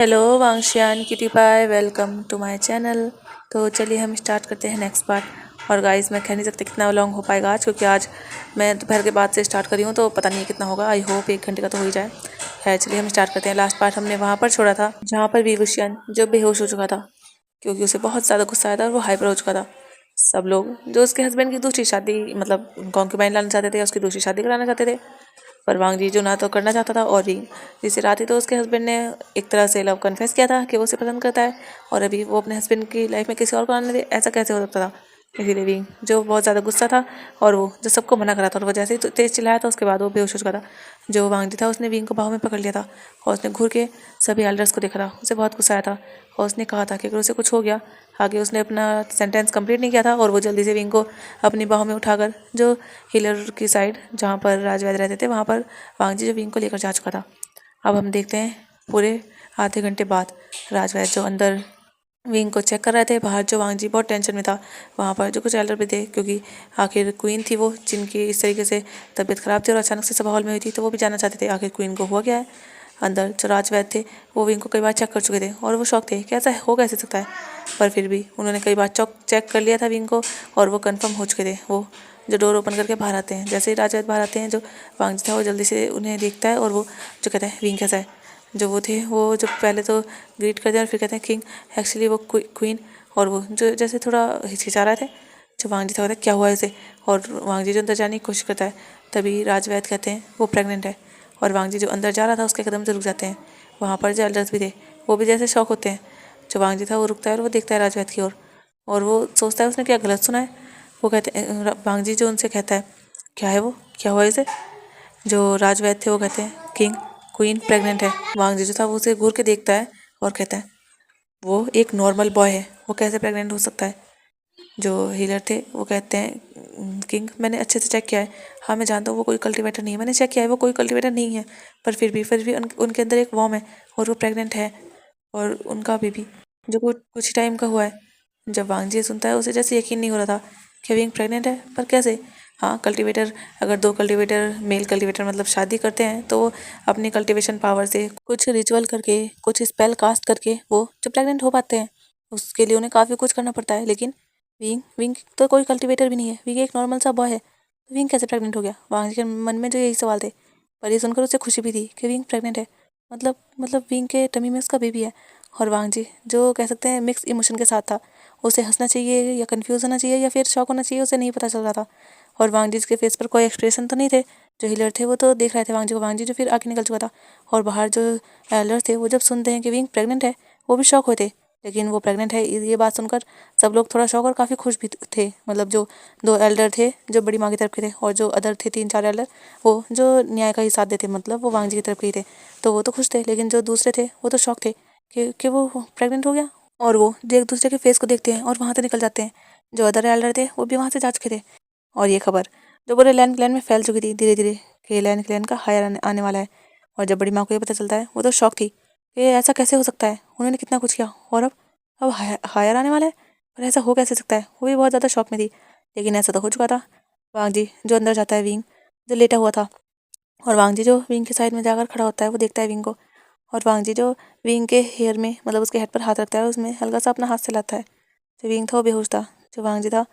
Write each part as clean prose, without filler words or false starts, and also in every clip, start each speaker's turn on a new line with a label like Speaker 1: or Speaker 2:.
Speaker 1: Hello वांगशियान किटी पाई, वेलकम टू माय चैनल। तो चलिए हम स्टार्ट करते हैं नेक्स्ट पार्ट। और गाइस मैं कह नहीं सकती कितना लॉन्ग हो पाएगा आज, क्योंकि आज मैं दोपहर के बाद से स्टार्ट करी हूँ, तो पता नहीं कितना होगा। आई होप 1 घंटे का तो हो ही जाए। है, चलिए हम स्टार्ट करते हैं। लास्ट पार्ट हमने वहाँ पर छोड़ा था जहाँ पर विवुशियन जो बेहोश हो चुका था, क्योंकि उसे बहुत ज़्यादा गुस्सा आया था और वो हाइपर हो चुका था। सब लोग जो उसके हस्बैंड की दूसरी शादी, मतलब कॉन्क्यूबाइन लाना चाहते थे, उसकी दूसरी शादी कराना चाहते थे, पर वांग जीजू ना तो करना चाहता था। और भी जिसे रात ही तो उसके हस्बैंड ने एक तरह से लव कन्फेस किया था कि वो उसे पसंद करता है, और अभी वो अपने हस्बैंड की लाइफ में किसी और को आने दे, ऐसा कैसे हो सकता था। इसीलिए भी जो बहुत ज़्यादा गुस्सा था, और वो जो सबको मना करा था, और वो जैसे ही तेज चिल्लाया था उसके बाद वो बेहोश हो चुका था। जो वांग जी था उसने विंग को बाहों में पकड़ लिया था, और उसने घूर के सभी एल्डर्स को देखा था। उसे बहुत गुस्सा आया था, और उसने कहा था कि अगर उसे कुछ हो गया, आगे उसने अपना सेंटेंस कंप्लीट नहीं किया था, और वो जल्दी से विंग को अपनी बाहों में उठाकर जो हिलर की साइड जहाँ पर राजवैद रहते थे वहाँ पर वांग जी जो विंग को लेकर जा चुका था। अब हम देखते हैं पूरे आधे घंटे बाद राजवैद जो अंदर विंग को चेक कर रहे थे। बाहर जो वांग जी बहुत टेंशन में था, वहाँ पर जो कुछ एल्डर भी थे, क्योंकि आखिर क्वीन थी वो, जिनकी इस तरीके से तबीयत खराब थी और अचानक से सभा हॉल में हुई थी, तो वो भी जानना चाहते थे आखिर क्वीन को हुआ क्या है। अंदर जो राजवैद थे वो विंग को कई बार चेक कर चुके थे, और वो शौक थे कि ऐसा हो कैसे सकता है, पर फिर भी उन्होंने कई बार चेक कर लिया था विंग को, और वो कंफर्म हो चुके थे। वो जो डोर ओपन करके बाहर आते हैं, जैसे ही राजवैद बाहर आते हैं, जो वांग जी था वो जल्दी से उन्हें देखता है, और वो जो कहता है विंग कैसा है। जो वो थे वो जो पहले तो ग्रीट करते हैं और फिर कहते हैं किंग, एक्चुअली वो क्वीन। और वो जो जैसे थोड़ा हिचकिचा रहे थे, जो वांग जी था कहता है क्या हुआ है इसे, और वांग जी जो अंदर जाने की कोशिश करता है, तभी राजवैद कहते हैं वो प्रेग्नेंट है। और वांग जी जो अंदर जा रहा था उसके कदम से रुक जाते हैं। वहाँ पर जो एल्डर्स भी थे वो भी जैसे शौक होते हैं। जो वांग जी था वो रुकता है और वो देखता है राजवैद की ओर, और वो सोचता है उसने क्या गलत सुना है। वो कहते हैं, वांग जी जो उनसे कहता है क्या है वो, क्या हुआ इसे। जो राजवैद थे वो कहते हैं किंग, क्वीन प्रेग्नेंट है। वांग जी जो था वो उसे घूर के देखता है और कहता है वो एक नॉर्मल बॉय है, वो कैसे प्रेग्नेंट हो सकता है। जो हीलर थे वो कहते हैं किंग, मैंने अच्छे से चेक किया है, हाँ मैं जानता हूँ वो कोई कल्टीवेटर नहीं है, मैंने चेक किया है वो कोई कल्टीवेटर नहीं है, पर फिर भी उनके अंदर एक वॉर्म है, और वो प्रेग्नेंट है, और उनका बेबी जो कुछ ही टाइम का हुआ है। जब वांग जी सुनता है उसे जैसे यकीन नहीं हो रहा था कि विंग प्रेग्नेंट है, पर कैसे। हाँ कल्टीवेटर, अगर दो कल्टीवेटर मेल कल्टीवेटर मतलब शादी करते हैं, तो वो अपनी कल्टीवेशन पावर से कुछ रिचुअल करके, कुछ स्पेल कास्ट करके वो जो प्रेग्नेंट हो पाते हैं, उसके लिए उन्हें काफ़ी कुछ करना पड़ता है। लेकिन विंग विंग तो कोई कल्टीवेटर भी नहीं है, विंग एक नॉर्मल सा बॉय है, तो विंग कैसे प्रेग्नेंट हो गया। वांग जी के मन में जो यही सवाल थे, पर ये सुनकर उसे खुशी भी थी कि विंग प्रेग्नेंट है, मतलब विंग के टमी में उसका बेबी है। और वांग जी जो कह सकते हैं मिक्स इमोशन के साथ था, उसे हंसना चाहिए या कंफ्यूज होना चाहिए या फिर शॉक होना चाहिए, उसे नहीं पता चल रहा था। और वांग जी के फेस पर कोई एक्सप्रेशन तो नहीं थे। जो हिलर थे वो तो देख रहे थे वांग जी को, वांग जी जो फिर आगे निकल चुका था। और बाहर जो एल्डर थे वो जब सुनते हैं कि विंग प्रेग्नेंट है, वो भी शॉक हुए थे। लेकिन वो प्रेग्नेंट है ये बात सुनकर सब लोग थोड़ा शॉक और काफ़ी खुश भी थे। मतलब जो दो एल्डर थे जो बड़ी माँ की तरफ के थे, और जो अदर थे 3-4 एल्डर, वो जो न्याय का ही साथ देते, मतलब वो वांग जी की तरफ के ही थे, तो वो तो खुश थे। लेकिन जो दूसरे थे वो तो शॉक थे कि वो प्रेग्नेंट हो गया। और वो एक दूसरे के फेस को देखते हैं और वहाँ से निकल जाते हैं। जो अदर एल्डर थे वो भी वहाँ से जा चुके थे, और ये खबर जो पूरे लैंड क्लैन में फैल चुकी थी धीरे धीरे कि लैंड क्लैन का हायर आने वाला है। और जब बड़ी माँ को ये पता चलता है वो तो शॉक थी कि ऐसा कैसे हो सकता है, उन्होंने कितना कुछ किया, और अब हायर आने वाला है, पर ऐसा हो कैसे सकता है। वो भी बहुत ज़्यादा शौक में थी, लेकिन ऐसा तो हो चुका था। वांग जी जो अंदर जाता है विंग जो लेटा हुआ था, और वांग जी जो विंग के साइड में जाकर खड़ा होता है वो देखता है विंग को। और वांग जी जो विंग के हेयर में, मतलब उसके हेड पर हाथ रखता है, उसमें हल्का सा अपना हाथ सहलाता है। जो विंग था वो बेहोश था। जो वांग जी था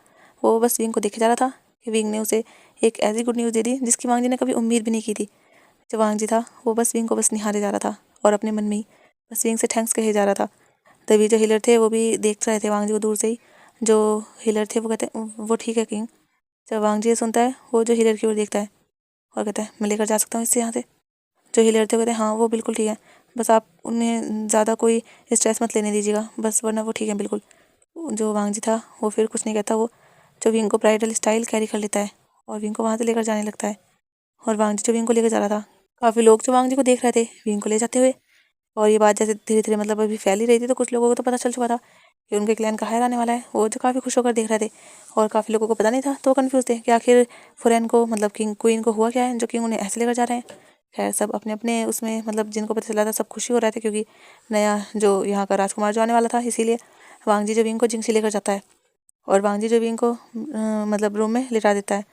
Speaker 1: वो बस विंग को देखे जा रहा था कि विंग ने उसे एक ऐसी गुड न्यूज़ दे दी जिसकी वांग जी ने कभी उम्मीद भी नहीं की थी। जो वांग जी था वो बस विंग को बस निहारे जा रहा था, और अपने मन में ही बस विंग से थैंक्स कहे जा रहा था। तभी जो हिलर थे वो भी देख रहे थे वांग जी को दूर से ही। जो हिलर थे वो कहते वो ठीक है किंग। जब वांग जी ये सुनता है वो जो हिलर की ओर देखता है और कहता है मैं लेकर जा सकता हूँ इससे यहाँ से। जो हिलर थे कहते हैं हाँ वो बिल्कुल ठीक है, बस आप उन्हें ज़्यादा कोई स्ट्रेस मत लेने दीजिएगा बस, वरना वो ठीक है बिल्कुल। जो वांग जी था वो फिर कुछ नहीं कहता, वो जो विंग को ब्राइडल स्टाइल कैरी कर लेता है और विंग को वहाँ से लेकर जाने लगता है। और वांग जी जो विंग को लेकर जा रहा था, काफ़ी लोग जो वांग जी को देख रहे थे विंग को ले जाते हुए। और ये बात जैसे धीरे धीरे मतलब अभी फैल ही रही थी, तो कुछ लोगों को तो पता चल चुका था कि उनके क्लैन का हायर आने वाला है। वो जो काफ़ी खुश होकर देख रहे थे, और काफ़ी लोगों को पता नहीं था, तो वो कन्फ्यूज थे कि आखिर फुरैन को, मतलब किंग क्वीन को हुआ क्या है जो किंग उन्हें ऐसे लेकर जा रहे हैं। खैर सब अपने अपने उसमें, मतलब जिनको पता चला था सब खुशी हो रहे थे, क्योंकि नया जो यहाँ का राजकुमार जो आने वाला था, इसीलिए वांग जी जो विंग को जिंग से लेकर जाता है। और वांग जी जो विंग को मतलब रूम में लिटा देता है।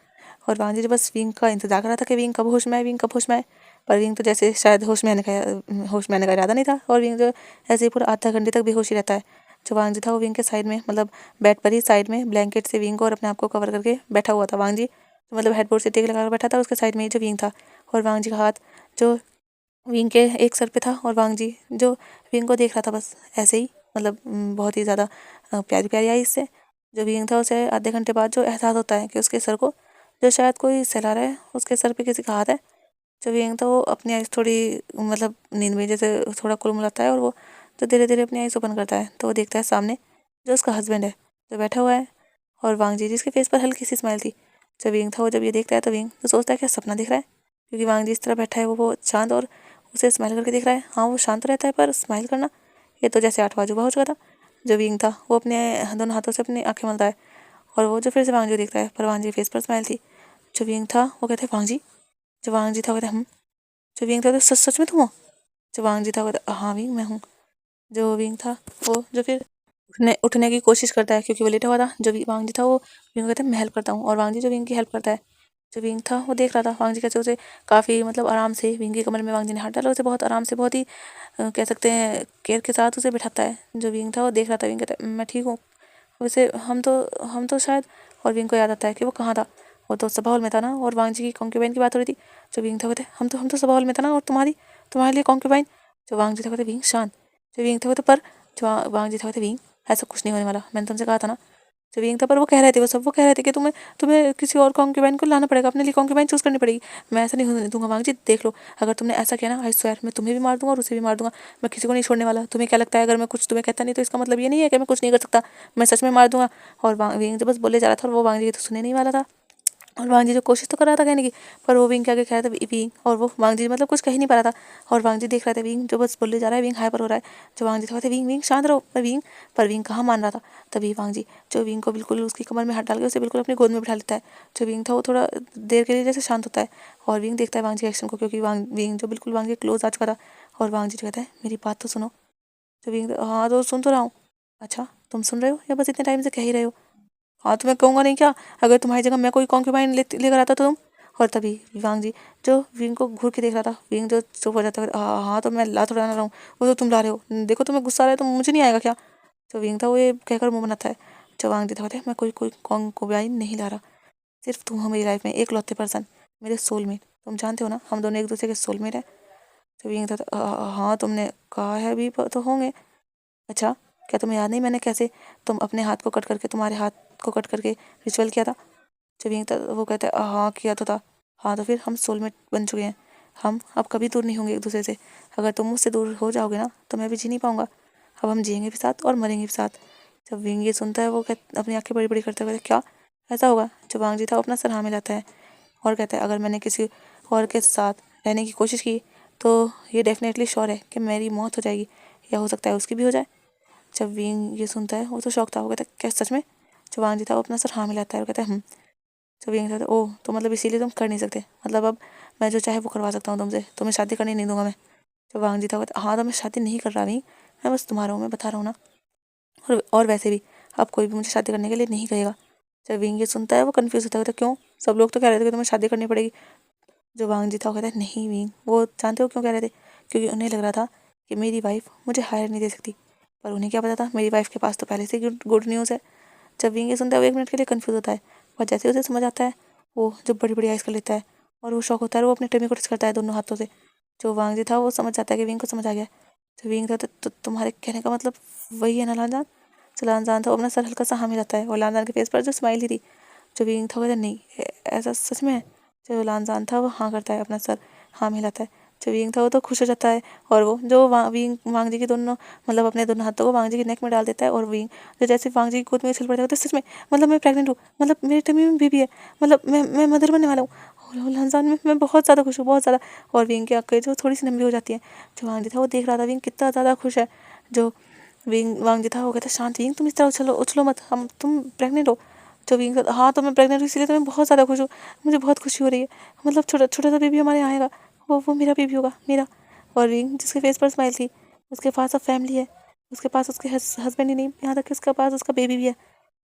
Speaker 1: और वांग जी जो बस विंग का इंतजार कर रहा था कि विंग कब होश में आए, विंग कब होश में आए। पर विंग तो जैसे शायद होश में आने का इरादा नहीं था, और विंग जो ऐसे ही पूरा आधा घंटे तक बेहोश ही रहता है। जो वांग जी था वो विंग के साइड में, मतलब बेड पर ही साइड में ब्लैंकेट से विंग को और अपने आप को कवर करके बैठा हुआ था। वांग जी तो मतलब हेडबोर्ड से टेक लगा कर बैठा था, उसके साइड में ही जो विंग था, और वांग जी का हाथ जो विंग के एक सर पे था, और वांग जी जो विंग को देख रहा था बस ऐसे ही, मतलब बहुत ही ज़्यादा प्यारी प्यारी आई इससे। जो विंग था उसे आधे घंटे बाद जो एहसास होता है कि उसके सर को जो शायद कोई सहला रहा है, उसके सर पे किसी का हाथ है। जो विंग था वो अपनी आइज़ थोड़ी, मतलब नींद में जैसे थोड़ा कुलमुलाता है, और वो जो धीरे धीरे अपनी आइज़ ओपन करता है तो वो देखता है सामने जो उसका हस्बैंड है जो बैठा हुआ है, और वांग जी जिसके फेस पर हल्की सी स्माइल थी। जो विंग था वो जब ये देखता है तो विंग तो सोचता है कि सपना दिख रहा है, क्योंकि वांग जी इस तरह बैठा है वो शांत और उसे स्माइल करके दिख रहा है। हाँ वो शांत रहता है पर स्माइल करना ये तो जैसे आठवां अजूबा हो चुका था। जो विंग था वो अपने दोनों हाथों से अपनी आंखें मलता है, और वो जो फिर से वांग जी देखता है, पर वांग जी फेस पर स्माइल थी। जो विंग था वो कहते हैं वांग जी। जो वांग जी था वो कहते हैं हम। जो विंग था तो सच सच में तुम हो। जो वांग जी था वो कहता हाँ विंग मैं हूँ। जो विंग था वो जो फिर उठने की कोशिश करता है, क्योंकि वो लेटा हुआ था। जो वांग जी था वो विंग को कहता है मैं हेल्प करता हूँ, और वांग जी जो विंग की हेल्प करता है। जो विंग था वो देख रहा था वांग जी कैसे उसे काफ़ी मतलब आराम से विंग की कमर में वांग जी ने हाथ डाला, उसे बहुत आराम से, बहुत ही कह सकते हैं केयर के साथ उसे बिठाता है। जो विंग था वो देख रहा था, विंग कहता है मैं ठीक हूँ। वैसे हम तो शायद, और विंग को याद आता है कि वो कहाँ था। वो तो सभा हॉल में था ना, और वांग जी की कॉन्क्यूबाइन की बात हो रही थी। जो विंग था कहते हम तो सभा हॉल में था ना, और तुम्हारे लिए कॉन्क्यूबाइन। जो वांग जी था कहते विंग शांत। जो विंग था कहते पर जो वांग जी था कहते विंग ऐसा कुछ नहीं होने वाला, मैंने तुमसे कहा था ना। जो विंग था पर वो कह रहे थे, वो कह रहे थे कि तुम्हें किसी और कॉन्क्यूबाइन को लाना पड़ेगा, अपने लिए कॉन्क्यूबाइन चूज करनी पड़ेगी। मैं ऐसा नहीं होने दूंगा वांग जी, देख लो अगर तुमने ऐसा किया ना, आई स्वेयर मैं तुम्हें भी मार दूंगा और उसे भी मार दूंगा। मैं किसी को नहीं छोड़ने वाला। तुम्हें क्या लगता है अगर मैं कुछ तुम्हें कहता नहीं तो इसका मतलब ये नहीं है कि मैं कुछ नहीं कर सकता। मैं सच में मार दूंगा। और विंग तो बस बोले जा रहा था, और वो वांग जी तो सुनने नहीं वाला था। और वांग जी जो कोशिश तो कर रहा था कहने की, पर वो विंग के आगे कह रहा था विंग, और वो वांग जी मतलब कुछ कह ही नहीं पा रहा था। और वांग जी देख रहा था विंग जो बस बोले जा रहा है, विंग हाइपर हो रहा है। जो वांग जी था विंग विंग शांत रहो, पर विंग कहाँ मान रहा था। तभी वांग जी जो विंग को बिल्कुल उसकी कमर में हाथ डाल के उसे बिल्कुल अपनी गोद में बिठा लेता है। जो विंग था वो थोड़ा देर के लिए जैसे शांत होता है, और विंग देखता है वांग जी एक्शन को, क्योंकि विंग जो बिल्कुल वांग जी क्लोज आ चुका था। और वांग जी जो कहता है मेरी बात तो सुनो। जो विंग हाँ तो सुन तो रहा हूँ। अच्छा तुम सुन रहे हो या बस इतने टाइम से कह ही रहे हो। हाँ तो मैं कहूँगा नहीं क्या, अगर तुम्हारी जगह मैं कोई कॉन्क्यूबाइन लेकर आता तो तुम। और तभी वांग जी जो विंग को घूर के देख रहा था, विंग जो चुप हो जाता है, हाँ हाँ तो मैं ला थोड़ा ना रहा हूँ, वो तो तुम ला रहे हो, देखो तुम्हें गुस्सा आ रहा है तो मुझे नहीं आएगा क्या। जो विंग था वो ये कहकर मुँह बनाता है। जो वांग जी था कहते हैं मैं कोई कोई कॉन्क्यूबाइन नहीं ला रहा, सिर्फ तुम हो मेरी लाइफ में एक लौते पर्सन, मेरे सोलमेट। तुम जानते हो ना हम दोनों एक दूसरे के सोलमेट हैं। जो विंग था हाँ तुमने कहा है अभी तो होंगे। अच्छा क्या तुम्हें याद नहीं मैंने कैसे तुम अपने हाथ को कट करके तुम्हारे हाथ को कट करके रिचुअल किया था। जब ये वो कहता है हाँ किया तो था। हाँ तो फिर हम सोलमेट बन चुके हैं, हम अब कभी दूर नहीं होंगे एक दूसरे से। अगर तुम मुझसे दूर हो जाओगे ना तो मैं भी जी नहीं पाऊंगा। अब हम जिएंगे भी साथ और मरेंगे भी साथ। जब विंग ये सुनता है वो अपनी आंखें बड़ी बड़ी करते हुए क्या ऐसा होगा। जब वांग जी था वो अपना सर हाँ मिलाता है, और कहता है अगर मैंने किसी और के साथ रहने की कोशिश की तो ये डेफिनेटली श्योर है कि मेरी मौत हो जाएगी, या हो सकता है उसकी भी हो जाए। जब विंग ये सुनता है वो तो शौक था, वो कहता है क्या सच में। जब वांग जी था वो अपना सर हाँ मिलाता है और कहता है जब विंग कहता है ओह तो मतलब इसीलिए तुम कर नहीं सकते, मतलब अब मैं जो चाहे वो करवा सकता हूँ तुमसे, तुम्हें शादी करने नहीं दूंगा मैं। जब वांग जी था वो कहता हाँ तो मैं शादी नहीं कर रहा विंग, मैं बस तुम्हारा हूँ, मैं बता रहा हूँ ना। और वैसे भी अब कोई भी मुझे शादी करने के लिए नहीं कहेगा। जब विंग ये सुनता है वो कन्फ्यूज होता है, क्यों सब लोग तो कह रहे थे कि तुम्हें शादी करनी पड़ेगी। जो वांग जी था वो कहता है नहीं विंग, वो जानते हो क्यों कह रहे थे, क्योंकि उन्हें लग रहा था कि मेरी वाइफ मुझे हायर नहीं दे सकती। पर उन्हें क्या पता था मेरी वाइफ के पास तो पहले से गुड न्यूज़ है। जब विंग ये सुनता है वो एक मिनट के लिए कन्फ्यूज होता है, और जैसे उसे समझ आता है वो जब बड़ी बड़ी आइस कर लेता है, और वो शौक होता है वो अपने टमी को टच करता है दोनों हाथों से। जो वांग जी था वो समझ जाता है कि विंग को समझ आ गया। तो विंग था तो तुम्हारे कहने का मतलब वही है ना लानजान। जो लानजान था वो अपना सर हल्का सा हाँ मिलाता है, और लानजान के फेस पर जो स्माइल ही थी। जो विंग था वो कहता नहीं ऐसा सच में है। जो लानजान था वो हाँ करता है, अपना सर हाँ मिलाता है। जो विंग था वो तो खुश हो जाता है, और वो जो विंग वांग जी की दोनों मतलब अपने दोनों हाथों को वांग जी की नेक में डाल देता है। और विंग जो जैसे वांग जी की गोद में उछल पड़ता है तो सच में मतलब मैं प्रेग्नेंट हूँ, मतलब मेरे टमी में बेबी है, मतलब मैं मदर बनने वाला हूँ। और लानजान में मैं बहुत ज़्यादा खुश हूँ, बहुत ज़्यादा। और विंग की आँखें जो थोड़ी सी नंबी हो जाती हैं। जो वांग जी था वो देख रहा था विंग कितना ज़्यादा खुश है। जो वांग जी था वो कहता शांत विंग तुम इस तरह उछलो उछलो मत, हम तुम प्रेग्नेंट हो। जो विंग हाँ तो मैं प्रेग्नेंट हूँ इसलिए तो मैं बहुत ज़्यादा खुश हूँ, मुझे बहुत खुशी हो रही है, मतलब छोटा छोटा सा बेबी हमारे यहाँ आएगा, वो मेरा बेबी होगा मेरा। और विंग जिसके फेस पर स्माइल थी उसके पास अब फैमिली है, उसके पास उसके हस्बैंड ही नहीं यहाँ तक कि उसके पास उसका बेबी भी है।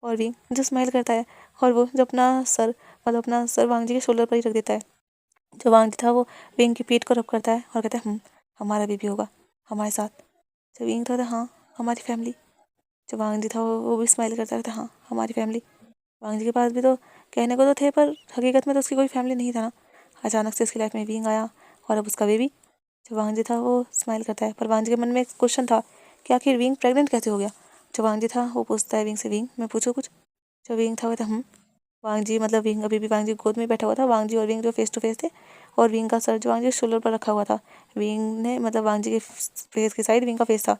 Speaker 1: और विंग जो स्माइल करता है, और वो जो अपना सर मतलब अपना सर वांग जी के शोल्डर पर ही रख देता है। जो वांग था वो विंग की पीठ को रब करता है और कहता है हमारा बेबी होगा हमारे साथ। जब विंग था हाँ हमारी फैमिली। जब वांग था वो भी स्माइल करता रहता हाँ हमारी फैमिली। वांग के पास भी तो कहने को तो थे पर हकीकत में तो उसकी कोई फैमिली नहीं था ना। अचानक से उसकी लाइफ में विंग आया और अब उसका बेबी। जब वांग था वो स्माइल करता है पर वांग के मन में एक क्वेश्चन था कि आखिर विंग प्रेग्नेंट कैसे हो गया। जब वांग था वो पूछता है विंग से विंग मैं पूछूँ कुछ। जब विंग था वो था वांग जी मतलब विंग अभी भी वांग जी गोद में बैठा हुआ था। वांग जी और विंग जो फेस टू फेस थे और विंग का सर जो वांग जी शोल्डर पर रखा हुआ था। विंग ने मतलब वांग जी के फेस की साइड विंग का फेस था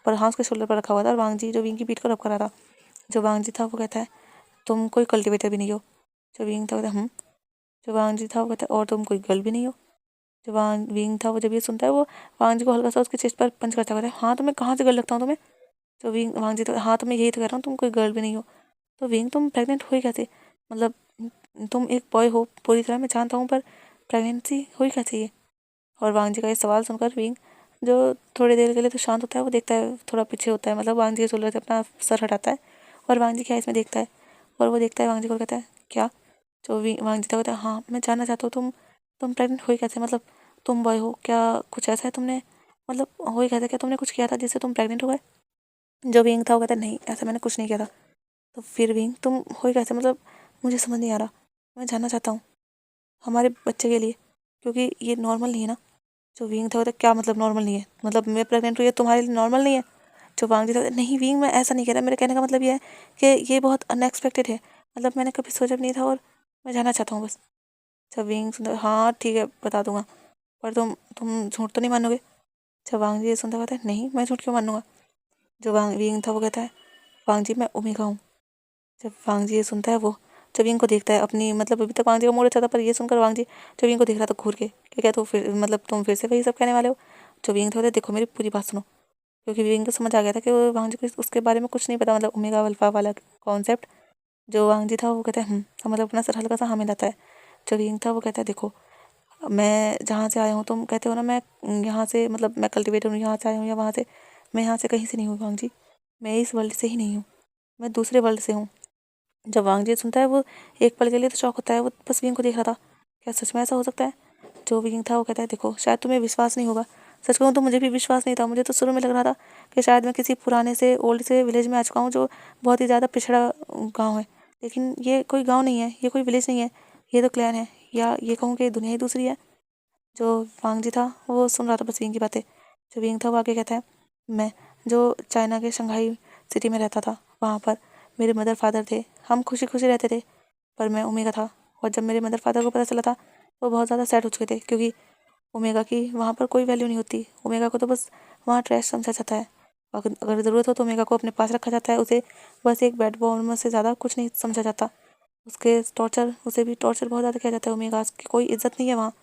Speaker 1: पर हाँ उसके शोल्डर पर रखा हुआ था और वांग जी जो विंग की पीठ को रब कर रहा था। जो वांग जी था वो कहता है तुम कोई कल्टिवेटर भी नहीं हो। जो विंग था वो कहता जो वांग जी था वो कहता है और तुम कोई गर्ल भी नहीं हो। जो विंग था वो जब ये सुनता है वो वांग जी को हल्का सा उसके चेस्ट पर पंच करता है हाँ तो मैं कहाँ से गर्ल लगता हूँ तुम्हें। जो वांग जी तो हाँ तो मैं यही तो कह रहा हूँ तुम कोई गर्ल भी नहीं हो। तो विंग तुम प्रेग्नेंट हुई कैसे मतलब तुम एक बॉय हो पूरी तरह मैं जानता हूँ पर प्रेगनेंसी हुई कैसे ये। और वांग जी का ये सवाल सुनकर विंग जो थोड़ी देर के लिए तो शांत होता है वो देखता है थोड़ा पीछे होता है मतलब वांग जी के शोल्डर से अपना सर हटाता है और वांग जी क्या इसमें देखता है और वो देखता है वांग जी को कहता है क्या। जो वांग जी का कहता है हाँ मैं जानना चाहता हूँ तुम प्रेग्नेंट हुई कैसे मतलब तुम बॉय हो क्या कुछ ऐसा है तुमने मतलब हुई कैसे क्या तुमने कुछ किया था जिससे तुम प्रेग्नेंट हो गए। जो विंग था वो कहता है नहीं ऐसा मैंने कुछ नहीं किया था। तो फिर विंग तुम हुई कैसे मतलब मुझे समझ नहीं आ रहा मैं जानना चाहता हूँ हमारे बच्चे के लिए क्योंकि ये नॉर्मल नहीं है ना। जो विंग था वो तो क्या मतलब नॉर्मल नहीं है मतलब मैं प्रेग्नेंट हुई है तुम्हारे लिए नॉर्मल नहीं है। जो वांग जी था नहीं विंग मैं ऐसा नहीं कह रहा मेरे कहने का मतलब ये है कि ये बहुत अनएक्सपेक्टेड है मतलब मैंने कभी सोचा भी नहीं था और मैं जानना चाहता हूँ बस। जब विंग सुनता हाँ ठीक है बता दूंगा पर तुम झूठ तो नहीं मानोगे। जब वांग जी ये सुनता कहता है नहीं मैं झूठ क्यों मानूंगा। जो विंग था वो कहता है वांग जी मैं ओमेगा हूँ। जब वांग जी ये सुनता है वो जब विंग को देखता है अपनी मतलब अभी तक वांग जी का मूड अच्छा था पर ये सुनकर वांग जी जब विंग को देख रहा था घूर के क्या तो फिर मतलब तुम फिर से वही सब कहने वाले हो। जो विंग था देखो मेरी पूरी बात सुनो क्योंकि विंग को समझ आ गया था कि वो वांग जी को उसके बारे में कुछ नहीं पता मतलब ओमेगा अल्फा वाला कॉन्सेप्ट। जो वांग जी था वो कहता है तो मतलब अपना सर हल्का सा हाँ मिलाता है। जो विंग था वो कहता है देखो मैं जहाँ से आया हूँ तुम कहते हो ना मैं यहाँ से मतलब मैं कल्टिवेटर हूँ यहाँ से आया हूँ या वहाँ से मैं यहाँ से कहीं से नहीं हूँ वांग जी मैं इस वर्ल्ड से ही नहीं हूँ मैं दूसरे वर्ल्ड से हूँ। जब वांग जी सुनता है वो एक पल के लिए तो शौक होता है वो बस विंग को देख रहा था क्या सच में ऐसा हो सकता है। जो विंग था वो कहता है देखो शायद तुम्हें विश्वास नहीं होगा सच कहूँ तो मुझे भी विश्वास नहीं था मुझे तो शुरू में लग रहा था कि शायद मैं किसी पुराने से ओल्ड से विलेज में आ चुका हूँ जो बहुत ही ज़्यादा पिछड़ा गाँव है लेकिन ये कोई गाँव नहीं है ये कोई विलेज नहीं है ये तो क्लैन है या ये कहूँ कि दुनिया ही दूसरी है। जो वांग जी था वो सुन रहा था बस विंग की बातें। जो विंग था वो आगे कहता है मैं जो चाइना के शंघाई सिटी में रहता था वहाँ पर मेरे मदर फादर थे हम खुशी खुशी रहते थे पर मैं ओमेगा था और जब मेरे मदर फादर को पता चला था वो बहुत ज़्यादा सैड हो चुके थे क्योंकि ओमेगा की वहाँ पर कोई वैल्यू नहीं होती ओमेगा को तो बस वहाँ ट्रैश समझा जाता है। अगर ज़रूरत हो तो ओमेगा को अपने पास रखा जाता है उसे बस एक बेड बॉर्म से ज़्यादा कुछ नहीं समझा जाता। उसके टॉर्चर उसे भी टॉर्चर बहुत ज़्यादा किया जाता है ओमेगा की कोई इज्जत नहीं है वहाँ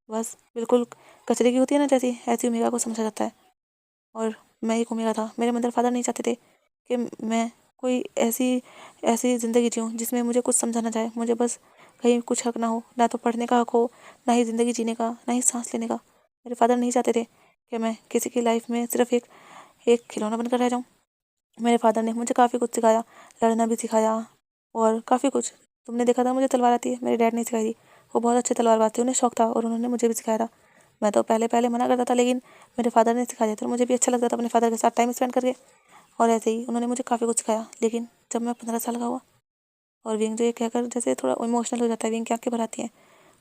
Speaker 1: बस बिल्कुल कचरे की होती है ना जैसी ऐसी ओमेगा को समझा जाता है। और मैं एक ओमेगा था मेरे मदर फादर नहीं चाहते थे कि मैं कोई ऐसी ऐसी ज़िंदगी जीऊँ जिसमें मुझे कुछ समझा ना जाए मुझे बस कहीं कुछ हक ना हो ना तो पढ़ने का हक हो ना ही ज़िंदगी जीने का ना ही सांस लेने का। मेरे फादर नहीं चाहते थे कि मैं किसी की लाइफ में सिर्फ एक एक खिलौना बनकर रह जाऊँ। मेरे फादर ने मुझे काफ़ी कुछ सिखाया लड़ना भी सिखाया और काफ़ी कुछ तुमने देखा था मुझे तलवार आती है मेरे डैड ने सिखाई थी वो बहुत अच्छे तलवारबाज थे उन्हें शौक था और उन्होंने मुझे भी सिखाया था। मैं तो पहले पहले मना करता था लेकिन मेरे फादर ने सिखा दिया था मुझे भी अच्छा लगता था अपने फादर के साथ टाइम स्पेंड करके और ऐसे ही उन्होंने मुझे काफ़ी कुछ सिखाया। लेकिन जब मैं 15 साल का हुआ और विंग जो ये कहकर जैसे थोड़ा इमोशनल हो जाता है विंग की आंखें भर आती हैं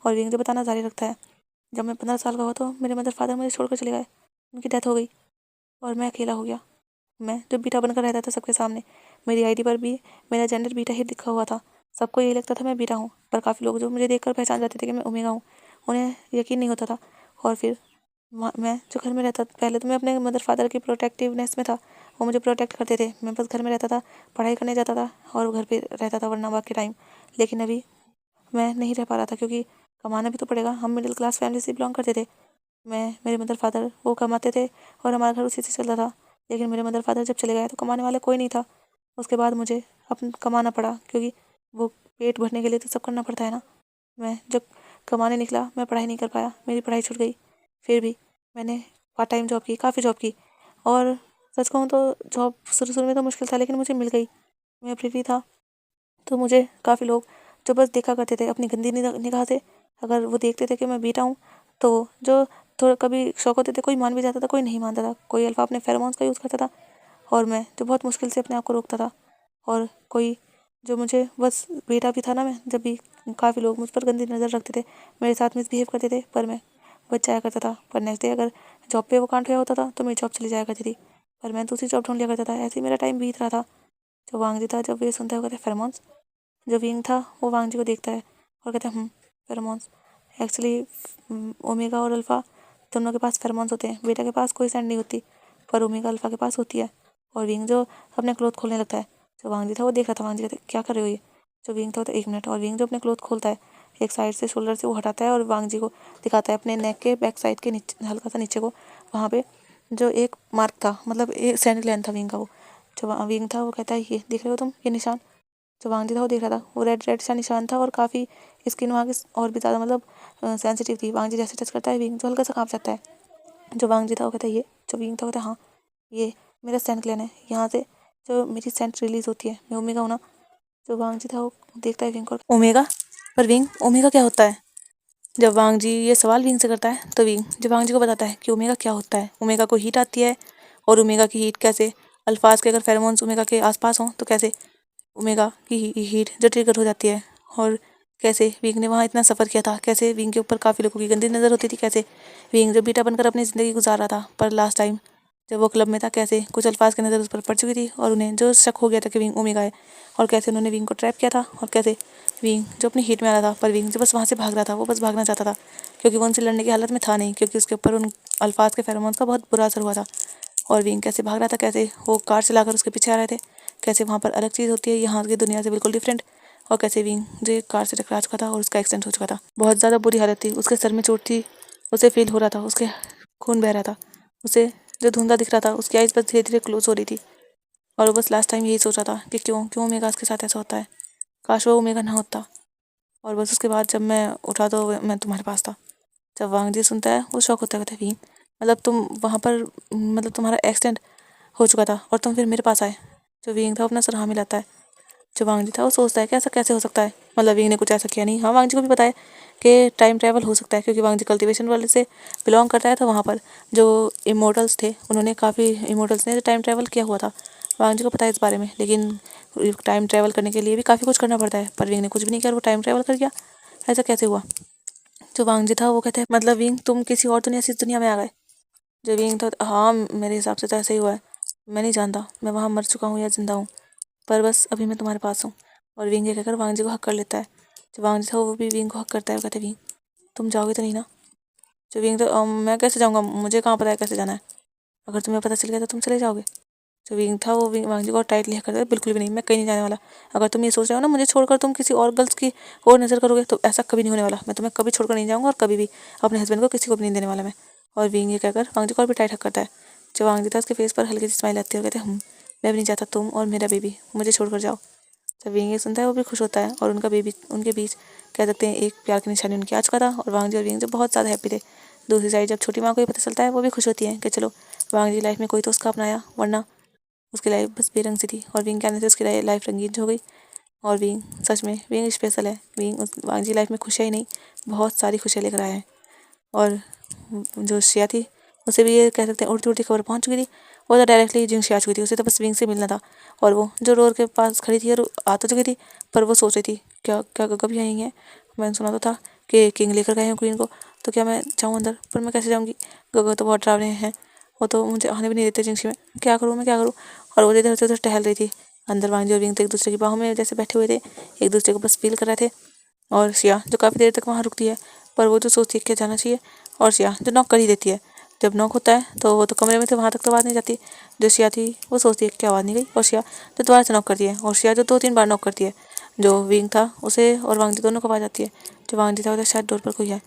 Speaker 1: और विंग जो बताना जारी रखता है जब मैं 15 साल का हुआ तो मेरे मदर फादर मुझे छोड़कर चले गए उनकी डेथ हो गई और मैं अकेला हो गया। मैं जो बीटा बनकर रहता था सबके सामने मेरी आईडी पर भी मेरा जेंडर बीटा ही लिखा हुआ था सबको यही लगता था मैं बीटा हूँ पर काफ़ी लोग जो मुझे देखकर पहचान जाते थे कि मैं ओमेगा हूँ उन्हें यकीन नहीं होता था। और फिर मैं जो घर में रहता पहले तो मैं अपने मदर फादर की प्रोटेक्टिवनेस में था वो मुझे प्रोटेक्ट करते थे मैं बस घर में रहता था पढ़ाई करने जाता था और घर पे रहता था वरना बाकी टाइम। लेकिन अभी मैं नहीं रह पा रहा था क्योंकि कमाना भी तो पड़ेगा हम मिडिल क्लास फैमिली से बिलोंग करते थे। मैं मेरे मदर फादर वो कमाते थे और हमारा घर उसी से चलता था लेकिन मेरे मदर फादर जब चले गए तो कमाने वाला कोई नहीं था। उसके बाद मुझे अपन कमाना पड़ा क्योंकि वो पेट भरने के लिए तो सब करना पड़ता है ना। मैं जब कमाने निकला मैं पढ़ाई नहीं कर पाया मेरी पढ़ाई छूट गई। फिर भी मैंने पार्ट टाइम जॉब की काफ़ी जॉब की और सच कहूँ तो जॉब शुरू शुरू में तो मुश्किल था लेकिन मुझे मिल गई। मैं प्रिवी था तो मुझे काफ़ी लोग जो बस देखा करते थे अपनी गंदी निगाह से अगर वो देखते थे कि मैं बीटा हूँ तो जो थोड़ा कभी शौक होते थे, कोई मान भी जाता था, कोई नहीं मानता था। कोई अल्फ़ा अपने फेरोमोन्स का यूज़ करता था और मैं जो बहुत मुश्किल से अपने आप को रोकता था। और कोई जो मुझे बस बेटा भी था ना, मैं जब भी काफ़ी लोग मुझ पर गंदी नज़र रखते थे, मेरे साथ मिसबिहेव करते थे, पर मैं बच जाया करता था। पर नेक्स्ट डे अगर जॉब पे वो कांड हुआ होता था तो मेरी जॉब चली जाया करती थी, पर मैं दूसरी जॉब ढूंढ लिया करता था। ऐसे ही मेरा टाइम बीत रहा था। जो वांगजी था, जब ये सुनता है, वो कहता है फेरोमोन्स। जो विंग था वो वांगजी को देखता है और कहता है फेरोमोन्स। एक्चुअली ओमेगा और अल्फ़ा दोनों के पास फेरोमोन्स होते हैं। बेटा के पास कोई सेंड नहीं होती, पर ओमेगा अल्फ़ा के पास होती है। और विंग जो अपने क्लोथ खोलने लगता है, जो वांगजी था वो देख रहा था। वांगजी कहते क्या कर रहे हो ये? जो विंग था, तो 1 मिनट। और विंग जो अपने क्लोथ खोलता है, एक साइड से शोल्डर से वो हटाता है और वांगजी को दिखाता है अपने नेक के बैक साइड के नीचे, हल्का सा नीचे को, वहाँ पे जो एक मार्क था, मतलब एक सैंड ग्लैंड था विंग का। वो जो विंग था वो कहता है ये देख रहे हो तुम, ये निशान? जो वांगजी था वो देख रहा था, वो रेड रेड सा निशान था और काफ़ी स्किन वहाँ की और भी ज़्यादा मतलब सेंसिटिव थी। वांगजी जैसे टच करता है विंग जो हल्का सा काँप जाता है। जो वांगजी था वो कहता है ये? जो विंग था वो कहता है हाँ, ये मेरा सेंट ग्लैंड है, यहाँ से जो मेरी सेंट रिलीज होती है, मैं ओमेगा हूँ ना। जो वांगजी था वो देखता है विंग को, ओमेगा? पर विंग, ओमेगा क्या होता है? जब वांगजी ये सवाल विंग से करता है तो विंग जब वांगजी को बताता है कि ओमेगा क्या होता है, ओमेगा को हीट आती है, और ओमेगा की हीट कैसे, अल्फाज के अगर फेरोमोन्स ओमेगा के आसपास हों तो कैसे ओमेगा की हीट जो ट्रिगर हो जाती है, और कैसे विंग ने वहाँ इतना सफ़र किया था, कैसे विंग के ऊपर काफ़ी लोगों की गंदी नज़र होती थी, कैसे विंग जब बीटा बनकर अपनी ज़िंदगी गुजार रहा था, पर लास्ट टाइम जब वो क्लब में था, कैसे कुछ अल्फाज की नज़र उस पर पड़ चुकी थी और उन्हें जो शक हो गया था कि विंग ओमेगा है, और कैसे उन्होंने विंग को ट्रैप किया था, और कैसे विंग जो अपनी हीट में आ रहा था, पर विंग जो बस वहाँ से भाग रहा था, वो बस भागना चाहता था क्योंकि वो उनसे लड़ने की हालत में था नहीं, क्योंकि उसके ऊपर उन अल्फाज के फेरोमोन्स का बहुत बुरा असर हुआ था। और विंग कैसे भाग रहा था, कैसे वो कार चलाकर उसके पीछे आ रहे थे, कैसे वहाँ पर अलग चीज़ होती है, यहाँ की दुनिया से बिल्कुल डिफरेंट। और कैसे विंग जो एक कार से टकरा चुका था और उसका एक्सीडेंट हो चुका था, बहुत ज़्यादा बुरी हालत थी, उसके सर में चोट थी, उसे फील हो रहा था, उसके खून बह रहा था, उसे जो धुंधला दिख रहा था, उसकी आइज़ बस धीरे धीरे क्लोज हो रही थी। और वो बस लास्ट टाइम यही सोच रहा था कि क्यों क्यों ओमेगा उसके साथ ऐसा होता है, काश वो ओमेगा ना होता। और बस उसके बाद जब मैं उठा तो मैं तुम्हारे पास था। जब वांगजी सुनता है वो शौक होता है, कहता है मतलब तुम वहाँ पर, मतलब तुम्हारा एक्सीडेंट हो चुका था और तुम फिर मेरे पास आए? जो विंग था अपना सर हाँ मिलाता है। जो वांगजी था वो सोचता है कि ऐसा कैसे हो सकता है, मतलब विंग ने कुछ ऐसा किया नहीं। हाँ, वांगजी को भी पता है कि टाइम ट्रैवल हो सकता है, क्योंकि वांगजी कल्टीवेशन वाले से बिलोंग करता है, तो वहाँ पर जो इमोर्टल्स थे उन्होंने काफ़ी इमोर्टल्स ने टाइम ट्रैवल किया हुआ था। वांगजी को पता है इस बारे में, लेकिन टाइम ट्रैवल करने के लिए भी काफ़ी कुछ करना पड़ता है, पर विंग ने कुछ भी नहीं किया, वो टाइम ट्रैवल कर गया। ऐसा कैसे हुआ? जो वांगजी था वो कहता है मतलब विंग तुम किसी और दुनिया से इस दुनिया में आ गए? जो विंग था, हाँ मेरे हिसाब से तो ऐसा ही हुआ है, मैं नहीं जानता मैं वहाँ मर चुका हूँ या जिंदा हूँ, पर बस अभी मैं तुम्हारे पास हूँ। और विंग ये कहकर वांगजी को हक कर लेता है। जो वांगजी था वो भी विंग को हक करता है और कहते हैं विंग तुम जाओगे तो नहीं ना? जो विंग तो मैं कैसे जाऊँगा, मुझे कहाँ पता है कैसे जाना है, अगर तुम्हें पता चल गया तो तुम चले जाओगे? जो विंग था वो वांगजी को टाइटली हक करता है, बिल्कुल भी नहीं, मैं कहीं नहीं जाने वाला। अगर तुम ये सोच रहे हो ना मुझे छोड़कर तुम किसी और गर्ल्स की और नज़र करोगे, तो ऐसा कभी नहीं होने वाला, मैं तुम्हें कभी छोड़कर नहीं जाऊँगा और कभी भी अपने हस्बैंड को किसी को भी नहीं देने वाला मैं। और विंग ये कहकर वांगजी को और भी टाइट हक करता है। जो वांगजी था उसके फेस पर हल्की सी स्माइल आती है और कहते हैं मैं भी नहीं चाहता तुम और मेरा बेबी मुझे छोड़कर जाओ। जब विंग ये सुनता है वो भी खुश होता है, और उनका बेबी उनके बीच कह सकते हैं एक प्यार की निशानी उनकी आ चुका था, और वांगजी और विंग जब बहुत ज़्यादा हैप्पी थे। दूसरी साइड जब छोटी माँ को ये पता चलता है वो भी खुश होती है कि चलो वांगजी लाइफ में कोई तो उसका अपनाया, वरना उसकी लाइफ बस बेरंग सी थी, और विंग के आने से उसकी लाइफ रंगीन हो गई। और विंग सच में विंग स्पेशल है, विंग वांगजी लाइफ में खुशियाँ ही नहीं बहुत सारी खुशियाँ लेकर आया है। और जो शिया थी उसे भी ये कह सकते हैं उड़ती उड़ती खबर पहुंच चुकी थी, वो तो डायरेक्टली जिंग से आ चुकी थी, उसे तो बस विंग से मिलना था। और वो जो रोड के पास खड़ी थी और आ तो चुकी थी, पर वो सोच रही थी क्या क्या गगा भी आई है, मैंने सुना तो था कि किंग लेकर गए हैं क्वीन को, तो क्या मैं जाऊँ अंदर, पर मैं कैसे जाऊँगी, गगा तो बहुत डरावने हैं, वो तो मुझे आने भी नहीं देते जिंग में, क्या करूँ मैं क्या करूँ। और वो इधर उधर टहल रही थी अंदर। वांगजी और विंग तो एक दूसरे की बाहों में जैसे बैठे हुए थे, एक दूसरे को बस फील कर रहे थे। और शिया जो काफ़ी देर तक वहाँ रुकती है, पर वो जो सोचती है क्या जाना चाहिए, और शिया जो नॉक कर ही देती है। जब नॉक होता है तो वो तो कमरे में थे, वहाँ तक तो आवाज़ नहीं जाती। जो शिया थी वो सोचती है क्या आवाज़ नहीं गई, और शिया जो दोबारा से नॉक करती है, और शिया जो 2-3 बार नॉक करती है, जो विंग था उसे और वांगजी दोनों को आवाज़ आती है। जो वांगजी था शायद डोर पर कोई है।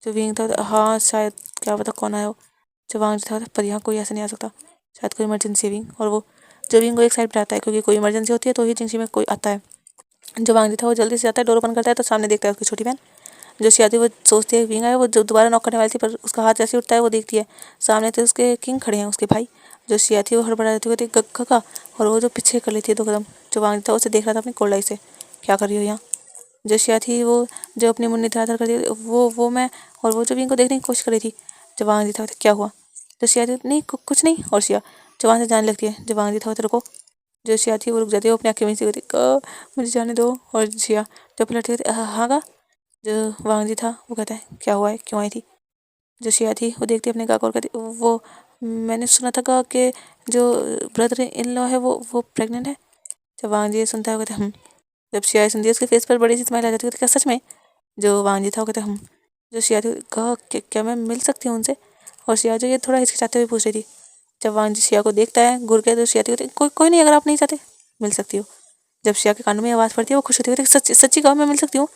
Speaker 1: जो विंग था हाँ शायद क्या पता कौन आया हो। जो वांगजी था पर यहाँ कोई ऐसे नहीं आ सकता, शायद कोई इमरजेंसी है विंग। और वो जो विंग को एक साइड पर आता है, क्योंकि कोई इमरजेंसी होती है तो ही जिंसी में कोई आता है। जो वांगजी था वो जल्दी से जाता है, डोर ओपन करता है तो सामने देखता है उसकी छोटी बहन। जो शिया थी वो सोचती है विंग आया, वो जो दोबारा नॉक करने वाली थी, पर उसका हाथ जैसे उठता है वो देखती है सामने थे उसके किंग खड़े हैं, उसके भाई। जो शिया थी वो हड़बड़ा रहती होती गग्गा का, और वो जो पीछे कर लेती है 2 कदम। जो वांगजी था उसे देख रहा था अपनी कोल्ड आई से, क्या कर रही हो यहाँ? जो शिया थी वो जो अपनी मुन्नी धराधर कर रही वो मैं, और वो जो विंग को देखने की कोशिश कर रही थी। जब वांग जी था तो क्या हुआ? जो शिया थी नहीं कुछ नहीं, और शिया जो वहाँ से जाने लगती है। जब वांग जी था तो रुको, जो शिया थी वो रुक जाती है, वो अपनी आँखें मीचती होती मुझे जाने दो। और शिया जब पलटती होती हाँ का, जो वांग जी था वो कहता है क्या हुआ है, क्यों आई थी? जो शिया थी वो देखती अपने काका और कहती वो मैंने सुना था का कि जो ब्रदर इन लॉ है वो प्रेग्नेंट है। जब वांग जी सुनता है वो कहते जब शिया सुनती है उसके फेस पर बड़ी सी स्माइल आ जाती है। तो क्या सच में? जो वांग जी था वो कहते जो शिया थी कहा क्या मैं मिल सकती हूँ उनसे? और शिया जो ये थोड़ा हिचकिचाते हुए पूछ रही थी। जब वांग जी शिया को देखता है घूर के, तो शिया थी कोई नहीं, अगर आप नहीं चाहते मिल सकती हो। जब शिया के कानों में आवाज़ पड़ती है वो खुश होती है, सच्ची कहा मैं मिल सकती हूँ।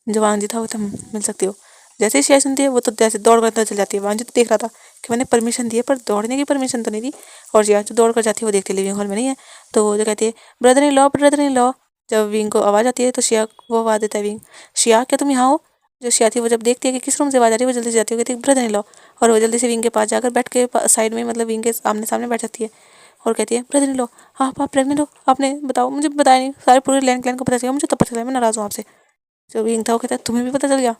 Speaker 1: जो वांग जी था वो तो मिल सकती हो। जैसे ही शिया सुनती है वो तो जैसे दौड़ कर अंदर चल जाती है। वांग जी तो देख रहा था कि मैंने परमिशन दी है, पर दौड़ने की परमिशन तो नहीं दी। और शिया जो दौड़ कर जाती है वो देखती है लिविंग हॉल में नहीं है। तो वो जो कहती है ब्रदर इन लॉ। जब विंग को आवाज़ आती है तो शिया वो आवाज़ देता है विंग, शिया क्या तुम यहाँ हो? जो शिया थी वो जब देखती है कि किस रूम से आवाज़ आ रही है वो जल्दी से जाती है, कहती है ब्रदर इन लॉ। और वो जल्दी से विंग के पास जाकर बैठ के साइड में, मतलब विंग के आमने सामने बैठ जाती है और कहती है ब्रदर इन लॉ आप प्रेग्नेंट हो? आपने बताओ, मुझे बताया नहीं, सारे पूरे लैंड क्लैन को पता चला, मुझे तो पता चला, मैं नाराज़ हूँ आपसे। जो विंग था वो कहता है तुम्हें भी पता चल गया?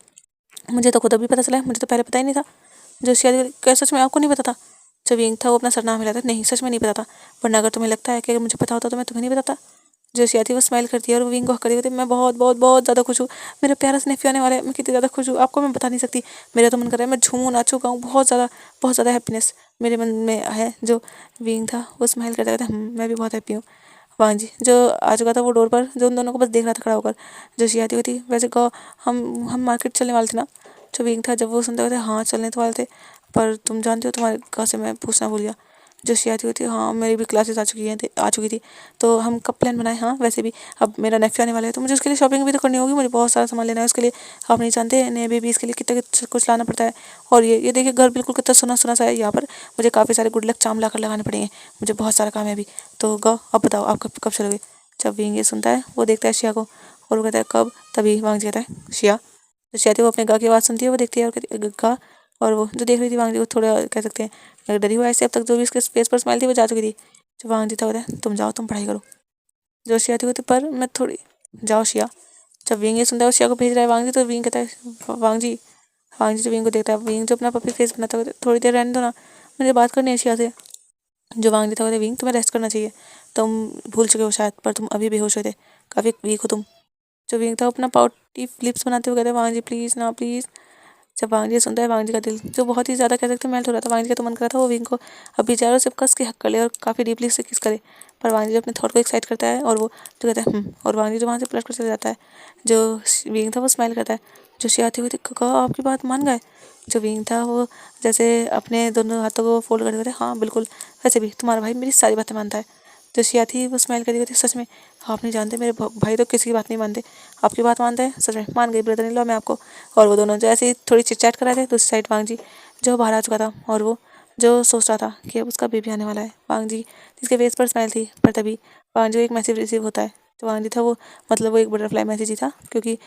Speaker 1: मुझे तो खुद अभी पता चला है, मुझे तो पहले पता ही नहीं था। जो शिया क्या सच में आपको नहीं पता था? जो विंग था वो अपना सरनाम हिलाता नहीं, सच में नहीं पता था, वरना अगर तुम्हें लगता है कि अगर मुझे पता होता तो मैं तुम्हें नहीं बताता। जो शिया थी वो स्माइल करती है और वो विंग को हक रही होती है, मैं बहुत बहुत बहुत ज़्यादा खुश हूँ, मेरा प्यारा सा नेफ्यू आने वाला है, मैं कितनी ज़्यादा खुश हूँ आपको मैं बता नहीं सकती। मेरा तो मन कर रहा है मैं झूमूं नाचूं गाऊं, बहुत ज़्यादा हैप्पीनेस मेरे मन में है। जो विंग था वो स्माइल करता कहता मैं भी बहुत हैप्पी हूँ। वांग जी जो आ चुका था वो डोर पर, जो उन दोनों को बस देख रहा था खड़ा होकर। जो शिया थी वो थी वैसे कहो हम मार्केट चलने वाले थे ना? जो विंग था जब वो सुनते हुए थे हाँ चलने तो वाले थे, पर तुम जानते हो तुम्हारे घर से मैं पूछना भूल गया। जो शिया थी वो थी हाँ मेरी भी क्लासेस आ चुकी थी, तो हम कब प्लान बनाए? हाँ वैसे भी अब मेरा नेफ्यू आने वाला है तो मुझे उसके लिए शॉपिंग भी तो करनी होगी, मुझे बहुत सारा सामान लेना है उसके लिए। आप नहीं जानते नए बेबी इसके लिए कितना कुछ लाना पड़ता है। और ये देखिए घर बिल्कुल कितना सुना सुना सा है यहाँ पर, मुझे काफ़ी सारे गुड लक चार्म लाकर लगाने पड़ेंगे, मुझे बहुत सारा काम है अभी। तो गो अब बताओ आप कब चलोगे? जब विंग ये सुनता है वो देखता है शिया को और वो कहता है कब? तभी वांग जी कहता है शिया। तो शिया थी वो अपने गा की आवाज़ सुनती है, वो देखती है और कहती है गा। और वो जो देख रही थी वांग जी वो थोड़ा कह सकते हैं डरी हुआ ऐसे, अब तक जो भी उसके फेस पर स्माइल थी वो जा चुकी थी। जो वांग जी था वो तुम जाओ तुम पढ़ाई करो। जो शिया थी वो थी पर मैं थोड़ी, जाओ शिया। जब विंग ये सुनता है वो शिया को भेज रहा है वांग जी, तो विंग कहता है वांग जी जो विंग को देखता है, विंग जो अपना पपी फेस बनाता है थोड़ी देर रहने दो ना, मुझे बात करनी है शिया से। जो वांग जी था वो विंग तुम्हें रेस्ट करना चाहिए, तुम भूल चुके हो शायद, पर तुम अभी बेहोश हुए थे, काफ़ी वीक हो तुम। जो विंग था अपना पाउटी लिप्स बनाते हुए कहते हैं वांग जी प्लीज़ ना प्लीज़। जब वांग जी सुनता है वांग जी का दिल जो बहुत ही ज़्यादा कह सकते हैं मेल्ट हो रहा था। वांग जी का तो मन कर रहा था वो विंग को अभी चारों से कस के हक कर ले और काफ़ी डीपली से किस करे, पर वांग जी अपने थॉट को एक्साइट करता है और वो जो कहता है और वांग जी जो वहाँ से पलट कर चला जाता है। जो विंग था वो स्माइल करता है। जो शिया थी वो थी कहा आपकी बात मान गए? जो विंग था वो जैसे अपने दोनों हाथों को फोल्ड करते हुए हाँ बिल्कुल, वैसे भी तुम्हारा भाई मेरी सारी बातें मानता है। जो शिया थी वो स्माइल करती थी सच में? आप नहीं जानते मेरे भाई तो किसी की बात नहीं मानते, आपकी बात मानते हैं सच में, मान गई ब्रदर इन लॉ मैं आपको। और वो दोनों जो ऐसे ही थोड़ी चिट चैट कर रहे थे, दूसरी साइड वांग जी जो बाहर आ चुका था और वो जो सोच रहा था कि अब उसका बेबी आने वाला है। वांग जी जिसके फेस पर स्माइल थी, पर तभी वांग जी को एक मैसेज रिसीव होता है। तो वांग जी था वो मतलब वो एक बटरफ्लाई मैसेज ही था, क्योंकि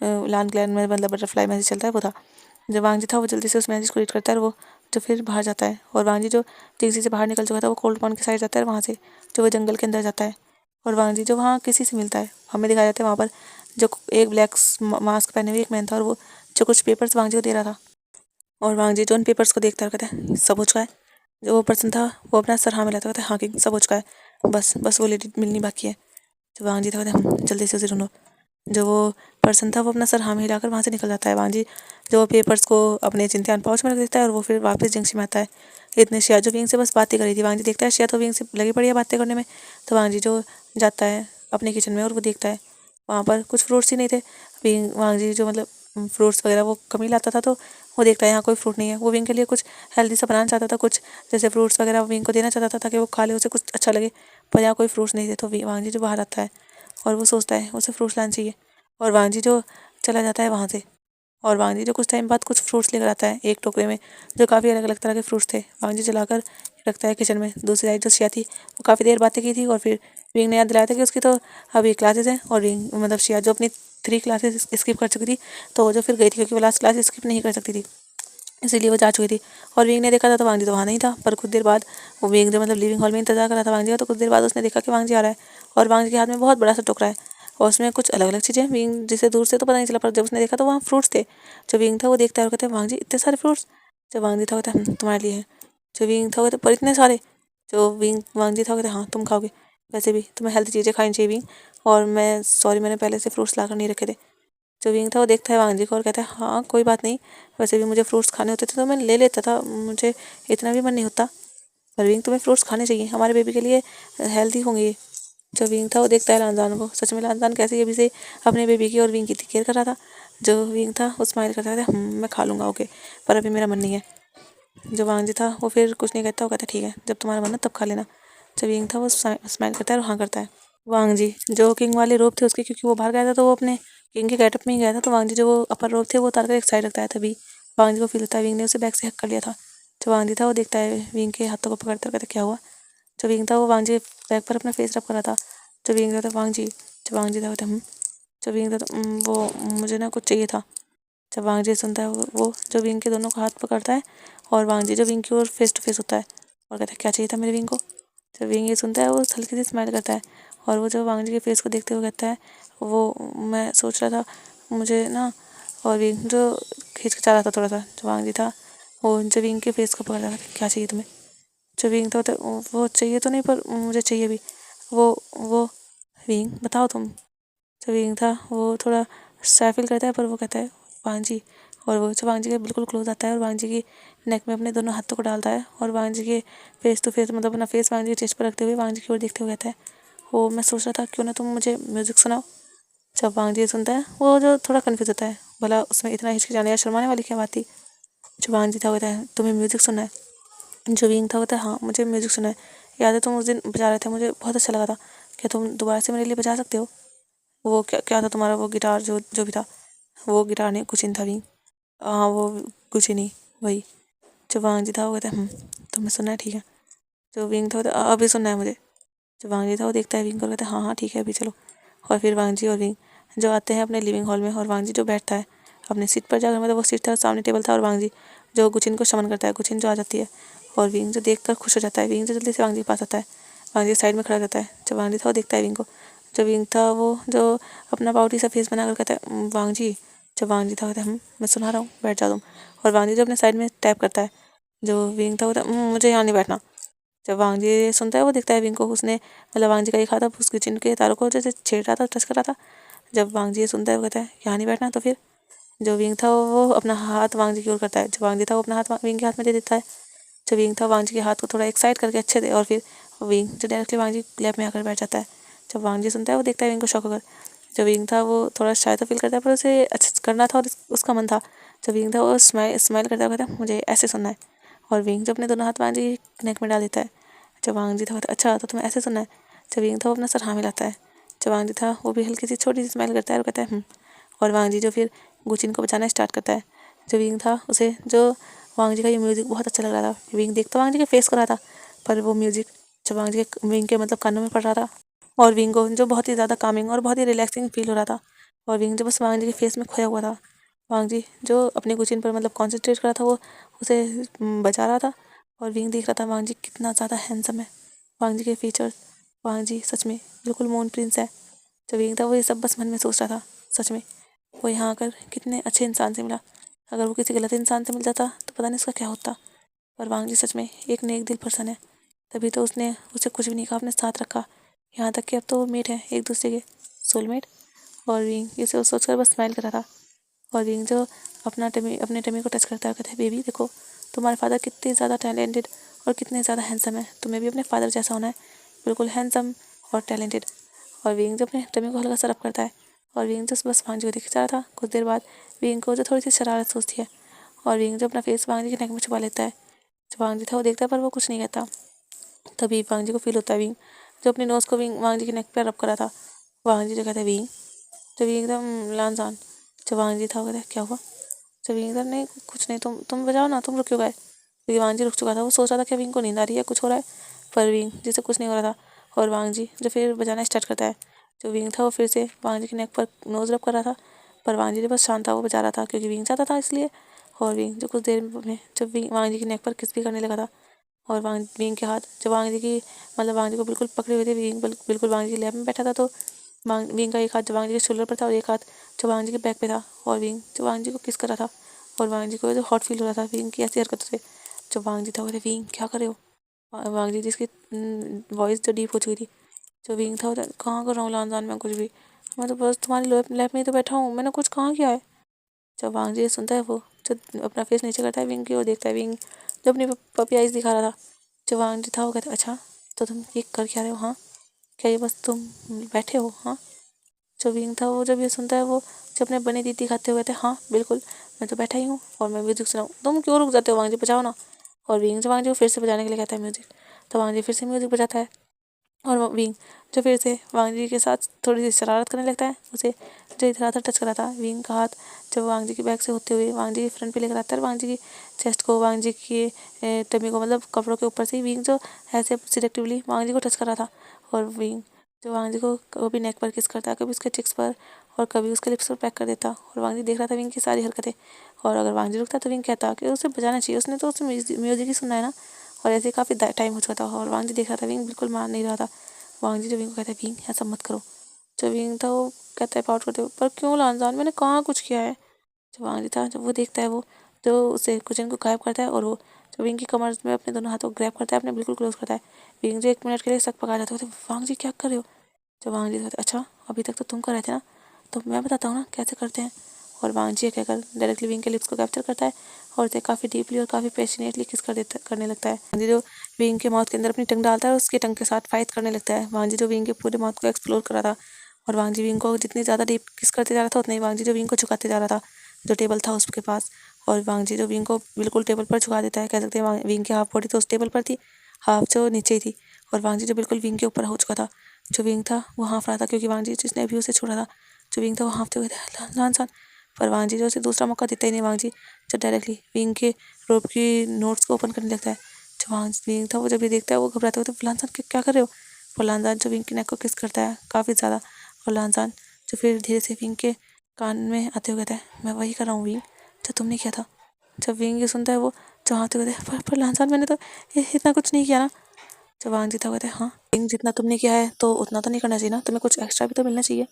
Speaker 1: लान क्लैन में मतलब बटरफ्लाई मैसेज चलता है वो था। जब वांग जी था वो जल्दी से उस मैसेज को रीड करता है और वो जो फिर बाहर जाता है। और वांग जी जो तेजी से बाहर निकल चुका था वो कोल्ड पॉन्ड के साइड जाता है, वहाँ से जो वो जंगल के अंदर जाता है। और वांग जी जो वहाँ किसी से मिलता है, हमें दिखाया जाता है वहाँ पर जो एक ब्लैक मास्क पहने हुए एक मैन था और वो जो कुछ पेपर्स वांग जी को दे रहा था। और वांग जी जो उन पेपर्स को देखता है कहता है सब हो चुका है। जो वो पर्सन था वो अपना सर हाँ मिलाता कहता है हाँ किंग सब हो चुका है, बस बस वो लेडी मिलनी बाकी है। जो वांग जी था कहता है जल्दी से उसे ढूंढो। जो वो पर्सन था वो अपना सर हाँ हिलाकर वहाँ से निकल जाता है। वांग जी जो वो पेपर्स को अपने चिंत्यान पाउच में रख देता है और वो फिर वापस जंक्शन में आता है। इतने शिया जो विंग से बस बातें कर रही थी, वांग जी देखता है शिया तो विंग से लगी पड़ी है बातें करने में। तो वांग जी जो जाता है अपने किचन में और वो देखता है वहाँ पर कुछ फ्रूट्स ही नहीं थे। विंग वांग जी जो मतलब फ्रूट्स वगैरह वो कम ही लाता था, तो वो देखता है यहाँ कोई फ्रूट नहीं है। वो विंग के लिए कुछ हेल्दी सा बनाना चाहता था, कुछ जैसे फ्रूट्स वगैरह विंग को देना चाहता था ताकि वो खा ले उसे कुछ अच्छा लगे, पर यहाँ कोई फ्रूट्स नहीं थे। तो वांग जी जो बाहर आता है और वो सोचता है उसे फ्रूट्स लाना चाहिए। और वांग जी जो चला जाता है वहाँ से। और वांग जी जो कुछ टाइम बाद कुछ फ्रूट्स लेकर आता है एक टोकरे में, जो काफ़ी अलग अलग तरह के फ्रूट्स थे। वांग जी चलाकर रखता है किचन में। दूसरी साइड जो शिया थी वो काफ़ी देर बातें की थी और फिर विंग ने याद दिलाया था कि उसकी तो अभी क्लासेस हैं। और विंग मतलब शिया जो अपनी 3 क्लासेस स्किप कर चुकी थी, तो वो जो फिर गई थी क्योंकि वो लास्ट क्लास स्किप नहीं कर सकती थी, इसीलिए वो जा चुकी थी। और विंग ने देखा था तो वांग जी तो वहाँ नहीं था, पर कुछ देर बाद वो विंग जो मतलब लिविंग हॉल में इंतजार कर रहा था वांग जी का, तो कुछ देर बाद उसने देखा कि वांग जी आ रहा है और वांग जी के हाथ में बहुत बड़ा सा टोकरा है। और उसमें कुछ अलग अलग चीज़ें। विंग जिसे दूर से तो पता नहीं चला, पर जब उसने देखा तो वहाँ फ्रूट्स थे। जो विंग था वो देखता है और कहता है वांग जी इतने सारे फ्रूट्स। जब वांग जी था कहता है तुम्हारे लिए है। जो विंग था वो कहता है पर इतने सारे। जो विंग वांग जी था कहता है हाँ तुम खाओगे, वैसे भी तुम्हें हेल्थी चीज़ें खानी चाहिए विंग, और मैं सॉरी मैंने पहले से फ्रूट्स ला कर नहीं रखे थे। जो विंग था वो देखता है वांग जी को और कहता है हाँ कोई बात नहीं, वैसे भी मुझे फ्रूट्स खाने होते थे तो मैं ले लेता था, मुझे इतना भी मन नहीं होता। पर विंग तुम्हें फ्रूट्स खाने चाहिए, हमारे बेबी के लिए हेल्दी होंगे ये। जो विंग था वो देखता है लानजान को, सच में लानजान कैसे ये भी से अपने बेबी की और विंग की केयर कर रहा था। जो विंग था वो स्माइल करता था मैं खा लूँगा ओके, पर अभी मेरा मन नहीं है। जो वांग जी था वो फिर कुछ नहीं कहता, वो कहता ठीक है जब तुम्हारा मन है तब खा लेना। जो विंग था वो स्माइल करता है और हाँ करता है। वांग जी जो किंग वाले रोब थे उसके, क्योंकि वो बाहर गया था तो वो अपने किंग के गेटअप में ही गया था, तो वांग जी जो वो अपर रोब थे वो उतार कर एक साइड रखता है। तभी वांग जी को फील होता है विंग ने उसे बैक से हक कर लिया था। जो वांग जी था वो देखता है विंग के हाथों को पकड़ता है, कहता क्या हुआ। जो विंग था वो वांग जी बैक पर अपना फेस रब कर रहा था। जो विंग था वांग जी, जो वांग जी था जो विंग था वो मुझे ना कुछ चाहिए था। जब वांग जी सुनता है वो जो विंग के दोनों का हाथ पकड़ता है और वांग जी जो विंग की ओर फेस टू फेस होता है और कहता है क्या चाहिए था मेरे विंग को। जब विंग ये सुनता है वो हल्की सी स्माइल करता है और वो जो वांग जी के फेस को देखते हुए कहता है वो मैं सोच रहा था मुझे ना, और विंग जो खिंचखिचा रहा था थोड़ा सा, जो वांग जी था वो जो विंग के फेस को पकड़ रहा था क्या चाहिए तुम्हें। जो विंग था वो चाहिए तो नहीं पर मुझे चाहिए भी, वो विंग बताओ तुम। जो विंग था वो थोड़ा शाय फील करता है पर वो कहता है वांग जी, और वो जो वांग जी के बिल्कुल क्लोज आता है और वांग जी की नेक में अपने दोनों हाथों को डालता है और वांग जी के फेस टू फेस मतलब अपना फेस वांग जी के चेस्ट पर रखते हुए वांग जी की ओर देखते हुए कहता है वो मैं सोच रहा था क्यों ना तुम मुझे म्यूजिक सुनाओ। जब वांग जी सुनता है वो जो थोड़ा कन्फ्यूज होता है, भला उसमें इतना हिचकिचाने या शर्माने वाली क्या बात थी। जो वांग जी था कहता है तुम्हें म्यूजिक सुनना है। जो विंग था कहता है हाँ मुझे म्यूजिक सुना है, याद है तुम उस दिन बजा रहे थे मुझे बहुत अच्छा लगा था, क्या तुम दोबारा से मेरे लिए बजा सकते हो। वो क्या क्या था तुम्हारा वो गिटार जो जो भी था, वो गिटार नहीं गुचिन था विंग, हाँ वो गुचिन ही वही। जो वांग जी था वो कहता है तुम्हें सुनना है ठीक है। जो विंग था अभी सुनना है मुझे। जो वांग जी था वो देखता है विंग को, कहता है हाँ हाँ ठीक है अभी चलो। और फिर वांग जी और विंग जो आते हैं अपने लिविंग हॉल में और वांग जी जो बैठता है अपनी सीट पर जाकर, मतलब वो सीट था सामने टेबल था और वांग जी जो गुचिन को शमन करता है, गुचिन जो आ जाती है और विंग जो देखकर खुश हो जाता है, विंग जो जल्दी से वांग जी के पास आता है, वांग जी साइड में खड़ा रहता है। जब वांग जी था वो देखता है विंग को। जो विंग था वो जो अपना पाउटी सा फेस बनाकर कहता है वांग जी। जब वांग जी था कहता है मैं सुना रहा हूँ बैठ जा तुम, और वांग जी जो अपने साइड में टैप करता है। जो विंग था वो मुझे यहाँ नहीं बैठना। जब वांग जी सुनता है वो देखता है विंग को, उसने मतलब वांग जी का एक हाथ उसके चिन्ह के तारों को जैसे छेड़ रहा था, टच कर रहा था। जब वांग जी सुनता है वो कहता है यहाँ नहीं बैठना, तो फिर जो विंग था वो अपना हाथ वांग जी की ओर करता है। जब वांग जी था वो अपना हाथ विंग के हाथ में दे देता है। जब विंग था वांग जी के हाथ को थोड़ा एक साइड करके अच्छे दे और फिर विंग जो डायरेक्टली वांग जी लैब में आकर बैठ जाता है। जब वांग जी सुनता है वो देखता है विंग को शौक होकर। जब विंग था वो थोड़ा शायद तो फील करता है पर उसे अच्छा करना था और उसका मन था। जब विंग था वो स्माइल करता हुआ कहता है मुझे ऐसे सुनना है, और विंग जो अपने दोनों हाथ वांग जी के नेक में डाल देता है। जब वांग जी था अच्छा तो तुम्हें ऐसे सुनना है। जब विंग था वो अपना सर हाँ मिलाता है। जब वांग जी था वो भी हल्की सी छोटी सी स्माइल करता है और कहता है और वांग जी जो फिर गुचिन को बचाना स्टार्ट करता है। जो विंग था उसे जो वांग जी का ये म्यूज़िक बहुत अच्छा लग रहा था। विंग देख तो वांग जी के फेस को रहा था पर वो म्यूज़िक जो वांग जी के विंग के मतलब कानों में पड़ रहा था, और विंग को जो बहुत ही ज़्यादा कामिंग और बहुत ही रिलैक्सिंग फील हो रहा था, और विंग जो बस वांग जी के फेस में खोया हुआ था। वांग जी जो अपने गुचिन पर मतलब कॉन्सेंट्रेट कर रहा था वो उसे बचा रहा था, और विंग देख रहा था वांग जी कितना ज़्यादा हैंडसम है, वांग जी के फीचर्स, वांग जी सच में बिल्कुल मून प्रिंस है। जो विंग था वो ये सब बस मन में सोच रहा था सच में वो यहाँ आकर कितने अच्छे इंसान से मिला, अगर वो किसी गलत इंसान से मिल जाता तो पता नहीं उसका क्या होता। पर वांग जी सच में एक नेक दिल पर्सन है, तभी तो उसने उसे कुछ भी नहीं कहा, अपने साथ रखा, यहाँ तक कि अब तो वो मेट है एक दूसरे के सोलमेट। और विंग ये सोच कर बस स्माइल कर रहा था, और विंग जो अपने टमी को टच करता है कहता है बेबी देखो तुम्हारे फादर कितने ज़्यादा टैलेंटेड और कितने ज़्यादा हैंडसम है, तुम्हें भी अपने फादर जैसा होना है, बिल्कुल हैंडसम और टैलेंटेड। और विंग जब अपने टमी को हल्का सा रब करता है, और विंग जस्ट बस वांग जी को देख जा रहा था। कुछ देर बाद विंग को जो थोड़ी सी शरारत सोचती है, और विंग जो अपना फेस वांग जी के नेक में छुपा लेता है। जो वांग जी था वो देखता है पर वो कुछ नहीं कहता। तभी वांग जी को फील होता है विंग जो अपने नोज़ को विंग वांग जी के नेक पर रब करा था। वांग जी जो कहता है विंग, जब विंग एकदम लानजान। जब वांग जी था वो कहता है क्या हुआ। जब विंग था नहीं कुछ नहीं, तुम बजाओ ना, तुम रुक क्यों गए। क्योंकि वांग जी रुक चुका था, वो सोच रहा था कि विंग को नींद आ रही है कुछ हो रहा है, पर विंग जिसे कुछ नहीं हो रहा था। और वांग जी जो फिर बजाना स्टार्ट करता है। जो विंग था वो फिर से वांग जी के नेक पर नोज़ रब कर रहा था, पर वांग जी जो बस शांत था वो बजा रहा था क्योंकि विंग चाहता था इसलिए। और विंग जो कुछ देर में जब वांग जी के नेक पर किस भी करने लगा था, और विंग के हाथ जब वांग जी की मतलब वांग जी को बिल्कुल पकड़े हुए थे, विंग बिल्कुल वांग जी के लैब में बैठा था, तो विंग का एक हाथ जवांग जी के शोल्डर पर था और एक हाथ जवांग जी के बैक पे था और विंग जवांग जी को किस कर रहा था और वांग जी को जो हॉट फील हो रहा था विंग की ऐसी हरकतों से। जो वांग जी था वो कहते विंग क्या कर रहे हो। वांग जी जिसकी वॉइस जो डीप हो चुकी थी। जो विंग था वो कहाँ कर रहा हूँ लानजान में कुछ भी, मैं तो बस तुम्हारी लैप में ही तो बैठा हूँ, मैंने कुछ कहाँ किया है। जब वांग जी सुनता है वो जब अपना फेस नीचे करता है विंग की और देखता है विंग जो अपनी पपी आइज दिखा रहा था। जो वांग जी था वो कहता अच्छा तो तुम ये कर क्या रहे हो, हाँ क्या ये बस तुम बैठे हो, हाँ। जो विंग था वो जब ये सुनता है वो जब अपने बनी दीदी खाते हुए कहते हाँ बिल्कुल मैं तो बैठा ही हूँ और मैं म्यूजिक सुनाऊँ, तुम क्यों रुक जाते हो वांग जी बजाओ ना। और विंग जो वांग जी को फिर से बजाने के लिए कहता है म्यूजिक, तो वांग जी फिर से म्यूजिक बजाता है और वो विंग जो फिर से वांग जी के साथ थोड़ी सी शरारत करने लगता है, उसे जो इधर आधा टच करा था विंग का हाथ जब वांग जी की बैक से होते हुए वांग जी की फ्रंट पे लेकर आता है वांग जी की चेस्ट को वांग जी की टमी को मतलब कपड़ों के ऊपर से विंग जो ऐसे सिलेक्टिवली वांग जी को टच कर रहा था। और विंग जो वांग जी को कभी नेक पर किस करता है कभी उसके चिक्स पर और कभी उसके लिप्स पर पैक कर देता और वांग जी देख रहा था विंग की सारी हरकतें। और अगर वांग जी रुकता तो विंग कहता कि उसे बजाना चाहिए, उसने तो उसे म्यूजिक ही सुनना है ना। और ऐसे काफ़ी टाइम हो चुका था और वांग जी देख रहा था विंग बिल्कुल मान नहीं रहा था। वांग जी जो विंग को कहता है विंग ऐसा मत करो। जो विंग था वो कहता है पाउट करते हुए पर क्यों लानजान मैंने कहाँ कुछ किया है। जो वांग जी था जब वो देखता है वो तो उसे कुचन को गायब करता है और वो जो विंग की कमर में अपने दोनों हाथों को ग्रैब करता है अपने बिल्कुल क्लोज करता है। विंग जो 1 मिनट के लिए शक पका जाता है वांग जी क्या कर रहे हो। जब वांग जी कहते अच्छा अभी तक तो तुम कर रहे थे ना तो मैं बताता हूँ ना कैसे करते हैं। और वांग जी कहकर डायरेक्टली विंग के लिप्स को कैप्चर करता है और उसे काफ़ी डीपली और काफ़ी पैशनेटली किस करने लगता है। वांग जी जो विंग के माउथ के अंदर अपनी टंग डालता है उसके टंग के साथ फाइट करने लगता है। वांग जी जो विंग के पूरे माउथ को एक्सप्लोर कर रहा था और वांग जी विंग को जितनी ज़्यादा डीप किस करते जा रहा था उतना ही वांग जी जो विंग को झुकाते जा रहा था जो टेबल था उसके पास। और वांग जी जो विंग को बिल्कुल टेबल पर झुका देता है, कह सकते हैं विंग की हाफ बॉडी तो उस टेबल पर थी, हाफ जो नीचे ही थी और वांग जी जो बिल्कुल विंग के ऊपर हो चुका था। जो विंग था वो हाँफ रहा था क्योंकि वांग जी जिसने अभी उसे छोड़ा था जो विंग था वो हाँफते हुए था लानसान। पर वांग जी जो उसे दूसरा मौका देता ही नहीं, वांग जी जब डायरेक्टली विंग के रोप की नोट्स को ओपन करने लगता है। जो विंग था वो जब ये देखता है वो घबराता हुआ तो लानसान क्या कर रहे हो। और लानसान जो विंग की नेक को किस करता है काफ़ी ज़्यादा और लानसान जो फिर धीरे से विंग के कान में आते हुए कहता है मैं वही कर रहा हूँ विंग जो तुमने किया था। जब विंग ये सुनता है वो जो आते हुए कहता है पर लानसान मैंने तो इतना कुछ नहीं किया ना। जब वांग जी था कहते हैं हाँ विंग जितना तुमने किया है तो उतना तो नहीं करना चाहिए ना, तुम्हें कुछ एक्स्ट्रा भी तो मिलना चाहिए।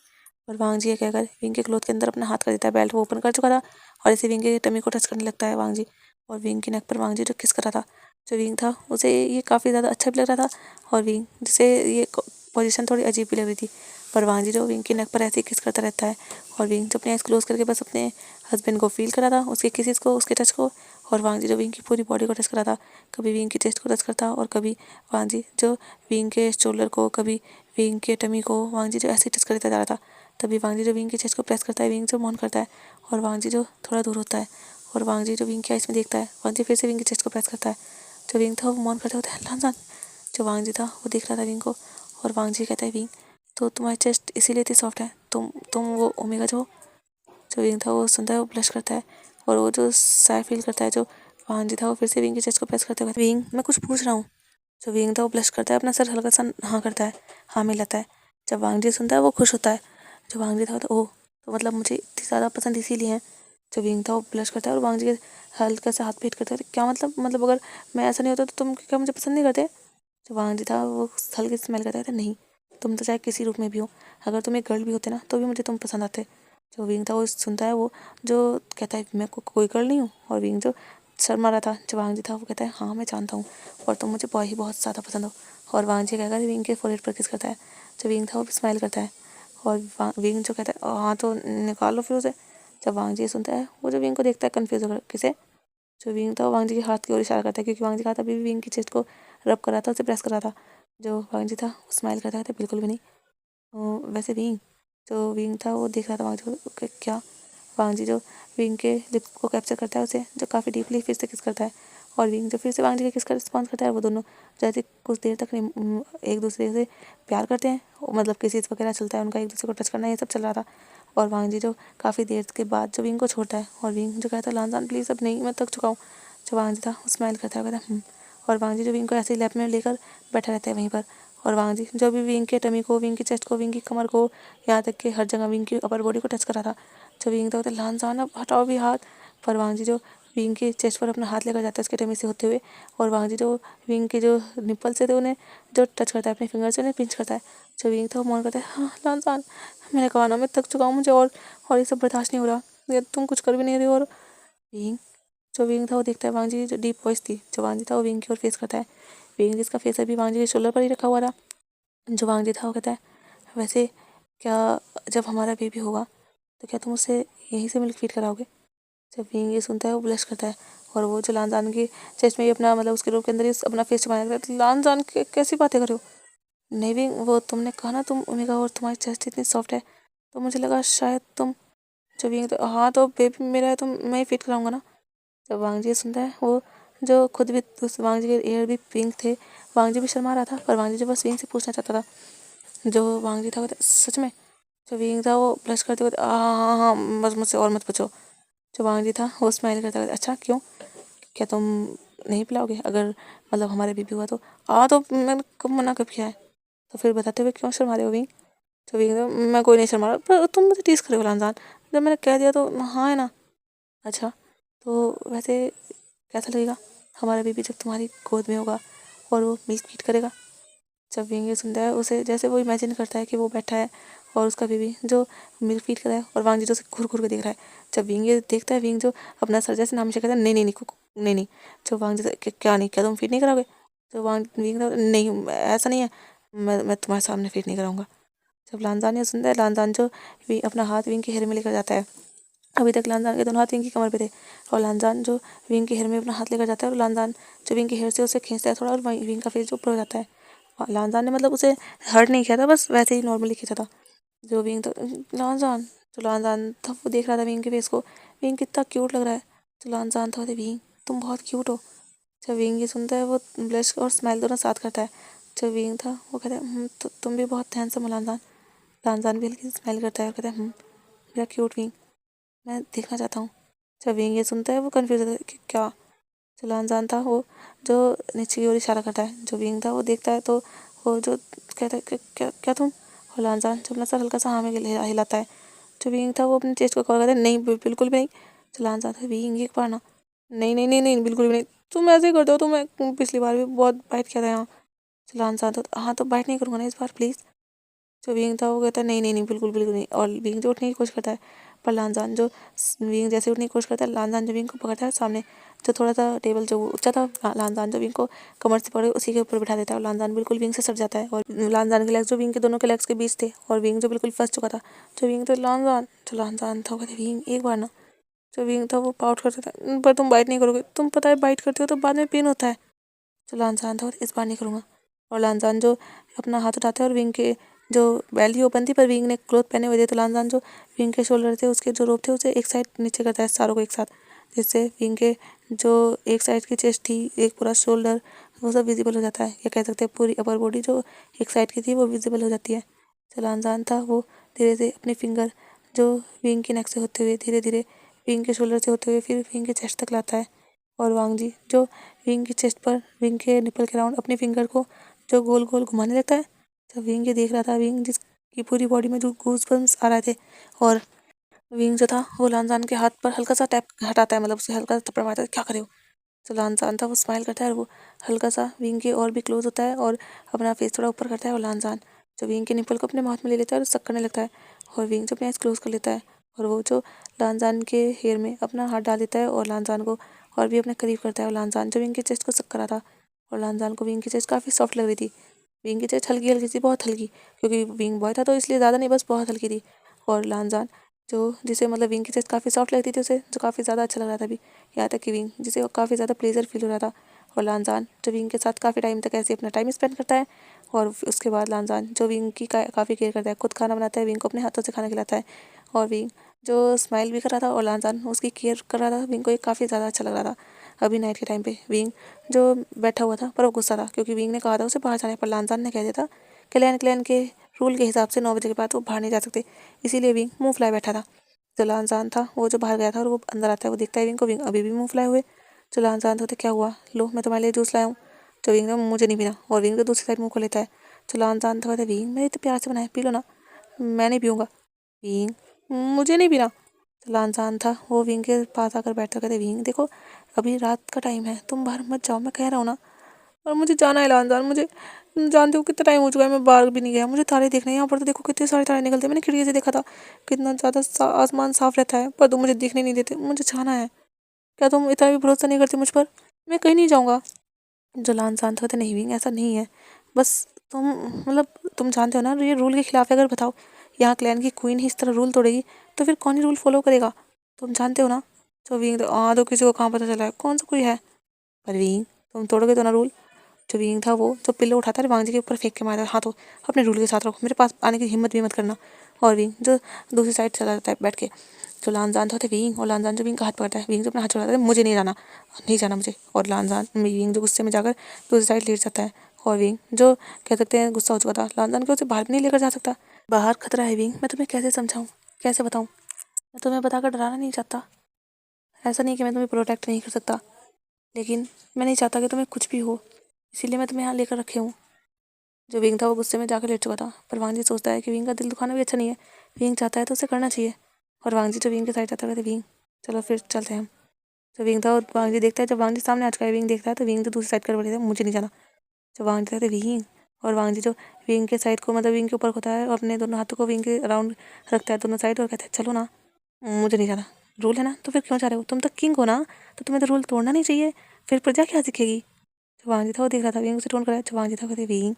Speaker 1: और वांग जी ये कहकर विंग के क्लोथ के अंदर अपना हाथ कर देता है, बेल्ट वो ओपन कर चुका था और इसे विंग के टमी को टच करने लगता है वांग जी। और विंग की नेक पर वांग जी जो किस कर रहा था जो विंग था उसे ये काफ़ी ज़्यादा अच्छा भी लग रहा था और विंग जिसे ये पोजीशन थोड़ी अजीब भी लग रही थी। पर वांग जी जो विंग की नेक पर ऐसे ही किस करता रहता है और विंग जो अपने आइज क्लोज करके बस अपने हस्बैंड को फील कर रहा था उसके किसीज को उसके टच को। और वांग जी जो विंग की पूरी बॉडी को टच कर रहा था, कभी विंग की चेस्ट को टच करता और कभी वांग जी जो विंग के शोल्डर को कभी विंग के टमी को वांग जी जो ऐसे टच करता जा रहा था। तभी वांग जी जो विंग की चेस्ट को प्रेस करता है, विंग जो मौन करता है और वांग जी जो थोड़ा दूर होता है और वांग जी जो विंग के आइस में देखता है वांग जी फिर से विंग की चेस्ट को प्रेस करता है। जो विंग था वो मौन करता होता है लानजान। जो वांग जी था वो देख रहा था विंग को और वांग जी कहता है विंग तो तुम्हारी चेस्ट इसीलिए इतनी सॉफ्ट है, तुम वो ओमेगा जो विंग था वो सुनता है वो ब्लश करता है और वो जो साय फील करता है जो वांग जी था वो फिर से विंग की चेस्ट को प्रेस करते हुए विंग मैं कुछ पूछ रहा हूँ। जो विंग था वो ब्लश करता है अपना सर हल्का सा हाँ करता है, हाँ मिलाता है। जब वांग जी सुनता है वो खुश होता है। जो वांग जी था तो ओह तो मतलब मुझे इतनी ज़्यादा पसंद इसीलिए है। जो विंग था वो ब्लश करता है और वांग जी के हल्का सा हाथ पेट करता है, क्या मतलब अगर मैं ऐसा नहीं होता तो तुम क्या मुझे पसंद नहीं करते। जो वांग जी था वो हल्के स्मेल करता है नहीं तुम तो चाहे किसी रूप में भी हो, अगर तुम एक गर्ल भी होते ना तो भी मुझे तुम पसंद आते। जो विंग था वो सुनता है वो जो कहता है मैं कोई गर्ल नहीं हूँ और विंग जो शर्मा रहा था जो वांग जी था वो कहता है हाँ मैं जानता हूँ और तुम मुझे बॉय ही बहुत ज़्यादा पसंद हो। और वांग जी कहकर विंग के फोरहेड पर किस करता है। जो विंग था वो स्माइल करता है और विंग जो कहता है हाँ तो निकाल लो फिर उसे। जब वांग जी सुनता है वो जो विंग को देखता है कन्फ्यूज होकर किसे। जो विंग था वो वांग जी के हाथ की ओर इशारा करता है क्योंकि वांग जी का हाथ अभी भी विंग की चेस्ट को रब कर रहा था उसे प्रेस कर रहा था। जो वांग जी था वो स्माइल करता था बिल्कुल भी नहीं। वैसे विंग जो विंग था वो देख रहा था वांग जी को क्या। वांग जी जो विंग के लिप को कैप्चर करता है उसे जो काफ़ी डीपली फिर से किस करता है और विंग जो फिर से वांग जी के किस का रिस्पॉन्स करता है। वो दोनों जैसे कुछ देर तक एक दूसरे से प्यार करते हैं मतलब किसीज वगैरह चलता है उनका एक दूसरे को टच करना ये सब चल रहा था। और वांग जी जो काफ़ी देर के बाद जो विंग को छोड़ता है और विंग जो कहता है लानजान प्लीज़ अब नहीं मैं थक चुका हूँ। जो वांग जी था वो स्माइल करता है कहता है और वांग जी जो विंग को ऐसे ही लैप में लेकर बैठा रहता है वहीं पर। और वांग जी जो भी विंग के टमी को विंग की चेस्ट को विंग की कमर को यहाँ तक कि हर जगह विंग की अपर बॉडी को टच करा था। जो विंग था लानजान अब हटाओ भी हाथ। पर वांग जी जो विंग के चेस्ट पर अपना हाथ लेकर जाता है उसके टमी से होते हुए, और वांग जी जो विंग के जो निप्पल से थे उन्हें जो टच करता है अपने फिंगर से, उन्हें पिंच करता है। जो विंग था वो मौन करता है, हाँ लानजान मैंने कहा ना मैं थक चुका हूँ, मुझे और ये सब बर्दाश्त नहीं हो रहा, ये तुम कुछ कर भी नहीं रहे हो। और विंग जो विंग था वो देखता है वांग जी जो डीप वॉइस थी, जो वांग जी था वो विंग की ओर फेस करता है। विंग जिसका फेस अभी वांग जी के शोल्डर पर ही रखा हुआ था। जो वांग जी था वो कहता है, वैसे क्या जब हमारा बेबी होगा तो क्या तुम उससे यहीं से मिल्क फीड कराओगे। जब विंग ये सुनता है वो ब्लश करता है, और वो जो लानजान के चेस्ट में ही अपना मतलब उसके रूप के अंदर ही अपना फेस छुपाने लगता है। लानजान कैसी बातें कर रहे हो। नहीं विंग, वो तुमने कहा ना तुम ओमेगा और तुम्हारी चेस्ट इतनी सॉफ्ट है, तो मुझे लगा शायद तुम। जो विंग तो हाँ तो बेबी मेरा है तो मैं ही फीड कराऊंगा ना। जब वांग जी सुनता है वो जो खुद भी उस वांग जी के ईयर भी पिंक थे, वांग जी भी शर्मा रहा था, पर वांग जी जो बस विंग से पूछना चाहता था। जो वांग जी था कहता सच में। जो विंग था वो ब्लश करते हुए हाँ हाँ हाँ बस मुझसे और मत पूछो। जो वांग जी था वो स्माइल करता हुआ, अच्छा क्यों, क्या तुम नहीं पिलाओगे अगर मतलब हमारे बेबी हुआ तो। तो मैंने कब मना कब किया है, तो फिर बताते हुए क्यों शर्मा रहे हो विंग। तो विंग मैं कोई नहीं शर्मा रहा, पर तुम मुझे टीज करे हो लानजान, जब मैंने कह दिया तो हाँ है ना। अच्छा तो वैसे कैसा लगेगा हमारा बेबी जब तुम्हारी गोद में होगा और वो मिल्क फीड करेगा। जब विंग ये सुनता है उसे जैसे वो इमेजिन करता है कि वो बैठा है और उसका बेबी जो मिल्क फीड कर रहा है, और वांग जी जो उसे घूर घूर के देख रहा है। जब विंग ये देखता है, विंग जो अपना सर जैसे नाम से कहता है, नहीं नहीं नहीं नहीं नहीं। जो वांग जी क्या नहीं, क्या तुम फीड नहीं कराओगे। तो वांग विंग नहीं ऐसा नहीं है, मैं तुम्हारे सामने फीड नहीं कराऊंगा। जब लानजान ये सुनता है, लानजान जो अपना हाथ विंग के हेयर में लेकर जाता है। अभी तक लानजान के दोनों हाथ विंग की कमर पे थे, और लानजान जो विंग के हेयर में अपना हाथ लेकर जाता है, और लानजान जो विंग के हेयर से उसे खींचता है थोड़ा, और विंग का फेस जो ऊपर हो जाता है। लानजान ने मतलब उसे हर्ट नहीं किया था, बस वैसे ही नॉर्मली खींचा था। जो विंग तो लानजान जो लानजान था वो देख रहा था विंग के फेस को, विंग कितना क्यूट लग रहा है। तो लानजान था विंग तुम बहुत क्यूट हो। जब विंग ये सुनता है वो ब्लश और स्माइल दोनों साथ करता है। जब विंग था वो कहता है तो तुम भी बहुत हैंडसम हो लानजान। लानजान भी हल्की स्माइल करता है और कहता है मेरा क्यूट विंग, मैं देखना चाहता हूँ। जब विंग ये सुनता है वो कन्फ्यूज होता है कि क्या। जो लानजान था वो जो नीचे की ओर इशारा करता है। जो विंग था वो देखता है तो वो जो कहता है क्या क्या तुम। और लानजान जब अपना सर हल्का सा हाँ में हिलाता है। जो विंग था वो अपने चेस्ट को कवर करता है, नहीं बिल्कुल भी नहीं। जो लानजान था विंग एक बार ना, नहीं नहीं नहीं नहीं बिल्कुल भी नहीं, तुम ऐसे ही करते हो, तो मैं पिछली बार भी बहुत बाइट किया था यहाँ। जो लानजान था हाँ तो बाइट नहीं करूँगा ना इस बार प्लीज़। जो विंग था वो कहता है नहीं नहीं नहीं बिल्कुल बिल्कुल नहीं, और विंग जो उठने की कोशिश करता है, पर लानजान जो विंग जैसे उठने की कोशिश करता है, लानजान जो विंग को पकड़ता है सामने जो थोड़ा सा टेबल जो ऊंचा था, लानजान जो विंग को कमर से पकड़े उसी के ऊपर बिठा देता है, और लानजान बिल्कुल विंग से सट जाता है, और लानजान के लेग्स जो विंग के दोनों के लेग्स के बीच थे, और विंग जो बिल्कुल फंस चुका था। जो विंग तो लानजान था कहते विंग एक बार ना। जो विंग था वो पाउट करता था, पर तुम बाइट नहीं करोगे, तुम पता है बाइट करते हो तो बाद में पेन होता है। जो लानजान था इस बार नहीं करूँगा। और लानजान जो अपना हाथ उठाता है और विंग के जो बेल्ट ही ओपन थी पर विंग ने क्लोथ पहने हुए थे, तो लानजान जो विंग के शोल्डर थे उसके जो रोप थे उसे एक साइड नीचे करता है सारों को एक साथ, जिससे विंग के जो एक साइड की चेस्ट थी, एक पूरा शोल्डर, वो सब विजिबल हो जाता है, या कह सकते हैं पूरी अपर बॉडी जो एक साइड की थी वो विजिबल हो जाती है। जो लानजान था वो धीरे धीरे अपने फिंगर जो विंग के नेक से होते हुए धीरे धीरे विंग के शोल्डर से होते हुए फिर विंग के चेस्ट तक लाता है। और वांग जी जो विंग की चेस्ट पर विंग के निपल के राउंड अपने फिंगर को जो गोल गोल घुमाने लगता है। जब विंग ये देख रहा था, विंग जिसकी पूरी बॉडी में जो गूज़बम्स आ रहे थे, और विंग जो था वो लानजान के हाथ पर हल्का सा टैप हटाता है, मतलब उसे हल्का सा थप्पड़ मारता है, क्या करे हो। जो लानजान था वो स्माइल करता है, और वो हल्का सा विंग के और भी क्लोज होता है और अपना फेस थोड़ा ऊपर करता है, और लानजान जो विंग के निपल को अपने माउथ में ले लेता है और सक करने लगता है, और विंग जो अपने आइज क्लोज कर लेता है, और वो जो लानजान के हेयर में अपना हाथ डाल देता है और लानजान को और भी अपने करीब करता है। और लानजान जो विंग के चेस्ट को सक करा था, और लानजान को विंग की चेस्ट काफ़ी सॉफ्ट लग रही थी। विंग की चेस्ट हल्की हल्की थी, बहुत हल्की, क्योंकि विंग बॉय था तो इसलिए ज़्यादा नहीं, बस बहुत हल्की थी। और लानजान जो जिसे मतलब विंग की चेस्ट काफ़ी सॉफ्ट लगती थी उसे, जो काफ़ी ज़्यादा अच्छा लग रहा था अभी, यहाँ तक कि विंग जिसे काफ़ी ज़्यादा प्लेजर फील हो रहा था। और लानजान जो विंग के साथ काफ़ी टाइम तक ऐसे अपना टाइम स्पेंड करता है, और उसके बाद लानजान जो विंग की काफ़ी केयर करता है, खुद खाना बनाता है, विंग को अपने हाथों से खाना खिलाता है, और विंग जो स्माइल भी कर रहा था और लानजान उसकी केयर कर रहा था। विंग को ये काफ़ी ज़्यादा अच्छा लग रहा था। अभी नाइट के टाइम पे विंग जो बैठा हुआ था पर वो गुस्सा था, क्योंकि विंग ने कहा था उसे बाहर जाने पर लानजान ने कह दिया था क्लैन क्लैन के रूल के हिसाब से 9 बजे के बाद वो बाहर नहीं जा सकते, इसीलिए विंग मुंह फुलाए बैठा था। जो लानजान था वो जो बाहर गया था और वो अंदर आता है, वो देखता है विंग को, विंग अभी भी मुंह फुलाए हुए। जो लानजान होते क्या हुआ, लो मैं तुम्हारे लिए जूस लाया हूँ। जो विंग ने मुझे नहीं पीना, और विंग तो दूसरी साइड मुँह खोल लेता है। जो लानजान था कहता विंग मैंने तो प्यार से बनाया, पी लो ना। मैं नहीं पीऊँगा। विंग मुझे नहीं पीना। तो लानजान था वो विंग के पास आकर बैठा, कहते विंग देखो अभी रात का टाइम है, तुम बाहर मत जाओ, मैं कह रहा हूँ ना। और मुझे जाना है लानजान, मुझे जानते हो कितना टाइम हो चुका है, मैं बाहर भी नहीं गया, मुझे तारे देखने हैं। यहाँ पर तो देखो कितने सारे तारे निकलते हैं, मैंने खिड़की से देखा था कितना ज़्यादा आसमान साफ रहता है, पर तुम मुझे दिखने नहीं देते, मुझे जाना है। क्या तुम इतना भी भरोसा नहीं करते मुझ पर? मैं कहीं नहीं जाऊँगा। जो लानजान था, नहीं विंग ऐसा नहीं है, बस तुम मतलब तुम जानते हो ना ये रूल के खिलाफ है, अगर बताओ यहाँ क्लैन की क्वीन ही इस तरह रूल तोड़ेगी तो फिर कौन ही रूल फॉलो करेगा, तुम जानते हो ना। तो विंग तो किसी को कहाँ पता चला है कौन सा कोई है, पर विंग तुम तोड़ोगे तो ना रूल। जो विंग था वो जो पिल्लो उठाता है वांग जी के ऊपर फेंक के मारा, हाँ तो अपने रूल के साथ रखो, मेरे पास आने की हिम्मत भी मत करना। और विंग जो दूसरी साइड चला जाता है बैठ के, जो लानजान था विंग, और लानजान जो विंग का हाथ पकड़ता है, विंग जो अपना हाथ छोड़ाता है, मुझे नहीं जाना, नहीं जाना मुझे। और लानजान विंग जो गुस्से में जाकर दूसरी साइड लेट जाता है, और विंग जो कह सकते हैं गुस्सा हो चुका था, लानजान को उसे बाहर भी नहीं लेकर जा सकता, बाहर खतरा है विंग, मैं तुम्हें कैसे समझाऊँ, कैसे बताऊँ, मैं तुम्हें बताकर डराना नहीं चाहता, ऐसा नहीं कि मैं तुम्हें प्रोटेक्ट नहीं कर सकता, लेकिन मैं नहीं चाहता कि तुम्हें कुछ भी हो, इसीलिए मैं तुम्हें यहाँ लेकर रखे हूँ। जो विंग था वो गुस्से में जाकर लेट चुका था, पर वांग जी सोचता है कि विंग का दिल दुखाना भी अच्छा नहीं है, विंग चाहता है तो उसे करना चाहिए। और वांग जी जो विंग के साइड जाता है, कहते विंग चलो फिर चलते हैं हम। जो विंग था वांग जी देखता है, जब वांग जी सामने आ चुका है विंग देखता है, तो विंग तो दूसरी साइड कर बैठे थे, मुझे नहीं जाना। जब वांग जी कहते विंग, और वांग जी जो विंग के साइड को मतलब विंग के ऊपर होता है और अपने दोनों हाथों को विंग के अराउंड रखता है दोनों साइड, और कहते हैं चलो ना, मुझे नहीं जाना, रूल है ना, तो फिर क्यों जा रहे हो, तुम तो किंग हो ना, तो तुम्हें तो रूल तोड़ना नहीं चाहिए, फिर प्रजा क्या सीखेगी। जो वांग जी था वो देख रहा था विंग उसे टोन कराया, जो वांग जी था कहते विंग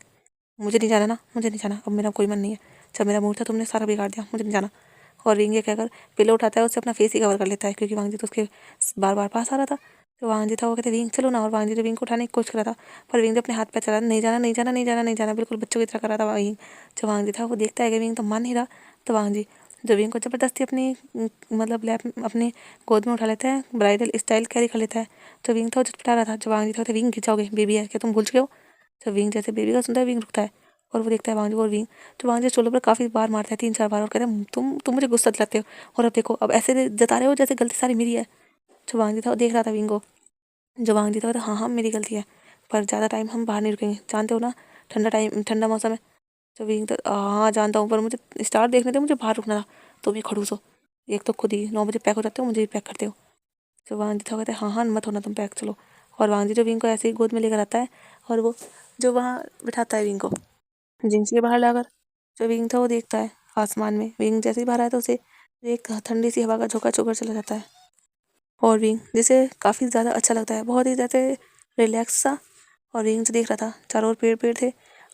Speaker 1: मुझे नहीं जाना ना, मुझे नहीं जाना, अब मेरा कोई मन नहीं है, जब मेरा मूड था तुमने सारा बिगाड़ दिया, मुझे नहीं जाना। और विंग ये कहकर पिलो उठाता है, उससे अपना फेस ही कवर कर लेता है, क्योंकि वांग जी तो उसके बार बार पास आ रहा था। तो वांग जी था वो कहते विंग चलो ना, और वांग जी तो विंग को उठाने की कोशिश कर रहा था, पर विंग ने अपने हाथ पे चला, नहीं जाना नहीं जाना नहीं जाना नहीं जाना, बिल्कुल बच्चों की तरह कर रहा था विंग। जो वांग जी था वो देखता है कि विंग तो मान नहीं रहा, तो वांग जी जो विंग को ज़बरदस्ती अपनी मतलब लैप अपनी गोद में उठा लेता है, ब्राइडल स्टाइल कैरी कर लेता है। तो विंग था वो झटपटा रहा था, जो वांग जी था विंग गिर जाओगे, बेबी है क्या तुम भूल चुके हो। जब विंग जैसे बेबी का सुनता है विंग रुकता है, और वो देखता है वांग जी, और विंग तो वांग जी चोलों पर काफ़ी बार मारता है, 3-4 बार, और कहता है तुम मुझे गुस्सा दिलाते हो, और अब देखो अब ऐसे जता रहे हो जैसे गलती सारी मेरी है। जो वांग जी था वो देख रहा था विंग को, जो वांग जी था कहता हाँ हाँ मेरी गलती है, पर ज़्यादा टाइम हम बाहर नहीं रुकेंगे, जानते हो ना ठंडा मौसम है। जो विंग तो हाँ जानता हूँ, पर मुझे स्टार देखने थे, मुझे बाहर रुकना था, तुम ये खड़ूस हो, एक तो खुद ही 9 बजे पैक हो जाते हो, मुझे भी पैक करते हो। जो वांग जी था कहते हैं हाँ हाँ मत होना तुम पैक, चलो। और वांग जी जो विंग को ऐसे ही गोद में लेकर आता है, और वो जो वहाँ बिठाता है विंग को जिनसे के बाहर लाकर। जो विंग था वो देखता है आसमान में, विंग जैसे ही बाहर आया तो उसे एक ठंडी सी हवा का झोंका छोकर चला जाता है, और विंग जिसे काफ़ी ज़्यादा अच्छा लगता है, बहुत ही जैसे रिलैक्स सा। और विंग से देख रहा था चारों ओर पेड़ पेड़ थे,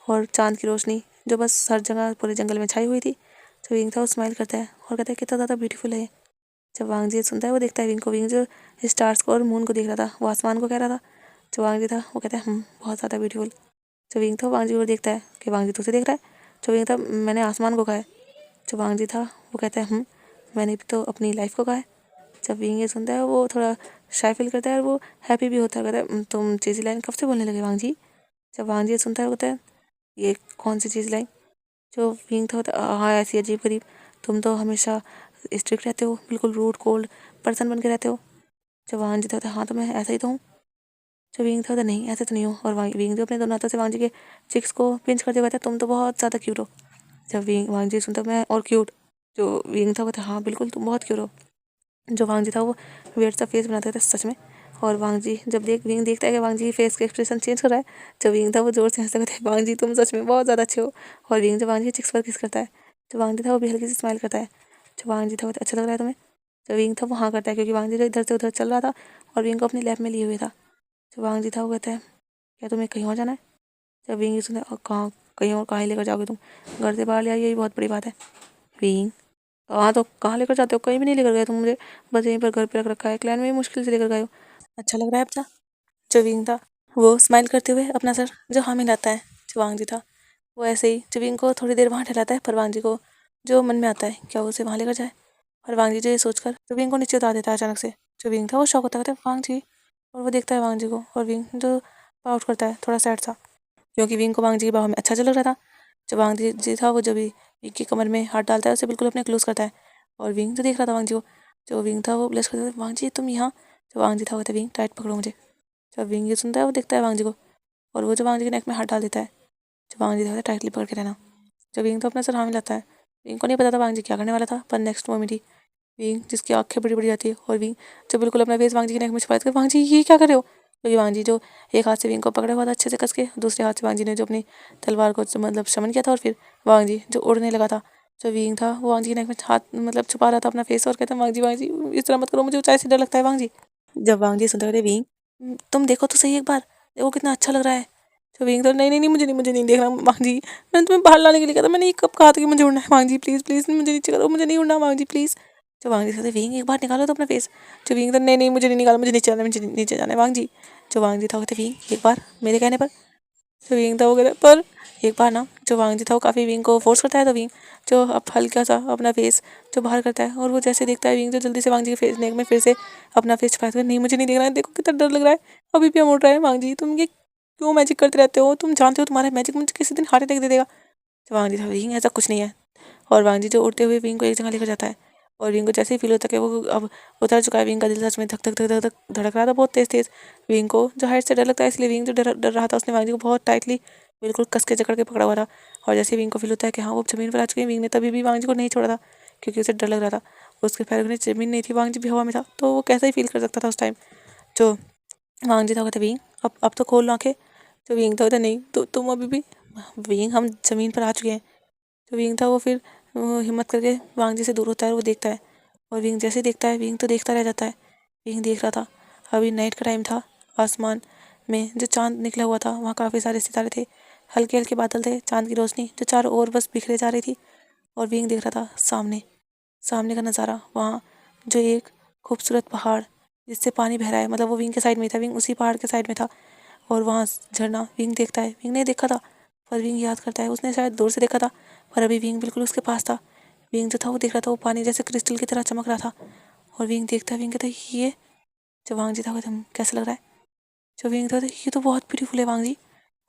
Speaker 1: और चांद की रोशनी जो बस हर जगह पूरे जंगल में छाई हुई थी। जो विंग था वो स्माइल करता है और कहता है कितना ज़्यादा ब्यूटीफुल है। जब वांग जी सुनता है वो देखता है विंग को, विंग जो स्टार्स को और मून को देख रहा था, वो आसमान को कह रहा था। जो वांग जी था वो कहता है बहुत ज़्यादा ब्यूटीफुल। जो विंग था वांग जी को देखता है कि वांग जी तुझे देख रहा है। जो विंग था मैंने आसमान को कहा है। जो वांग जी था वो कहता है मैंने भी तो अपनी लाइफ को कहा है। जब विंग ये सुनता है वो थोड़ा शाय फील करता है, और वो हैप्पी भी होता है, कहता है तुम चीज़ी लाइन कब से बोलने लगे वांग जी। जब वांग जी ये सुनता है वो कहता है ये कौन सी चीज़ लाइन। जो विंग था होता हाँ ऐसी अजीब गरीब, तुम तो हमेशा स्ट्रिक्ट रहते हो, बिल्कुल रूड कोल्ड पर्सन बन के रहते हो। जब वांग जी था होता हाँ तो मैं ऐसा ही तो हूँ। जो विंग था होता नहीं ऐसे तो नहीं हो, और विंग जो अपने दोनों हाथों से वांग जी के चिक्स को पिंच करते हुए कहता तुम तो बहुत ज़्यादा क्यूट हो। जब विंग वांग जी सुनता मैं और क्यूट। जो विंग था कहता हाँ बिल्कुल तुम बहुत क्यूट हो। जो वांग जी था वो वेट सा फेस बनाते थे सच में। और वांग जी जब विंग देखता है कि वांग जी फेस का एक्सप्रेशन चेंज कर रहा है, जब विंग था वो जोर से हंसते कहते हैं वांग जी तुम सच में बहुत ज़्यादा अच्छे हो। और विंग जब वांग जी चिक्स पर किस करता है, जो वांग जी था वो भी हल्की सी स्माइल करता है। जो वांग जी था वो अच्छा लग रहा है तुम्हें। जो विंग था वो हाँ करता है, क्योंकि वांग जी जो इधर से उधर चल रहा था और विंग को अपने लैब में लिए हुए था। जो वांग जी था वो कहता है क्या तुम्हें कहीं और जाना है। जब विंग ये सुनता है और कहाँ कहीं और कहाँ लेकर जाओगे तुम, घर से बाहर ले आई यही बहुत बड़ी बात है। विंग हाँ तो कहाँ लेकर जाते हो, कहीं भी नहीं लेकर गए तुम मुझे, बस यहीं पर घर पे रख रखा है, क्लैन में ही मुश्किल से लेकर गए हो, अच्छा लग रहा है अपना। जो विंग था वो स्माइल करते हुए अपना सर जो हाँ मिलाता है। जो वांग जी था वो ऐसे ही जो विंग को थोड़ी देर वहाँ ठहराता है, पर वांग जी को जो मन में आता है क्या वो उसे वहाँ लेकर जाए। और वांग जी जो ये सोचकर जो विंग को नीचे उतार देता है अचानक से। जो विंग था वो शौक होता है वांग जी, और वो देखता है वांग जी को, और विंग जो आउट करता है थोड़ा सैड सा, क्योंकि विंग को वांग जी की बाहों में अच्छा चल रहा था। जब वांग जी था वो जब भी विंग की कमर में हाथ डालता है उसे बिल्कुल अपने क्लोज करता है, और विंग जो देख रहा था वांग जी को। जो विंग था वो ब्लश करता था वांग जी तुम यहाँ। जो वांग जी था वो कहता विंग टाइट पकड़ो मुझे। जब विंग ये सुनता है वो देखता है वांग जी को, और वो जो वांग जी के नेक में हाथ डाल देता है। जब वांग जी था टाइटली पकड़ के रहना। जब विंग तो अपना सर हाँ मिलाता है। विंग को नहीं पता था वांग जी क्या करने वाला था, पर नेक्स्ट मोमेंट ही विंग जिसकी आंखें बड़ी बड़ी आती है, और विंग जो बिल्कुल अपना फेस वांग जी की नेक में छुपाया था। वांग जी ये क्या कर रहे हो? क्योंकि वांग जी जो एक हाथ से विंग को पकड़ा हुआ था अच्छे से कस के, दूसरे हाथ से वांग जी ने जो अपनी तलवार को मतलब शमन किया था, और फिर वांग जी जो उड़ने लगा था, जो विंग था वो वांग जी के नेक में हाथ मतलब छुपा रहा था अपना फेस, और कहता वांग जी इस तरह मत करो, मुझे ऊंचाई से डर लगता है वांग जी। जब वांग जी सुनते कहते विंग तुम देखो तो सही एक बार, देखो कितना अच्छा लग रहा है। तो विंग तो नहीं नहीं नहीं मुझे नहीं देखना वांग जी, मैंने तुम्हें बाहर लाने के लिए कहा था, मैंने ये कब कहा था कि मुझे उड़ना है वांग जी, प्लीज़ प्लीज़ मुझे नीचे करो, मुझे नहीं उड़ना वांग जी प्लीज़। जो वांग जी कहते विंग एक बार निकालो तो अपना फेस। जो विंग तो नहीं नहीं मुझे नहीं निकालो, मुझे नीचे जाना है, मुझे नीचे जाना है वांग जी। जो वांग जी था वो कहते विंग एक बार मेरे कहने पर। जो विंग था वो कहता पर एक बार ना, जो वांग जी था वो काफ़ी विंग को फोर्स करता है, तो विंग जो अब हल्का सा अपना फेस जो बाहर करता है, और वो जैसे देखता है विंग जो जल्दी से वांग जी के फेस नेक में फिर से अपना फेस छुपाता है। नहीं मुझे नहीं देखना है, देखो कितना डर लग रहा है, अभी भी हम उड़ रहे हैं वांग जी, तुम ये क्यों मैजिक करते रहते हो, तुम जानते हो तुम्हारा मैजिक मुझे किसी दिन हार्ट अटैक दे देगा। तो वांग जी था विंग ऐसा कुछ नहीं है, और वांग जी जो उड़ते हुए विंग को एक जगह लेकर जाता है, और विंग को जैसे ही फील होता है कि वो अब उतर चुका है, विंग का दिल सच में धक धक धक धक धक धड़क रहा था बहुत तेज तेज। विंग को जो हाइट से डर लगता है, इसलिए विंग जो डर डर रहा था, उसने वांग जी को बहुत टाइटली बिल्कुल कस के जकड़ के पकड़ा हुआ था। और जैसे विंग को फील होता है कि हाँ वो जमीन पर आ चुकी है, विंग ने तभी भी वांग जी को नहीं छोड़ा था, क्योंकि उसे डर लग रहा था, उसके पैरों में जमीन नहीं थी, वांग जी भी हवा में था, तो वो कैसा ही फील कर सकता था उस टाइम। जो वांग जी था कहता विंग अब तो खोल लो आंखें। जो विंग था कहता नहीं तो तुम अभी भी, विंग हम ज़मीन पर आ चुके हैं। जो विंग था वो फिर हिम्मत करके वांग जी से दूर होता है, और वो देखता है, और विंग जैसे देखता है विंग तो देखता रह जाता है। विंग देख रहा था, अभी नाइट का टाइम था, आसमान में जो चांद निकला हुआ था वहाँ काफ़ी सारे सितारे थे, हल्के हल्के बादल थे, चांद की रोशनी जो चारों ओर बस बिखरे जा रही थी। और विंग देख रहा था सामने सामने का नज़ारा, वहाँ जो एक खूबसूरत पहाड़ जिससे पानी बह रहा है, मतलब वो विंग के साइड में था, विंग उसी पहाड़ के साइड में था, और वहाँ झरना विंग देखता है, विंग ने देखा था पर विंग याद करता है उसने शायद दूर से देखा था, पर अभी विंग बिल्कुल उसके पास था। विंग जो था वो देख रहा था वो पानी जैसे क्रिस्टल की तरह चमक रहा था, और विंग देखता है, विंग कहता है ये जो वांग जी था वो कैसा लग रहा है। जो विंग था ये तो बहुत ब्यूटीफुल है वांग जी।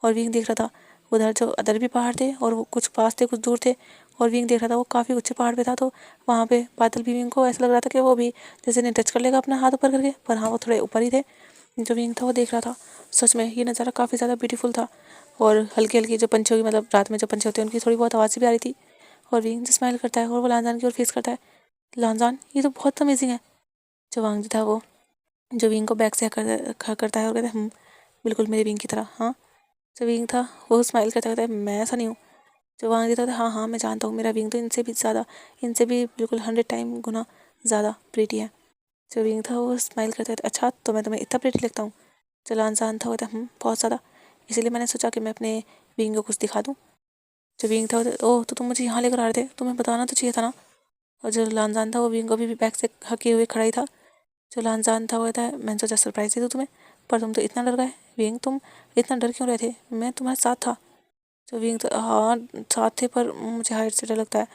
Speaker 1: और विंग देख रहा था उधर जो अदर भी पहाड़ थे, और वो कुछ पास थे कुछ दूर थे, और विंग देख रहा था वो काफ़ी ऊंचे पहाड़ पे था, तो वहाँ पे बादल भी विंग को ऐसा लग रहा था कि वो भी जैसे नहीं टच कर लेगा अपना हाथ ऊपर करके, पर हाँ वो थोड़े ऊपर ही थे। जो विंग था वो देख रहा था, सच में ये नज़ारा काफ़ी ज़्यादा ब्यूटीफुल था, और हल्की हल्की जो पंछियों की मतलब रात में जो पंछी होते हैं उनकी थोड़ी बहुत आवाज़ भी आ रही थी। और विंग जो स्माइल करता है और वो लानजान की ओर फेस करता है, लानजान ये तो बहुत अमेजिंग है। जो वांग जी था वो जो विंग को बैक से करता है और कहता है बिल्कुल मेरे विंग की तरह हाँ। जो विंग था वो स्माइल करता कहता है मैं ऐसा नहीं हूँ। जो वांग जी था हाँ हाँ मैं जानता हूँ, मेरा विंग तो इनसे भी ज़्यादा, इनसे भी बिल्कुल 100 टाइम गुना ज़्यादा प्रीटी है। जो विंग था वो स्माइल करता था अच्छा तो मैं तुम्हें इतना प्रीटी लगता हूँ। जो लानजान था वो कहता बहुत ज़्यादा, इसीलिए मैंने सोचा कि मैं अपने विंग को कुछ दिखा दूँ। जो विंग था ओह तो तुम मुझे यहाँ लेकर आ रहे थे, तुम्हें बताना तो चाहिए था ना। और जो लानजान था वो विंग को भी बैक से हके हुए खड़ा ही था। जो लानजान था वो कहता है मैंने सोचा सरप्राइज दे दूँ तुम्हें, पर तुम तो इतना डर गए। विंग तुम इतना डर क्यों रहे थे, मैं तुम्हारे साथ था। जो विंग तो हाँ साथ थे पर मुझे हाइट से डर लगता है,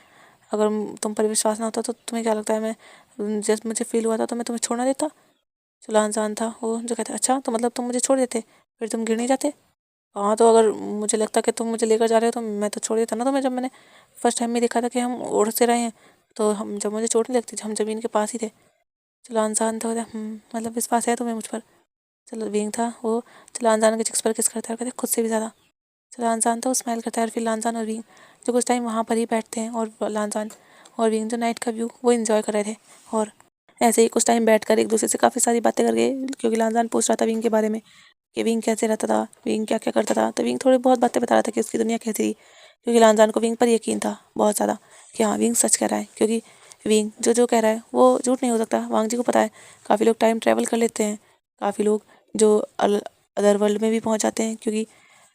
Speaker 1: अगर तुम पर विश्वास ना होता तो तुम्हें क्या लगता है मैं जैसे मुझे फील हुआ था तो मैं तुम्हें छोड़ना देता। जो लानजान था वो जो कहता अच्छा तो मतलब तुम मुझे छोड़ देते, फिर तुम गिर नहीं जाते। हाँ तो अगर मुझे लगता कि तुम मुझे लेकर जा रहे हो तो मैं तो छोड़ देता ना तुम्हें, जब मैंने फर्स्ट टाइम में देखा था कि हम उड़ से रहे हैं, तो हम जब मुझे चोट नहीं लगती हम ज़मीन के पास ही थे। चलो अनजान था मतलब विश्वास है तुम्हें मुझ पर। चलो विंग था वो चलो अनजान के चिक्स पर किस करता है, कहते खुद से भी ज़्यादा। चलो अनजान था वो स्माइल करता है, और फिर लानजान और विंग जो कुछ टाइम वहाँ पर ही बैठते हैं, और लानजान और विंग जो नाइट का व्यू वो इन्जॉय कर रहे थे, और ऐसे ही कुछ टाइम बैठकर एक दूसरे से काफ़ी सारी बातें करके, क्योंकि लानजान पूछ रहा था विंग के बारे में कि विंग कैसे रहता था, विंग क्या क्या करता था, तो विंग थोड़ी बहुत बातें बता रहा था कि उसकी दुनिया कैसी थी, क्योंकि लानजान को विंग पर यकीन था बहुत ज़्यादा कि हाँ विंग सच कह रहा है, क्योंकि विंग जो जो कह रहा है वो झूठ नहीं हो सकता। वांग जी को पता है काफ़ी लोग टाइम ट्रैवल कर लेते हैं, काफ़ी लोग जो अदर वर्ल्ड में भी पहुंच जाते हैं, क्योंकि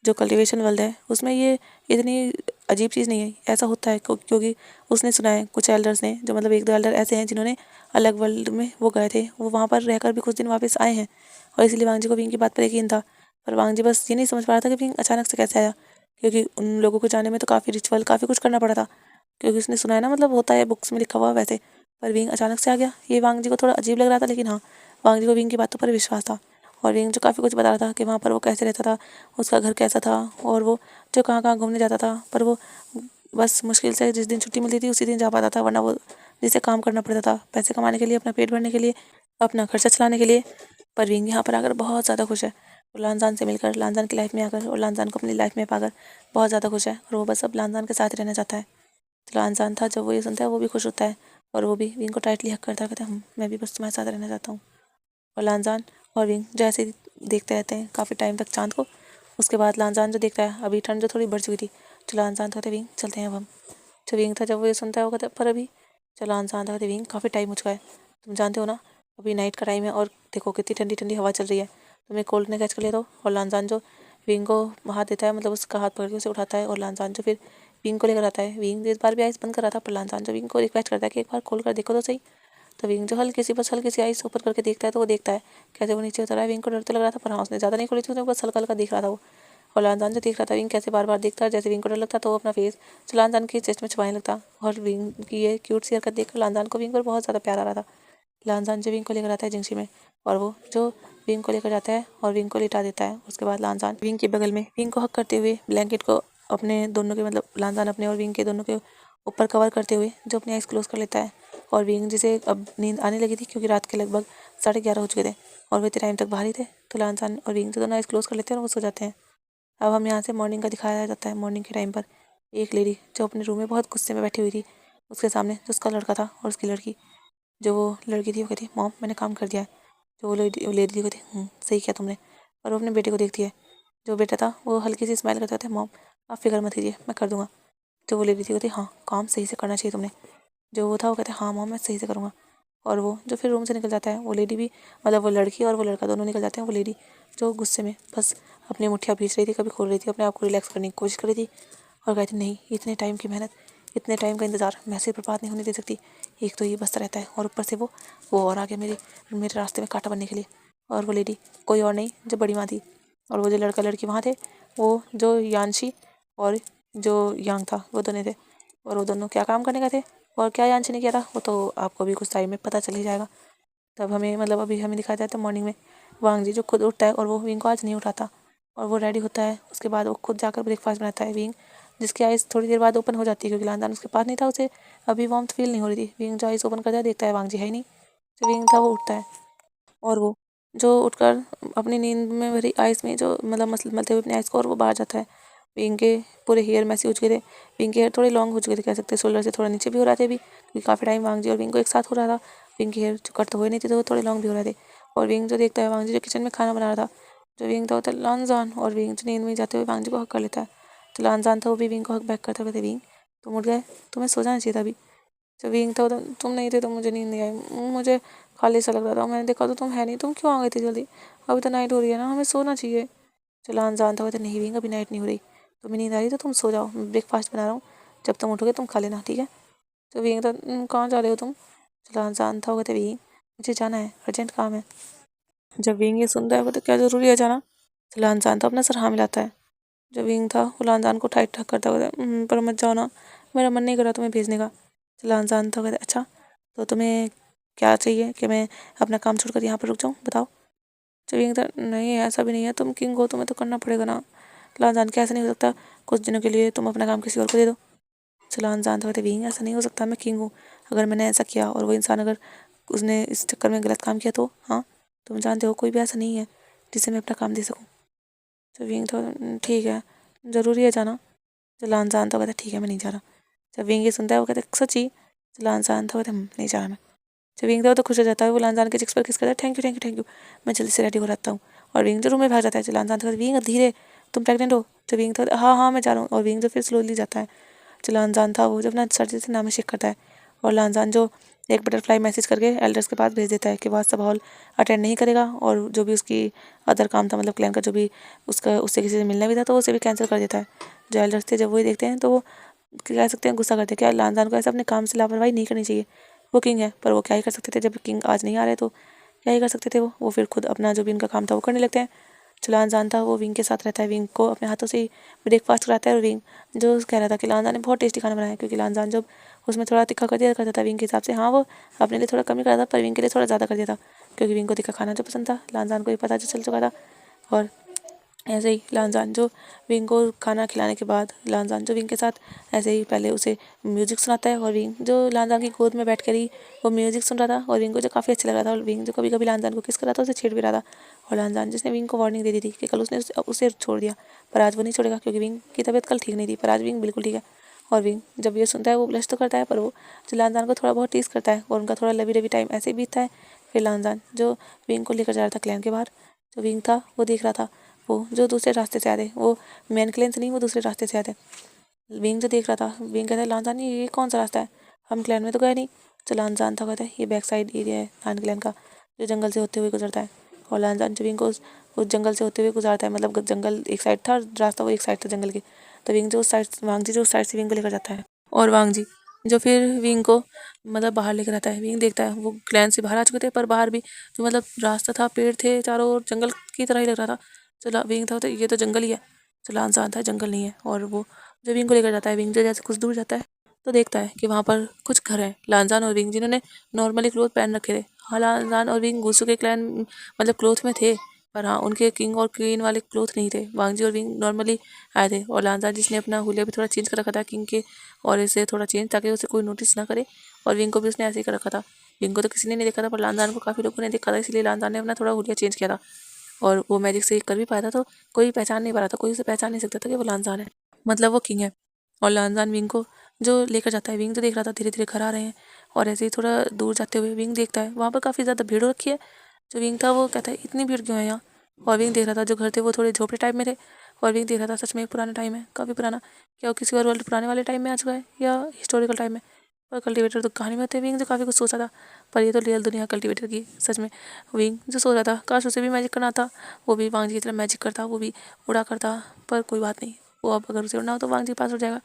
Speaker 1: जो कल्टिवेशन वर्ल्ड है उसमें ये इतनी अजीब चीज़ नहीं है, ऐसा होता है क्योंकि उसने सुना है कुछ एल्डर्स ने, जो मतलब एक दो एल्डर ऐसे हैं जिन्होंने अलग वर्ल्ड में वो गए थे, वो वहाँ पर रहकर भी कुछ दिन वापस आए हैं, और इसलिए वांग जी को विंग की बात पर यकीन था। पर वांग जी बस ये नहीं समझ पा रहा था कि विंग अचानक से कैसे आया, क्योंकि उन लोगों को जाने में तो काफ़ी रिचुअल काफ़ी कुछ करना पड़ा था, क्योंकि उसने सुना है ना मतलब होता है बुक्स में लिखा हुआ वैसे। पर विंग अचानक से आ गया, ये वांग जी को थोड़ा अजीब लग रहा था, लेकिन हाँ वांग जी को विंग की बातों पर विश्वास था। और विंग जो काफ़ी कुछ बता रहा था कि वहाँ पर वो कैसे रहता था, उसका घर कैसा था, और वो जो कहाँ कहाँ घूमने जाता था, पर वो बस मुश्किल से जिस दिन छुट्टी मिलती थी उसी दिन जा पाता था, वरना वो जिसे काम करना पड़ता था पैसे कमाने के लिए, अपना पेट भरने के लिए, अपना खर्चा चलाने के लिए। पर विंग यहाँ पर आकर बहुत ज़्यादा खुश है, वो लानजान से मिलकर, लानजान की लाइफ में आकर और लानजान को अपनी लाइफ में पाकर बहुत ज़्यादा खुश है, और वो बस अब लानजान के साथ रहना चाहता है। तो लानजान था जब वो ये सुनता है वो भी खुश होता है, और वो भी विंग को टाइटली हक करता है, कहता है मैं भी बस तुम्हारे साथ रहना चाहता हूँ। और लानजान और विंग जो ऐसे ही देखते रहते हैं काफ़ी टाइम तक चांद को। उसके बाद लानजान जो देखता है, अभी ठंड जो थोड़ी बढ़ चुकी थी, तो लानजान तो कहते विंग चलते हैं अब हम। जो विंग था जब वो ये सुनता है वो कहता है पर अभी। जो लानजान था कहते विंग काफ़ी टाइम हो चुका है, तुम जानते हो ना अभी नाइट का टाइम है और देखो कितनी ठंडी ठंडी हवा चल रही है, तुम्हें कोल्ड ने कैच कर लिया। तो और लानजान जो विंग को हाथ देता है, मतलब उसका हाथ पकड़ के उसे उठाता है, और लानजान जो फिर विंग को लेकर आता है। विंग इस बार भी आइस बंद कर रहा था, पर लानजान जो विंग को रिक्वेस्ट करता है कि एक बार खोल कर देखो तो सही। तो विंग जो हल्की सी आइस ऊपर करके देखता है, तो वो देखता है कैसे वो नीचे उतर रहा है। विंग को डर तो लग रहा था, पर हाँ उसने ज़्यादा नहीं खोली थी, उसने बस हल्का हल्का देख रहा था वो। और लानजान जो देख रहा था विंग कैसे बार बार देखता है, जैसे विंग को डर लगता तो वो अपना फेस जो लानजान की चेस्ट में छुपाने लगता। और विंग की ये क्यूट सी हरकत देखकर लानजान को विंग पर बहुत ज़्यादा प्यार आ रहा था। लानजान जो विंग को लेकर आता है जिंगशी में, और वो जो विंग को लेकर जाता है और विंग को लिटा देता है। उसके बाद लानजान विंग के बगल में विंग को हक करते हुए ब्लैंकेट को अपने दोनों के, मतलब लानजान अपने और विंग के दोनों के ऊपर कवर करते हुए जो अपनी आइज़ क्लोज कर लेता है। और विंग जिसे अब नींद आने लगी थी, क्योंकि रात के लगभग 11:30 हो चुके थे और वे इतने टाइम तक बाहर ही थे, तो लानजान और विंग तो दोनों आइज़ क्लोज कर लेते हैं और वो सो जाते हैं। अब हम यहाँ से मॉर्निंग का दिखाया जाता है। मॉर्निंग के टाइम पर एक लेडी जो अपने रूम में बहुत गुस्से में बैठी हुई थी, उसके सामने जो उसका लड़का था और उसकी लड़की, जो वो लड़की थी वो कहती मॉम मैंने काम कर दिया है। जो वो लेडी थी कहती सही किया तुमने। और वो अपने बेटे को देखती है। जो बेटा था वो हल्की सी स्माइल करता है, मॉम आप फिक्र मत कीजिए मैं कर दूंगा। जो वो लेडी थी कहती हाँ काम सही से करना चाहिए तुमने। जो वो था वो कहते हाँ मॉम मैं सही से करूँगा। और वो जो फिर रूम से निकल जाता है, वो लेडी भी, मतलब वो लड़की और वो लड़का दोनों निकल जाते हैं। वो लेडी जो गुस्से में बस अपनी मुठ्ठियाँ भींच रही थी, कभी खोल रही थी, अपने आप को रिलैक्स करने की कोशिश कर रही थी, और कहती नहीं इतने टाइम की मेहनत, इतने टाइम का इंतज़ार मैं ऐसे बर्बाद नहीं होने दे सकती। एक तो ये बसता रहता है और ऊपर से वो और आगे मेरे रास्ते में कांटा बनने के लिए। और वो लेडी कोई और नहीं जो बड़ी माँ थी, और वो जो लड़का लड़की वहाँ थे वो जो यानशी और जो यांग था वो दोनों थे। और वो दोनों क्या काम करने गए थे और क्या यानशी ने किया था वो तो आपको भी कुछ टाइम में पता चल ही जाएगा। तब हमें, मतलब अभी हमें दिखाया जाता है मॉर्निंग में वांग जी जो खुद उठता है और वो विंग को आज नहीं उठाता, और वो रेडी होता है। उसके बाद वो खुद जाकर ब्रेकफास्ट बनाता है। विंग जिसकी आइज़ थोड़ी देर बाद ओपन हो जाती है, क्योंकि लानदान उसके पास नहीं था, उसे अभी वार्मथ फील नहीं हो रही थी। विंग जो आइज़ ओपन करता है देखता है वांग जी है ही नहीं। जो विंग था वो उठता है, और वो जो उठकर अपनी नींद में भरी आइज़ में जो मतलब मलते हुए अपनी आइज़ को, और वो बाहर जाता है। विंग के पूरे हेयर मैसी हो चुके थे। विंग के हेयर थोड़े लॉन्ग हो चुके थे, कह सकते हैं शोल्डर से थोड़ा नीचे भी हो रहे थे अभी, क्योंकि काफ़ी टाइम वांग जी और विंग को एक साथ हो रहा था। विंग के हेयर जो कट तो हुए नहीं थे, तो वो थोड़े लॉन्ग भी हो रहे थे। और विंग जो देखता है वांग जी जो किचन में खाना बना रहा था, जो विंग था होता है लानजान, और विंग जो नींद में जाते हुए वांग जी को हक कर लेता है। तो लानजान था वो भी विंग को हक बैक करते हुए, विंग तुम उठ गए, तुम्हें सो जाना चाहिए था अभी। जब विंग था तुम नहीं थे तो मुझे नींद नहीं आई, मुझे खाली सा लग रहा था, मैंने देखा तो तुम है नहीं, तुम क्यों आ गए थे जल्दी, अभी तो नाइट हो रही है ना, हमें सोना चाहिए। चलान जानता हुआ तो नहीं विंग अभी नाइट नहीं हो रही, तुम्हें नींद आ रही तो तुम सो जाओ, मैं ब्रेकफास्ट बना रहा हूँ, जब तुम उठोगे तुम खा लेना ठीक है। तो विंग तो कहाँ जा रहे हो तुम। चलान जानता होगा तो विंग मुझे जाना है, अर्जेंट काम है। जब विंग ये सुनता है वो तो क्या ज़रूरी है जाना। चलान जानता अपना सर हाँ मिलाता है। जब विंग था वो लानजान को टाइट ठक करता हुआ पर मत जाओ ना, मेरा मन नहीं कर रहा तुम्हें भेजने का। लानजान था कहता अच्छा तो तुम्हें क्या चाहिए कि मैं अपना काम छोड़कर यहाँ पर रुक जाऊँ, बताओ। जब विंग था नहीं ऐसा भी नहीं है, तुम किंग हो तुम्हें तो करना पड़ेगा ना। लानजान के ऐसा नहीं हो सकता, कुछ दिनों के लिए तुम अपना काम किसी और को दे दो। लानजान था कहते विंग ऐसा नहीं हो सकता, मैं किंग हूँ, अगर मैंने ऐसा किया और वो इंसान अगर उसने इस चक्कर में गलत काम किया तो हाँ, तुम जानते हो कोई भी ऐसा नहीं है जिसे मैं अपना काम दे सकूँ। तो विंग तो ठीक है ज़रूरी है जाना। चलान जानता कहता ठीक है मैं नहीं जा रहा। जब विंग ये सुनता है वो कहता सच्ची। चलान जानता कहता नहीं जा रहा मैं। जब विंग वो तो खुश हो जाता है, वो लानजान के चिक्स पर किस करता है, thank you thank you thank you, मैं जल्दी से रेडी हो रहता हूँ। और विंग जो रूम में भाग जाता है। चलान जानता कहता विंग धीरे, तुम प्रेग्नेंट हो। तो विंग तो हाँ हाँ मैं जा रहा हूँ, और विंग जो फिर स्लोली जाता है। चलान जानता वो जब अपना सर्जरी से नाम शेक करता है, और लानजान जो एक बटरफ्लाई मैसेज करके एल्डर्स के पास भेज देता है कि वह सब हॉल अटेंड नहीं करेगा, और जो भी उसकी अदर काम था, मतलब क्लैन का जो भी उसका उससे किसी से मिलना भी था तो उसे भी कैंसिल कर देता है। जो एल्डर्स थे जब वो देखते हैं तो वो कह सकते हैं गुस्सा करते हैं, क्या लानजान को ऐसा अपने काम से लापरवाही नहीं करनी चाहिए, वो किंग है। पर वो क्या ही कर सकते थे, जब किंग आज नहीं आ रहे तो क्या ही कर सकते थे। वो फिर खुद अपना जो भी उनका काम था वो करने लगते हैं। जो लानजान था वो विंग के साथ रहता है, विंग को अपने हाथों से ही ब्रेकफास्ट कराता है। और विंग जो कह रहा था कि लानजान ने बहुत टेस्टी खाना बनाया, क्योंकि लानजान जब उसमें थोड़ा तीखा कर दिया करता था विंग के हिसाब से, हाँ वो अपने लिए थोड़ा कम ही करता था, पर विंग के लिए थोड़ा ज़्यादा कर दिया था, क्योंकि विंग को तीखा खाना जो पसंद था, लानजान को भी पता जो चल चुका था। और ऐसे ही लानजान जो विंग को खाना खिलाने के बाद लानजान जो विंग के साथ ऐसे ही पहले उसे म्यूजिक सुनाता है, और विंग जो लानजान की गोद में बैठ कर ही वो म्यूजिक सुन रहा था, और विंग को जो काफ़ी अच्छा लग रहा था, और विंग जो कभी कभी लानजान को किस कर रहा था उसे छेड़ भी रहा था। और लानजान जिसने विंग को वार्निंग दे दी थी कि कल उसने उसे छोड़ दिया, पर आज वो नहीं छोड़ेगा, क्योंकि विंग की तबीयत कल ठीक नहीं थी, पर आज विंग बिल्कुल ठीक है। और विंग जब ये सुनता है वो ब्लश तो करता है, पर वो जो लानजान को थोड़ा बहुत टीज करता है और उनका थोड़ा लवी डवी टाइम ऐसे ही बीतता है। फिर लानजान जो विंग को लेकर जा रहा था क्लैन के बाहर, जो विंग था वो देख रहा था वो जो दूसरे रास्ते से आते, वो मेन क्लैन से नहीं, वो दूसरे रास्ते से आते। विंग जो देख रहा था, विंग कहता है लानजान ये कौन सा रास्ता है, हम क्लैन में तो गए नहीं। जो लानजान था कहता है ये बैक साइड एरिया है लान क्लैन का, जो जंगल से होते हुए गुजरता है। और लानजान जो विंग को उस जंगल से होते हुए गुजारता है, मतलब जंगल एक साइड था, रास्ता वो एक साइड था जंगल के, तो विंग जो उस साइड, वांग जी जो उस साइड से विंग को लेकर जाता है। और वांग जी जो फिर विंग को मतलब बाहर लेकर आता है। विंग देखता है वो क्लैन से बाहर आ चुके थे, पर बाहर भी जो मतलब रास्ता था, पेड़ थे चारों ओर, जंगल की तरह ही लग रहा था। चला विंग था तो ये तो जंगल ही है, चला लानजान था जंगल नहीं है। और वो जो विंग को लेकर जाता है, विंग जो जैसे कुछ दूर जाता है तो देखता है कि वहाँ पर कुछ घर हैं। लानजान और विंग जिन्होंने नॉर्मली क्लोथ पहन रखे थे, हाँ लानजान और विंग घुसू के क्लैन मतलब क्लोथ में थे, पर हाँ उनके किंग और क्वीन वाले क्लोथ नहीं थे। वांगजी और विंग नॉर्मली आए थे, और लानजान जिसने अपना हुलिया भी थोड़ा चेंज कर रखा था किंग के, और इसे थोड़ा चेंज ताकि उसे कोई नोटिस ना करे, और विंग को भी उसने ऐसे ही कर रखा था। विंग को तो किसी ने नहीं देखा था, पर लानजान को काफ़ी लोगों ने देखा था, इसलिए लानजान ने अपना थोड़ा हुलिया चेंज किया था, और वो मैजिक से कर भी पाया था, तो कोई पहचान नहीं पा रहा था, कोई उसे पहचान नहीं सकता था कि वो लानजान है, मतलब वो किंग है। और लानजान विंग को जो लेकर जाता है, विंग तो देख रहा था धीरे धीरे घर आ रहे हैं, और ऐसे ही थोड़ा दूर जाते हुए विंग देखता है वहाँ पर काफ़ी ज़्यादा भीड़ हो रखी है। जो विंग था वो कहता है इतनी भीड़ क्यों है यहाँ। और विंग देख रहा था जो घर थे वो थोड़े झोपड़े टाइप में थे, और विंग देख रहा था सच में एक पुराना टाइम है, काफ़ी पुराना, क्या वो किसी और वर्ल्ड पुराने वाले टाइम में आ चुका है या हिस्टोरिकल टाइम में। और कल्टीवेटर तो कहानी में होते हैं। विंग जो काफ़ी कुछ सोचा था, पर ये तो रियल दुनिया कल्टीवेटर की सच में। विंग जो सोच रहा था काश उसे भी मैजिक करना था, वो भी वांग जी की तरह मैजिक करता, वो भी उड़ा करता, पर कोई बात नहीं, वो अब अगर उसे उड़ना हो तो वांग जी के पास उड़ जाएगा।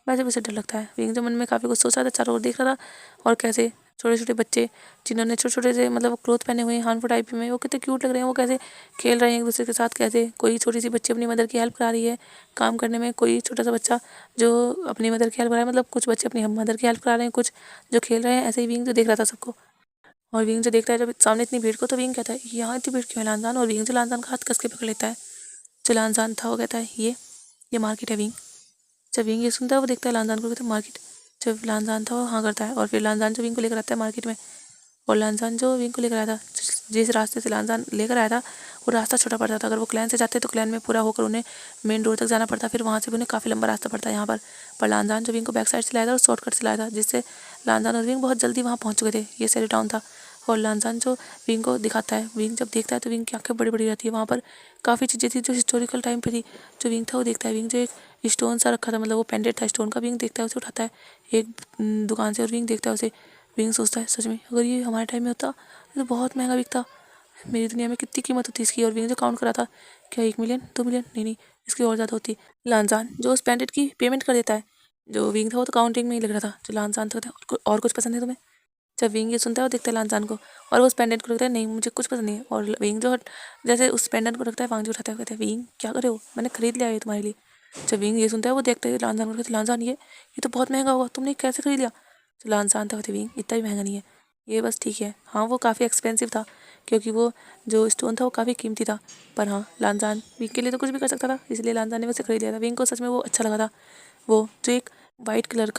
Speaker 1: वैसे भी उसे डर लगता है। विंग जो मन में काफ़ी कुछ सोच रहा था, चारों ओर देख रहा था, और कैसे छोटे छोटे बच्चे जिन्होंने छोटे छोटे से मतलब क्लोथ पहने हुए हैं हानफो टाइप में, वो कितने क्यूट लग रहे हैं, वो कैसे खेल रहे हैं एक दूसरे के साथ, कैसे कोई छोटी सी बच्ची अपनी मदर की हेल्प करा रही है काम करने में, कोई छोटा सा बच्चा जो अपनी मदर की हेल्प करा रहा है, मतलब कुछ बच्चे अपनी मदर की हेल्प करा रहे हैं, कुछ जो खेल रहे हैं। ऐसे ही विंग जो देख रहा था सबको, और विंग जो देखता है जब सामने इतनी भीड़ को, तो विंग कहता है यहाँ इतनी भीड़ क्यों है लानजान। और विंग जो लानजान का हाथ कस के पकड़ लेता है। जो लानजान था वो कहता है ये मार्केट है विंग। जब विंग ये सुनता है वो देखता है लानजान को, कहता है मार्केट। जब लानजान था वो हाँ करता है, और फिर लानजान जो विंग को लेकर आता है मार्केट में। और लानजान जो विंग को लेकर आया था, जिस रास्ते से लानजान लेकर आया था वो रास्ता छोटा पड़ता था। अगर वो क्लैन से जाते तो क्लैन में पूरा होकर उन्हें मेन रोड तक जाना पड़ता, फिर वहाँ से भी उन्हें काफ़ी लंबा रास्ता पड़ता है यहाँ पर लानजान जो विंग को बैक साइड से लाया था और शॉर्टकट से लाया था, जिससे लानजान और विंग बहुत जल्दी वहाँ पहुँच चुके थे। ये सैरी टाउन था। और लानजान जो विंग को दिखाता है, विंग जब देखता है तो विंग की आंखें बड़ी बड़ी रहती है। वहाँ पर काफ़ी चीज़ें थी जो हिस्टोरिकल टाइम पे थी। जो विंग था वो देखता है, विंग जो एक स्टोन सा रखा था, मतलब वो पेंडेंट था स्टोन का, विंग देखता है उसे उठाता है एक दुकान से, और विंग देखता है उसे। विंग सोचता है सच में अगर ये हमारे टाइम में होता तो बहुत महंगा बिकता, मेरी दुनिया में कितनी कीमत होती इसकी। और विंग जो काउंट करा था, क्या 1 मिलियन 2 मिलियन, नहीं इसकी और ज़्यादा होती। लानजान जो उस पेंडेंट की पेमेंट कर देता है। जो विंग था वो तो काउंटिंग में ही लग रहा था। जो लानजान था और कुछ पसंद है तुम्हें। जब विंग ये सुनता है वो देखता है लानजान को, और वो उस पेंडेंट को रखता है, नहीं मुझे कुछ पसंद नहीं है। और विंग जो जैसे उस पेंडेंट को रखता है, वांग जो उठाता है, कहता है विंग क्या करे हो, मैंने खरीद लिया है तुम्हारे लिए। जब विंग ये सुनता है वो देखता है लानजान को, कहता है लानजान ये तो बहुत महंगा होगा, तुमने कैसे खरीद लिया। तो लानजान था, कहते विंग इतना भी महंगा नहीं है, ये बस ठीक है। हाँ वो काफ़ी एक्सपेंसिव था, क्योंकि वो जो स्टोन था वो काफ़ी कीमती था, पर हाँ लानजान विंग के लिए तो कुछ भी कर सकता था, इसलिए लानजान ने उसे खरीद लिया था। विंग को सच में वो अच्छा लगा था। वो जो एक वाइट कलर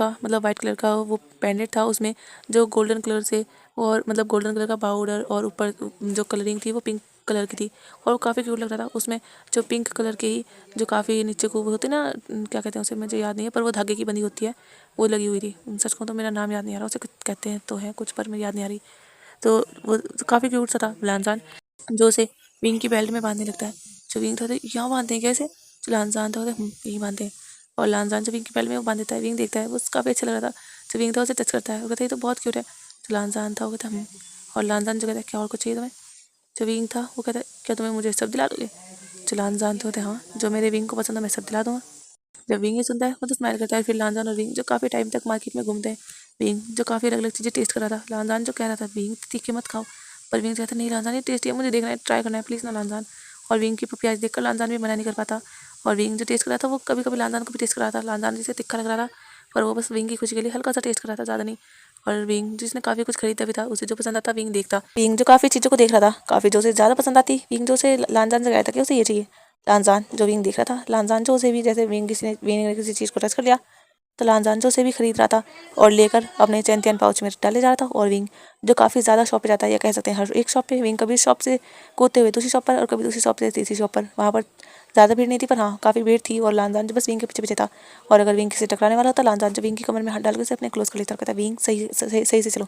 Speaker 1: का वो पेंडेंट था, उसमें जो गोल्डन कलर से, और मतलब गोल्डन कलर का पाउडर, और ऊपर जो कलरिंग थी वो पिंक कलर की थी, और वो काफ़ी क्यूट लग रहा था। उसमें जो पिंक कलर के ही जो काफ़ी नीचे को होती ना, क्या कहते हैं उसे, मुझे याद नहीं है, पर वो धागे की बंधी होती है, वो लगी हुई थी। सच कहूँ तो मेरा नाम याद नहीं आ रहा, उसे कुछ कहते हैं तो है कुछ, पर मेरी याद नहीं आ रही। तो वो काफ़ी क्यूट सा था लानजान, जो उसे विंग की बेल्ट में बांधने लगता है। जो विंग था तो यहाँ बांधते हैं कैसे, जो लानजान था यहीं बांधते हैं। और लानजान जो विंग की बेल्ट में वो बांध देता है। विंग देखता है वो काफ़ी अच्छा लग रहा था। जो विंग था उसे टच करता है, वो कहता है ये तो बहुत क्यूट है। जो लानजान था वो कहता है और लानजान जो कहता है क्या और कुछ चाहिए तुम्हें। जो विंग था वो कहता है क्या तुम्हें मुझे सब दिला दोगे। जो लानजान तो होते हाँ जो मेरे विंग को पसंद है मैं सब दिला दूँगा। जब विंग ये सुनता है वो तो स्माइल करता है। फिर लानजान और विंग जो काफ़ी टाइम तक मार्केट में घूमते हैं। विंग जो काफ़ी अलग अलग चीज़ें टेस्ट कर रहा था। लानजान जो कह रहा था विंग तीखी मत खाओ, पर विंग कहता नहीं लानजान ये टेस्टी है, मुझे देखना है, ट्राई करना है प्लीज़ ना लानजान। और विंग की प्याज देखकर लानजान भी मना नहीं कर पाता। और विंग जो टेस्ट कर रहा था वो कभी कभी लानजान को भी टेस्ट कर रहा था। लानजान जिसे तिक्खा लग रहा था, पर वो बस विंग की खुशी के लिए हल्का सा टेस्ट कर रहा था, ज़्यादा नहीं। और विंग जिसने काफ़ी कुछ खरीदा भी था, उसे जो पसंद आता विंग देखता। विंग जो काफ़ी चीज़ों को देख रहा था, काफ़ी जो उसे ज़्यादा पसंद आती, विंग जो उसे लानजान से कहा था कि उसे ये चाहिए। लानजान जो विंग देख रहा था, लानजान जो उसे भी जैसे विंग ने किसी चीज़ को टच कर लिया, तो लानजान जो उसे भी खरीद रहा था और लेकर अपने चैन पाउच में डाले जा रहा था। और विंग जो काफ़ी ज़्यादा शॉप पे जाता है, या कह सकते हैं हर एक शॉप पे। विंग कभी शॉप से कूदते हुए दूसरी शॉप पर और कभी दूसरी शॉप से तीसरी शॉप पर। वहाँ पर ज़्यादा भीड़ नहीं थी, पर हाँ काफ़ी भीड़ थी। और लानजान जो बस विंग के पीछे पीछे था। और अगर विंग से टकराने वाला होता, लानजान जो विंग की कमर में हाथ डाल के उसे अपने क्लोज कर लेता और कहता, विंग सही से चलो।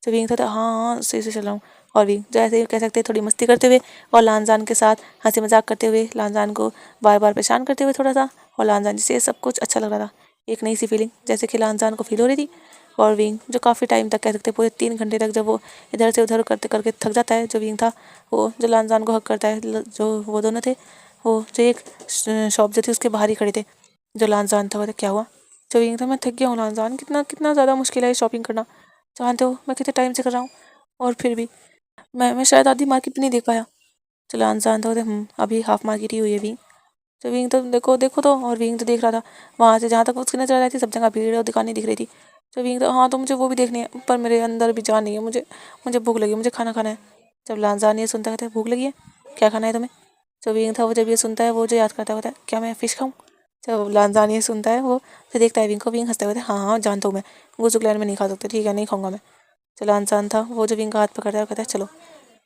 Speaker 1: तो विंग था हाँ हाँ सही से चल रहा हूँ। और विंग जो ऐसे कह सकते हैं थोड़ी मस्ती करते हुए और लानजान के साथ हंसी मजाक करते हुए, लानजान को बार बार परेशान करते हुए थोड़ा सा। और लानजान जिसे सब कुछ अच्छा लग रहा था, एक नई सी फीलिंग जैसे कि लानजान को फील हो रही थी। और विंग जो काफ़ी टाइम तक कह सकते हैं पूरे 3 घंटे तक, जब वो इधर से उधर करते करके थक जाता है, जो विंग था वो जो लानजान को हक करता है। जो वो दोनों थे वो जो एक शॉप जो थी उसके बाहर ही खड़े थे। जो लानजान था वो क्या हुआ, जो विंग था मैं थक गया हूँ लानजान, कितना कितना ज़्यादा मुश्किल है शॉपिंग करना, जानते हो मैं कितने टाइम से कर रहा हूँ और फिर भी मैं शायद आधी मार्केट भी नहीं देख पाया। तो लानजान था अभी हाफ मार्केट ही हुई है विंग। तो विंग तो देखो देखो तो, और विंग तो देख रहा था वहाँ से जहाँ तक उसकी नजर आ रही थी सब जगह भीड़ और दुकानें दिख रही थी। तो विंग तो हाँ तो मुझे वो भी देखनी है, पर मेरे अंदर भी जान नहीं है, मुझे मुझे भूख लगी, मुझे खाना खाना है। जब लानजान ये सुनता कहता है भूख लगी है, क्या खाना है तुम्हें। जो विंग था वो जब ये सुनता है वो जो याद करता है क्या मैं फ़िश खाऊँ। जब लानजान ये सुनता है वो फिर देखता है विंग को, विंग हंसता है हाँ हाँ जानता हूँ मैं, गुजरात में नहीं खा सकते, ठीक है नहीं खाऊंगा मैं। चला इंसान था वो जो विंग का हाथ पकड़ता है और कहता है चलो।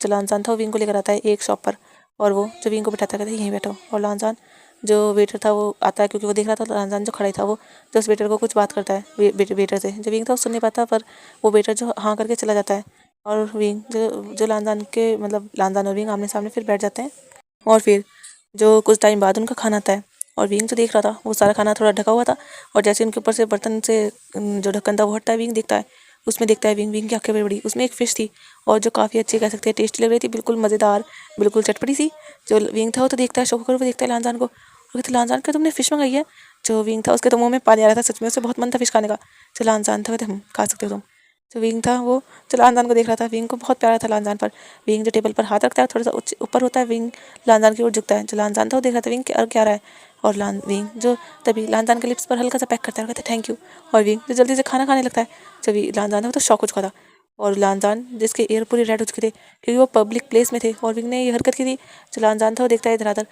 Speaker 1: चला इंसान था वो विंग को लेकर आता है एक शॉप पर, और वो जो विंग को बैठाता है कहता है यहीं बैठो। और लानजान जो वेटर था वो आता है, क्योंकि वो देख रहा था लानजान जो खड़ा ही था वो जो उस वेटर को कुछ बात करता है वेटर से। जो विंग था वो सुन नहीं पाता, पर वो वेटर जो हाँ करके चला जाता है। और विंग जो लानजान के मतलब लानजान और विंग आमने सामने फिर बैठ जाते हैं। और फिर जो कुछ टाइम बाद उनका खाना आता है, और विंग जो देख रहा था वो सारा खाना थोड़ा ढका हुआ था, और जैसे उनके ऊपर से बर्तन से जो ढक्कन था वो हटता है, विंग देखता है उसमें देखता है विंग की आंखें बड़ी बड़ी, उसमें एक फ़िश थी और जो काफ़ी अच्छी कह सकते हैं टेस्टी लग रही थी, बिल्कुल मज़ेदार, बिल्कुल चटपटी सी। जो विंग था वो तो देखता है शौक कर, वो देखता है लानजान को और कहता है लानजान क्या तुमने फ़िश मंगाई है। जो विंग था उसके तो मुँह में पानी आ रहा था, सच में उसे बहुत मन था फ़िश खाने का। जो लानजान था कहते हम खा सकते हो तुम। जो विंग था वो जो लानजान को देख रहा था, विंग को बहुत प्यारा था लानजान पर। विंग जो टेबल पर हाथ रखता है थोड़ा सा ऊपर होता है, विंग लानजान की ओर झुकता है। जो लानजान था वो देख रहा था विंग क्या रहा है। और विंग जो तभी लानजान के लिप्स पर हल्का सा पैक करता है और कहता है थैंक यू। और विंग जो जल्दी से खाना खाने लगता है। जब लानजान था वो तो शौक हो चुका था, और लानजान जिसके ईयर पूरे रेड हो चुके थे क्योंकि वो पब्लिक प्लेस में थे और विंग ने ये हरकत की थी। जो लानजान था वो देखता है इधर उधर,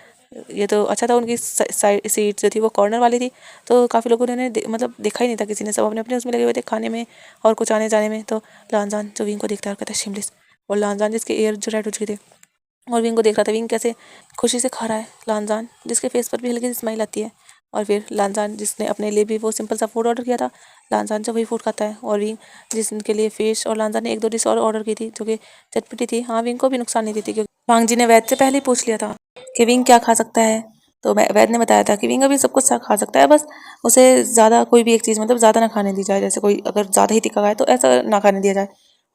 Speaker 1: ये तो अच्छा था उनकी साइड सीट जो थी वो कॉर्नर वाली थी, तो काफ़ी लोगों ने उन्हें मतलब देखा ही नहीं था किसी ने, सब अपने अपने उसमें लगे हुए थे खाने में और कुछ आने जाने में। तो लानजान जो विंग को देखता है और कहता है शिमलिस। और लानजान जिसके ईयर जो रेड हो चुके थे और विंग को देख रहा था विंग कैसे खुशी से खा रहा है, लानजान जिसके फेस पर भी हल्की सी स्माइल आती है। और फिर लानजान जिसने अपने लिए भी वो सिंपल सा फूड ऑर्डर किया था, लानजान जब वही फूड खाता है। और विंग जिसके लिए फिश, और लानजान ने एक दो डिश और ऑर्डर की थी जो कि चटपटी थी। हाँ विंग को भी नुकसान नहीं दी थी क्योंकि वांग जी ने वैद से पहले ही पूछ लिया था कि विंग क्या खा सकता है। तो वैद ने बताया था कि विंग अभी सब कुछ खा सकता है, बस उसे ज़्यादा कोई भी एक चीज़ मतलब ज़्यादा ना खाने दी जाए, जैसे कोई अगर ज़्यादा ही तीखा खाए तो ऐसा ना खाने दिया जाए।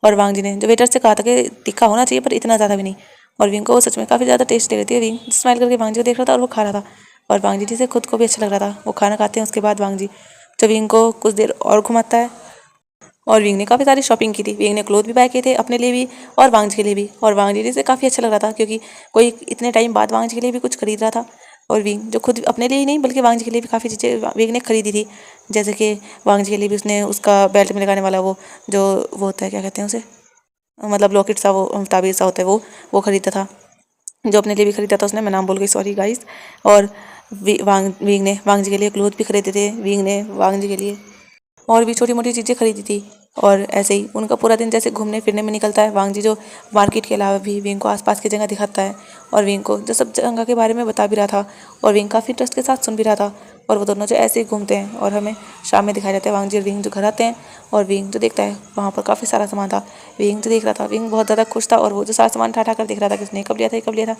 Speaker 1: और वांग जी ने जो वेटर से कहा था कि तीखा होना चाहिए पर इतना ज़्यादा भी नहीं। और विंग को वो सच में काफ़ी ज़्यादा टेस्ट लग रही थी। विंग स्माइल करके वांग जी को देख रहा था और वो खा रहा था, और वांग जी जिसे खुद को भी अच्छा लग रहा था। वो खाना खाते हैं उसके बाद वांग जी जो विंग को कुछ देर और घुमाता है। और विंग ने काफ़ी सारी शॉपिंग की थी, विंग ने क्लोथ भी बाय किए थे अपने लिए भी और वांग जी के लिए भी। और वांग जी से काफ़ी अच्छा लग रहा था क्योंकि कोई इतने टाइम बाद वांग जी के लिए भी कुछ खरीद रहा था। और विंग जो खुद अपने लिए ही नहीं बल्कि वांग जी के लिए भी काफ़ी चीज़ें विंग ने खरीदी थी, जैसे कि वांग जी के लिए भी उसने उसका बेल्ट में लगाने वाला वो जो वो होता है क्या कहते हैं उसे, मतलब लॉकेट सा, वो ताबीज़ सा होता है वो खरीदा था। जो अपने लिए भी खरीदा था उसने, मैं नाम बोल गई सॉरी गाइस। और विंग ने वांग जी के लिए क्लोथ भी खरीदे थे, विंग ने वांग जी के लिए और भी छोटी मोटी चीज़ें खरीदी थी। और ऐसे ही उनका पूरा दिन जैसे घूमने फिरने में निकलता है। वांग जी जो मार्केट के अलावा भी विंग को आसपास की जगह दिखाता है और विंग को जो सब जगह के बारे में बता भी रहा था, और विंग काफ़ी इंटरेस्ट के साथ सुन भी रहा था। और वो दोनों जो ऐसे ही घूमते हैं और हमें शाम में दिखाई जाते हैं वांग जी और विंग जो घर आते हैं। और विंग जो देखता है वहाँ पर काफ़ी सारा सामान था, विंग जो देख रहा था, विंग बहुत ज़्यादा खुश था और वो जो सारा सामान ठा कर देख रहा था कि उसने कब लिया था कब लिया था।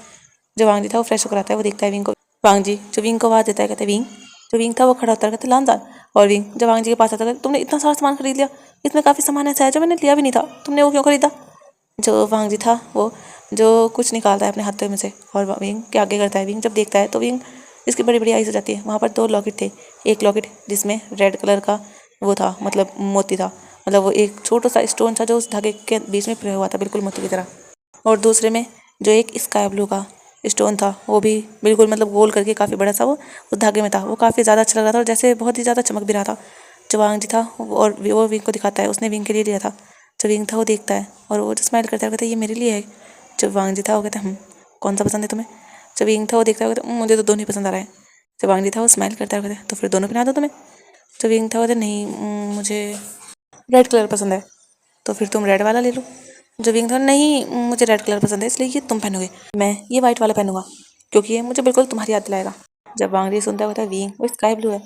Speaker 1: जो वांग जी था वो फ्रेश होकर आता है, वो देखता है विंग को। वांग जी जो विंग को आवाज़ देता है कहते हैं विंग। जो विंग था वो खड़ा होता है कहते लानजान। और विंग जब वांग जी के पास आता है तुमने इतना सारा सामान खरीद लिया, इसमें काफ़ी सामान ऐसा है जो मैंने लिया भी नहीं था, तुमने वो क्यों खरीदा। जो वांग जी था वो जो कुछ निकालता है अपने हाथों में से और विंग के आगे करता है। विंग जब देखता है तो विंग इसकी बड़ी बड़ी आइज हो जाती है। वहाँ पर दो लॉकेट थे, एक लॉकेट जिसमें रेड कलर का वो था मतलब मोती था, मतलब वो एक छोटा सा स्टोन था जो उस धागे के बीच में पिरोया हुआ था बिल्कुल मोती की तरह। और दूसरे में जो एक स्काई ब्लू का स्टोन था वो भी बिल्कुल मतलब गोल करके काफ़ी बड़ा सा वो उस धागे में था। वो काफ़ी ज़्यादा अच्छा लग रहा था और जैसे बहुत ही ज़्यादा चमक भी रहा था। जो वांग जी था और वो विंग को दिखाता है, उसने विंग के लिए लिया था। जो विंग था वो देखता है और वो जो स्माइल करता है कहता है ये मेरे लिए है। जो वांग जी था वो कहता है कौन सा पसंद है तुम्हें। जो विंग था वो देखता है कहता है मुझे तो दोनों ही पसंद आ रहा है। जो वांग जी था वो स्माइल करता है कहता है तो फिर दोनों पहना दो तुम्हें। जो विंग था बोलता नहीं मुझे रेड कलर पसंद है, तो फिर तुम रेड वाला ले लो। जो विंग था नहीं मुझे रेड कलर पसंद है इसलिए ये तुम पहनोगे, मैं ये वाइट वाला पहनूंगा क्योंकि ये मुझे बिल्कुल तुम्हारी याद दिलाएगा। जब वांगजी सुनता है विंग वो स्काई ब्लू है।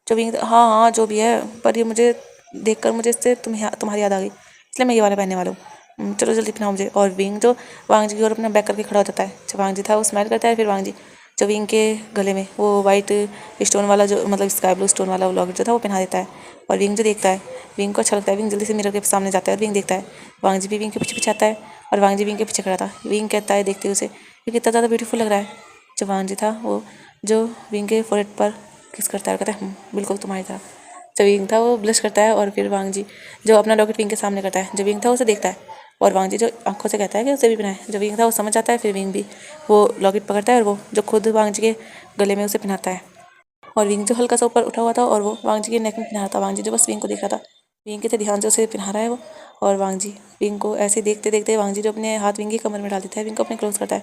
Speaker 1: जो विंग हाँ हाँ जो भी है, पर ये मुझे देखकर मुझे इससे तुम्हारी याद आ गई इसलिए मैं ये वाला पहनने वाला हूँ। चलो जल्दी पहनाओ मुझे। और विंग जो वांगजी की ओर अपना बैक करके खड़ा हो जाता है। जब वांगजी था वो स्माइल करता है, फिर वांगजी जो विंग के गले में वो वाइट स्टोन वाला जो मतलब स्काई ब्लू स्टोन वाला लॉकेट जो था वो पहना देता है। और विंग जो देखता है, विंग को अच्छा लगता है, विंग जल्दी से मिरर के सामने जाता है और विंग देखता है वांगजी भी विंग के पीछे पीछे आता है और वांगजी विंग के पीछे खड़ा था। विंग कहता है देखते उसे ये कितना ज़्यादा ब्यूटीफुल लग रहा है। जो वांगजी था वो जो विंग के फोrehead पर किस करता है, कहता है बिल्कुल तुम्हारी तरह। जब विंग था वो ब्लश करता है और फिर वांगजी जो अपना लॉकेट विंग के सामने करता है। जब विंग था उसे देखता है और वांगजी जो आंखों से कहता है कि उसे भी पहनाए। जब विंग था वो समझ जाता है, फिर विंग भी वो लॉकेट पकड़ता है और वो जो खुद वांगजी के गले में उसे पहनाता है। और विंग जो हल्का सा ऊपर उठा हुआ था और वो वांगजी के नेक में पहना रहा था। वांगजी जो बस विंग को देख रहा था, विंग के ध्यान से उसे पहना रहा है वो। और वांगजी विंग को ऐसे देखते देखते वांगजी जो अपने हाथ विंग की कमर में डाल देता है, विंग को अपने क्लोज करता है।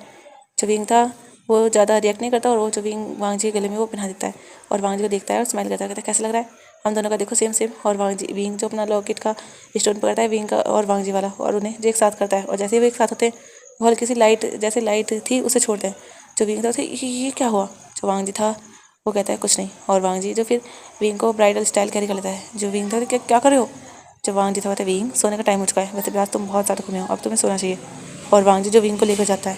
Speaker 1: जो विंग था वो ज़्यादा रिएक्ट नहीं करता और वो जो विंग वांगजी के गले में वो पहना देता है और वांगजी को देखता है और स्माइल करता है, कहता है कैसा लग रहा है हम दोनों का, देखो सेम सेम। और वांगजी विंग जो अपना लॉकेट का स्टोन पकड़ता है विंग का और वांगजी वाला, और उन्हें जो एक साथ करता है। और जैसे ही वो एक साथ होते हैं वो हल्की सी लाइट जैसे लाइट थी उसे छोड़ते हैं। जो विंग था उसे ये क्या हुआ। जो वांगजी था वो कहता है कुछ नहीं। और वांगजी जो फिर विंग को ब्राइडल स्टाइल कैरी कर लेता है। जो विंग था क्या कर रहे हो। जब वांगजी था कहता है विंग सोने का टाइम हो चुका है, वैसे भी आज तुम बहुत ज़्यादा घूमे हो, अब तुम्हें सोना चाहिए। और वांगजी जो विंग को लेकर जाता है,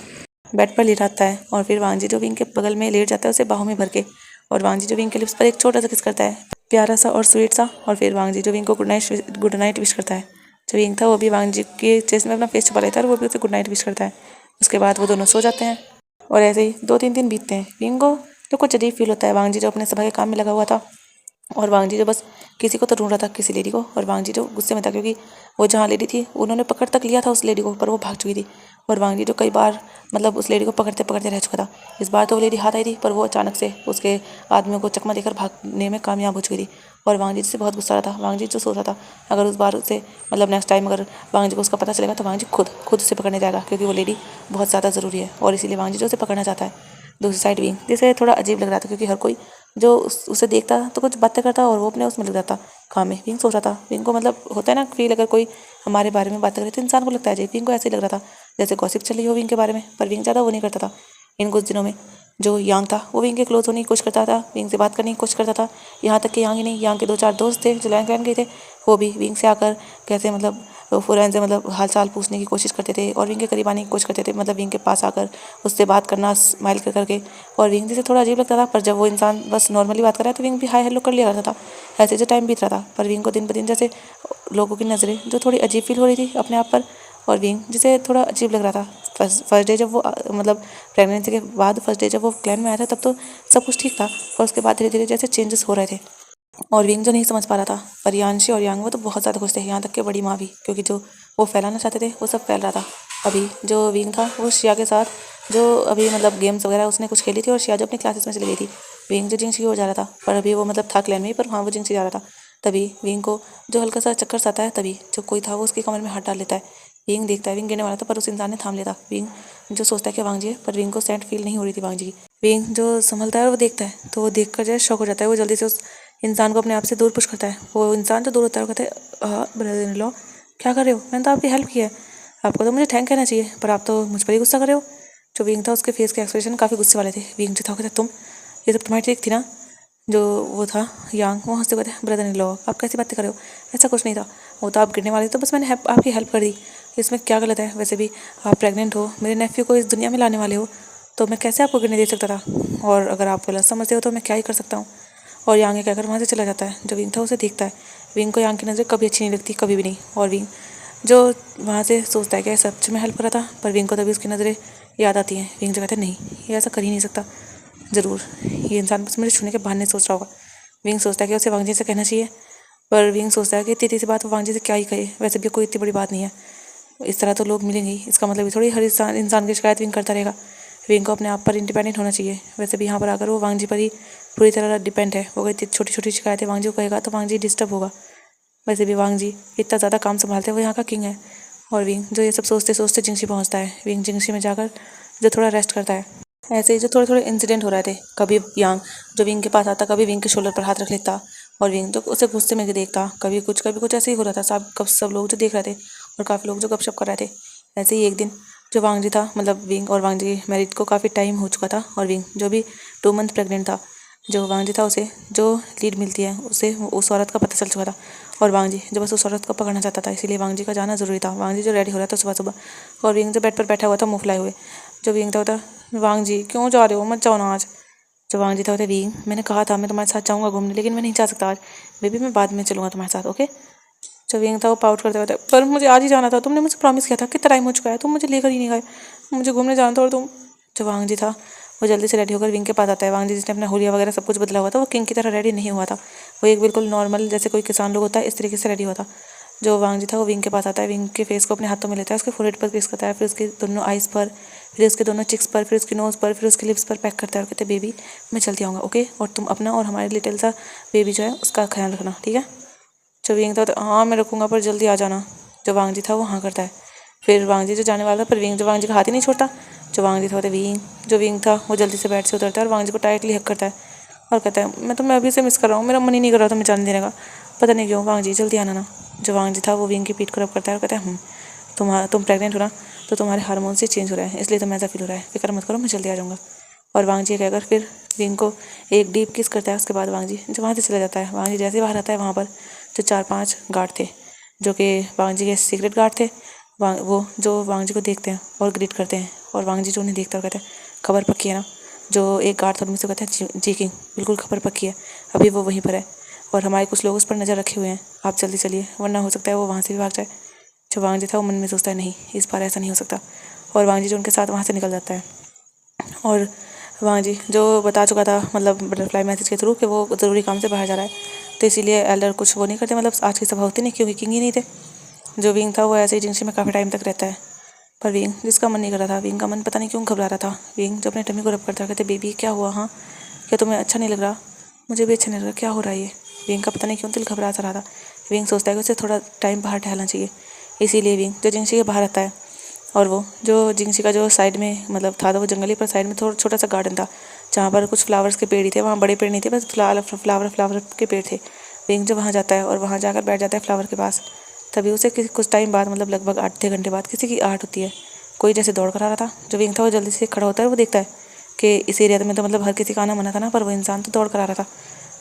Speaker 1: बेड पर लेटाता है और फिर वांगजी जो विंग के बगल में लेट जाता है उसे बाहों में भर के। और वांगजी जो विंग के लिप्स पर एक छोटा सा किस करता है, प्यारा सा और स्वीट सा। और फिर वांगजी जो विंग को गुड नाइट विश करता है। जो विंग था वो भी वांगजी के चेस्ट में अपना फेस छुपा लेता है और वो भी उसे गुड नाइट विश करता है। उसके बाद वो दोनों सो जाते हैं और ऐसे ही 2-3 दिन बीतते हैं। विंग को तो कुछ अजीब फील होता है। वांगजी जो अपने सभा के काम में लगा हुआ था और वांगजी जो बस किसी को तो ढूंढ रहा था, किसी लेडी को। और वांगजी जो गुस्से में था क्योंकि वो जहाँ लेडी थी उन्होंने पकड़ तक लिया था उस लेडी को, पर वो भाग चुकी थी। और वांगजी जो कई बार मतलब उस लेडी को पकड़ते पकड़ते रह चुका था। इस बार तो वो लेडी हाथ आई थी पर वो अचानक से उसके आदमियों को चकमा देकर भागने में कामयाब हो चुकी थी। और वांगजी से बहुत गुस्सा आ रहा था। वांगजी जो सोच रहा था अगर उस बार उसे मतलब नेक्स्ट टाइम अगर वांगजी को उसका पता चलेगा तो वांगजी खुद उसे पकड़ने जाएगा, क्योंकि वो लेडी बहुत ज़्यादा ज़रूरी है और इसीलिए वांगजी जो उसे पकड़ना चाहता है। दूसरी साइड विंग जिसे थोड़ा अजीब लग रहा था क्योंकि हर कोई जो उसे देखता तो कुछ बातें करता और वो अपने उसमें लग जाता काम में। विंग सोच रहा था, विंग को मतलब होता है ना फील, अगर कोई हमारे बारे में बात करे तो इंसान को लगता है। विंग को ऐसे ही लग रहा था जैसे गॉसिप चली हो विंग के बारे में, पर विंग ज़्यादा वो नहीं करता था। इन कुछ दिनों में जो यांग था वो विंग के क्लोज होने की कोशिश करता था, विंग से बात करने की कोशिश करता था। यहाँ तक कि यांग ही नहीं, यांग के 2-4 दोस्त थे जो लैंड गए थे, वो भी विंग से आकर कैसे मतलब फ़ौरन से मतलब हाल चाल पूछने की कोशिश करते थे और विंग के करीब आने की कोशिश करते थे, मतलब विंग के पास आकर उससे बात करना स्माइल कर करके। और विंग जिसे थोड़ा अजीब लगता था, पर जब वो इंसान बस नॉर्मली बात कर रहा है तो विंग भी हाय हेलो कर लिया करता था। ऐसे जो टाइम बीत रहा था, पर विंग को दिन ब दिन जैसे लोगों की नज़रें जो थोड़ी अजीब फील हो रही थी अपने आप पर, और विंग जिसे थोड़ा अजीब लग रहा था। फर्स्ट डे जब वो मतलब प्रेगनेंसी के बाद फर्स्ट डे जब वो क्लैन में आया था तब तो सब कुछ ठीक था, और उसके बाद धीरे धीरे जैसे चेंजेस हो रहे थे और विंग जो नहीं समझ पा रहा था। पर यानशी और यांग वो तो बहुत ज़्यादा खुश थे, यहाँ तक कि बड़ी माँ भी, क्योंकि जो वो फैलाना चाहते थे वो सब फैल रहा था। अभी जो विंग था वो शिया के साथ जो अभी मतलब गेम्स वगैरह उसने कुछ खेली थी और शिया जो अपनी क्लासेस में चली गई थी। विंग जो जिंगशी हो जा रहा था, पर अभी वो मतलब था क्लैन में ही, पर वहाँ वो जिंगशी जा रहा था। तभी विंग को जो हल्का सा चक्कर सा आता है, तभी जो कोई था वो उसकी कमर में हाथ डाल लेता है। विंग देखता है, विंग गिरने वाला था पर उस इंसान ने थाम लिया था। विंग जो सोचता है कि वांगजी है, पर विंग को सेंट फील नहीं हो रही थी वांगजी की। विंग जो संभलता है और वो देखता है तो वो देखकर जो शॉक हो जाता है। वो जल्दी से उस इंसान को अपने आप से दूर पुश करता है। वो इंसान जो दूर होता है वो कहता है हाँ ब्रदर इन लॉ क्या कर रहे हो, मैंने तो आपकी हेल्प की है, आपको तो मुझे थैंक कहना चाहिए, पर आप तो मुझ पर ही गुस्सा कर रहे हो। जो विंग था उसके फेस के एक्सप्रेशन काफ़ी गुस्से वाले थे। विंग जो था कहता तुम ये सब तुम्हारी ट्रिक थी ना। जो वो था यांग वो हंसते कहते ब्रदर इन लॉ आप कैसी बातें कर रहे हो, ऐसा कुछ नहीं था, वो तो आप गिरने वाले थे तो बस मैंने आपकी हेल्प कर दी, इसमें क्या गलत है। वैसे भी आप प्रेग्नेंट हो, मेरे नेफ्यू को इस दुनिया में लाने वाले हो, तो मैं कैसे आपको गिरने दे सकता था, और अगर आप गलत समझते हो तो मैं क्या ही कर सकता हूँ। और यांग ये कहकर वहाँ से चला जाता है। जो विंग था उसे देखता है। विंग को यांग की नज़रें कभी अच्छी नहीं लगती, कभी भी नहीं। और विंग जो वहाँ से सोचता है कि सच में हेल्प करा था, पर विंग को तभी उसकी नज़रें याद आती हैं। विंग जो कहता है नहीं ये ऐसा कर ही नहीं सकता, ज़रूर ये इंसान बस मुझे छूने के बहाने सोच रहा होगा। विंग सोचता है कि उसे वांगजी से कहना चाहिए, पर विंग सोचता है कि इतनी सी बात वो वांगजी से क्या ही कहे, वैसे भी कोई इतनी बड़ी बात नहीं है, इस तरह तो लोग मिलेंगे ही, इसका मतलब थोड़ी हर इंसान की शिकायत विंग करता रहेगा। विंग को अपने आप पर इंडिपेंडेंट होना चाहिए। वैसे भी यहाँ पर आकर वो वांगजी पर ही पूरी तरह डिपेंड है। वो अगर इतनी छोटी छोटी शिकायतें वांगजी को कहेगा तो वांगजी डिस्टर्ब होगा। वैसे भी वांगजी इतना ज़्यादा काम संभालते हैं, वो यहाँ का किंग है। और विंग जो ये सब सोचते सोचते जिंगशी पहुँचता है। विंग जिंगशी में जाकर जो थोड़ा रेस्ट करता है। ऐसे ही जो थोड़े थोड़े इंसिडेंट हो रहे थे, कभी यांग जो विंग के पास आता, कभी विंग के शोल्डर पर हाथ रख लेता, और विंग तो उसे गुस्से में देखता, कभी कुछ ऐसे ही हो रहा था। सब लोग जो देख रहे थे और काफ़ी लोग जो गपशप कर रहे थे। ऐसे ही एक दिन जो वांग जी था, मतलब विंग और वांग जी मैरिड को काफ़ी टाइम हो चुका था, और विंग जो भी 2 मंथ प्रेग्नेंट था, जो वांग जी था उसे जो लीड मिलती है उसे उस औरत का पता चल चुका था। और वांग जी जो बस उस औरत को पकड़ना चाहता था, इसीलिए वांग जी का जाना ज़रूरी था। वांग जी जो रेडी हो रहा था सुबह सुबह, और विंग जो बेड पर बैठा हुआ था मुँह फुलाए हुए। जो विंग था होता, वांग जी क्यों जा रहे हो, मत जाओ ना आज। जो वांग जी था होता, विंग मैंने कहा था मैं तुम्हारे साथ जाऊँगा घूमने, लेकिन मैं नहीं जा सकता आज। बेबी मैं बाद में चलूँगा तुम्हारे साथ, ओके। जो विंग था वो पाउट करते हुए था, पर मुझे आज ही जाना था, तुमने मुझे प्रॉमिस किया था, कितना टाइम हो चुका है, तुम मुझे लेकर ही नहीं गए, मुझे घूमने जाना था। और तुम। जो वांग जी था वो जल्दी से रेडी होकर विंग के पास आता है। वांग जी जिसने अपना हुलिया वगैरह सब कुछ बदला हुआ था, वो किंग की तरह रेडी नहीं हुआ था। वो एक बिल्कुल नॉर्मल जैसे कोई किसान लोग होता है इस तरीके से रेडी हुआ था। जो वांग जी था वो विंग के पास आता है, विंग के फेस को अपने हाथों में लेता है, उसके फोरहेड पर किस करता है, फिर उसके दोनों आइज़ पर, फिर उसके दोनों चिक्स पर, फिर उसकी नोज़ पर, फिर उसके लिप्स पर पैक करता है और कहते हैं बेबी मैं चलती आऊँगा, ओके, और तुम अपना और हमारे लिटिल सा बेबी जो है उसका ख्याल रखना, ठीक है। जो विंग था तो हाँ मैं रखूँगा, पर जल्दी आ जाना। जो वांग जी था वो हाँ करता है। फिर वांग जी जो जाने वाला था, पर विंग जो वांग जी का हाथ ही नहीं छोड़ता। जो वांग जी था विंग जो विंग था वो जल्दी से बेड से उतरता है और वांग जी को टाइटली हक करता है और कहता है मैं तुम्हें अभी से मिस कर रहा हूँ, मेरा मन ही नहीं कर रहा तुम्हें जाने देने का, पता नहीं क्यों, वांग जी जल्दी आना ना। जो वांग जी था वो विंग की पीठ को रब करता है और कहता है तुम प्रेग्नेंट हो ना, तो तुम्हारे हार्मोन से चेंज हो रहा है, इसलिए तुम्हें ऐसा फील हो रहा है, फिक्र मत करो मैं जल्दी आ जाऊँगा। और वांग जी कहकर फिर विंग को एक डीप किस करता है। उसके बाद वांग जी जो वहाँ से चला जाता है। वांग जी जैसे ही बाहर आता है, वहाँ पर जो 4-5 गार्ड थे जो कि वांग जी के सीक्रेट गार्ड थे, वो जो वांग जी को देखते हैं और ग्रीट करते हैं, और वांग जी जो उन्हें देखता है और कहते हैं खबर पक्की है ना। जो एक गार्ड था उनमें से कहते हैं जी किंग बिल्कुल खबर पक्की है, अभी वो वहीं पर है और हमारे कुछ लोग उस पर नज़र रखे हुए हैं, आप जल्दी चलिए वरना हो सकता है वो वहाँ से भी भाग जाए। जो वांग जी था वो मन में सोचता है नहीं इस बार ऐसा नहीं हो सकता, और वांग जी जो उनके साथ वहाँ से निकल जाता है। और वांग जी जो बता चुका था मतलब बटरफ्लाई मैसेज के थ्रू कि वो ज़रूरी काम से बाहर जा रहा है, तो इसीलिए एल्डर कुछ वो नहीं करते, मतलब आज की सभा होती नहीं क्योंकि किंग ही नहीं थे। जो विंग था वो ऐसे ही जिंक्शन में काफ़ी टाइम तक रहता है, पर विंग जिसका मन नहीं कर रहा था, विंग का मन पता नहीं क्यों घबरा रहा था। विंग जो अपने टमी को रब करता कहते बेबी क्या हुआ, हाँ क्या तुम्हें अच्छा नहीं लग रहा, मुझे भी अच्छा नहीं लग रहा, क्या हो रहा है ये। विंग का पता नहीं क्यों दिल घबरा सा रहा था। विंग सोचता है कि उसे थोड़ा टाइम बाहर टहलना चाहिए, इसीलिए विंग जो जिंक्शन के बाहर आता है, और वो जो जिंक्सी का जो साइड में मतलब था, तो वो जंगली पर साइड में थोड़ा छोटा सा गार्डन था जहाँ पर कुछ फ्लावर्स के पेड़ ही थे, वहाँ बड़े पेड़ नहीं थे, बस फ्लावर के पेड़ थे। विंग जो वहाँ जाता है और वहाँ जाकर बैठ जाता है फ्लावर के पास, तभी उसे कुछ टाइम बाद मतलब लगभग 8-6 घंटे बाद किसी की आहट होती है, कोई जैसे दौड़ कर आ रहा था। जो विंग था वो जल्दी से खड़ा होता है, वो देखता है कि इस एरिया में तो मतलब हर किसी का आना मना था ना, पर वो इंसान तो दौड़ कर आ रहा था।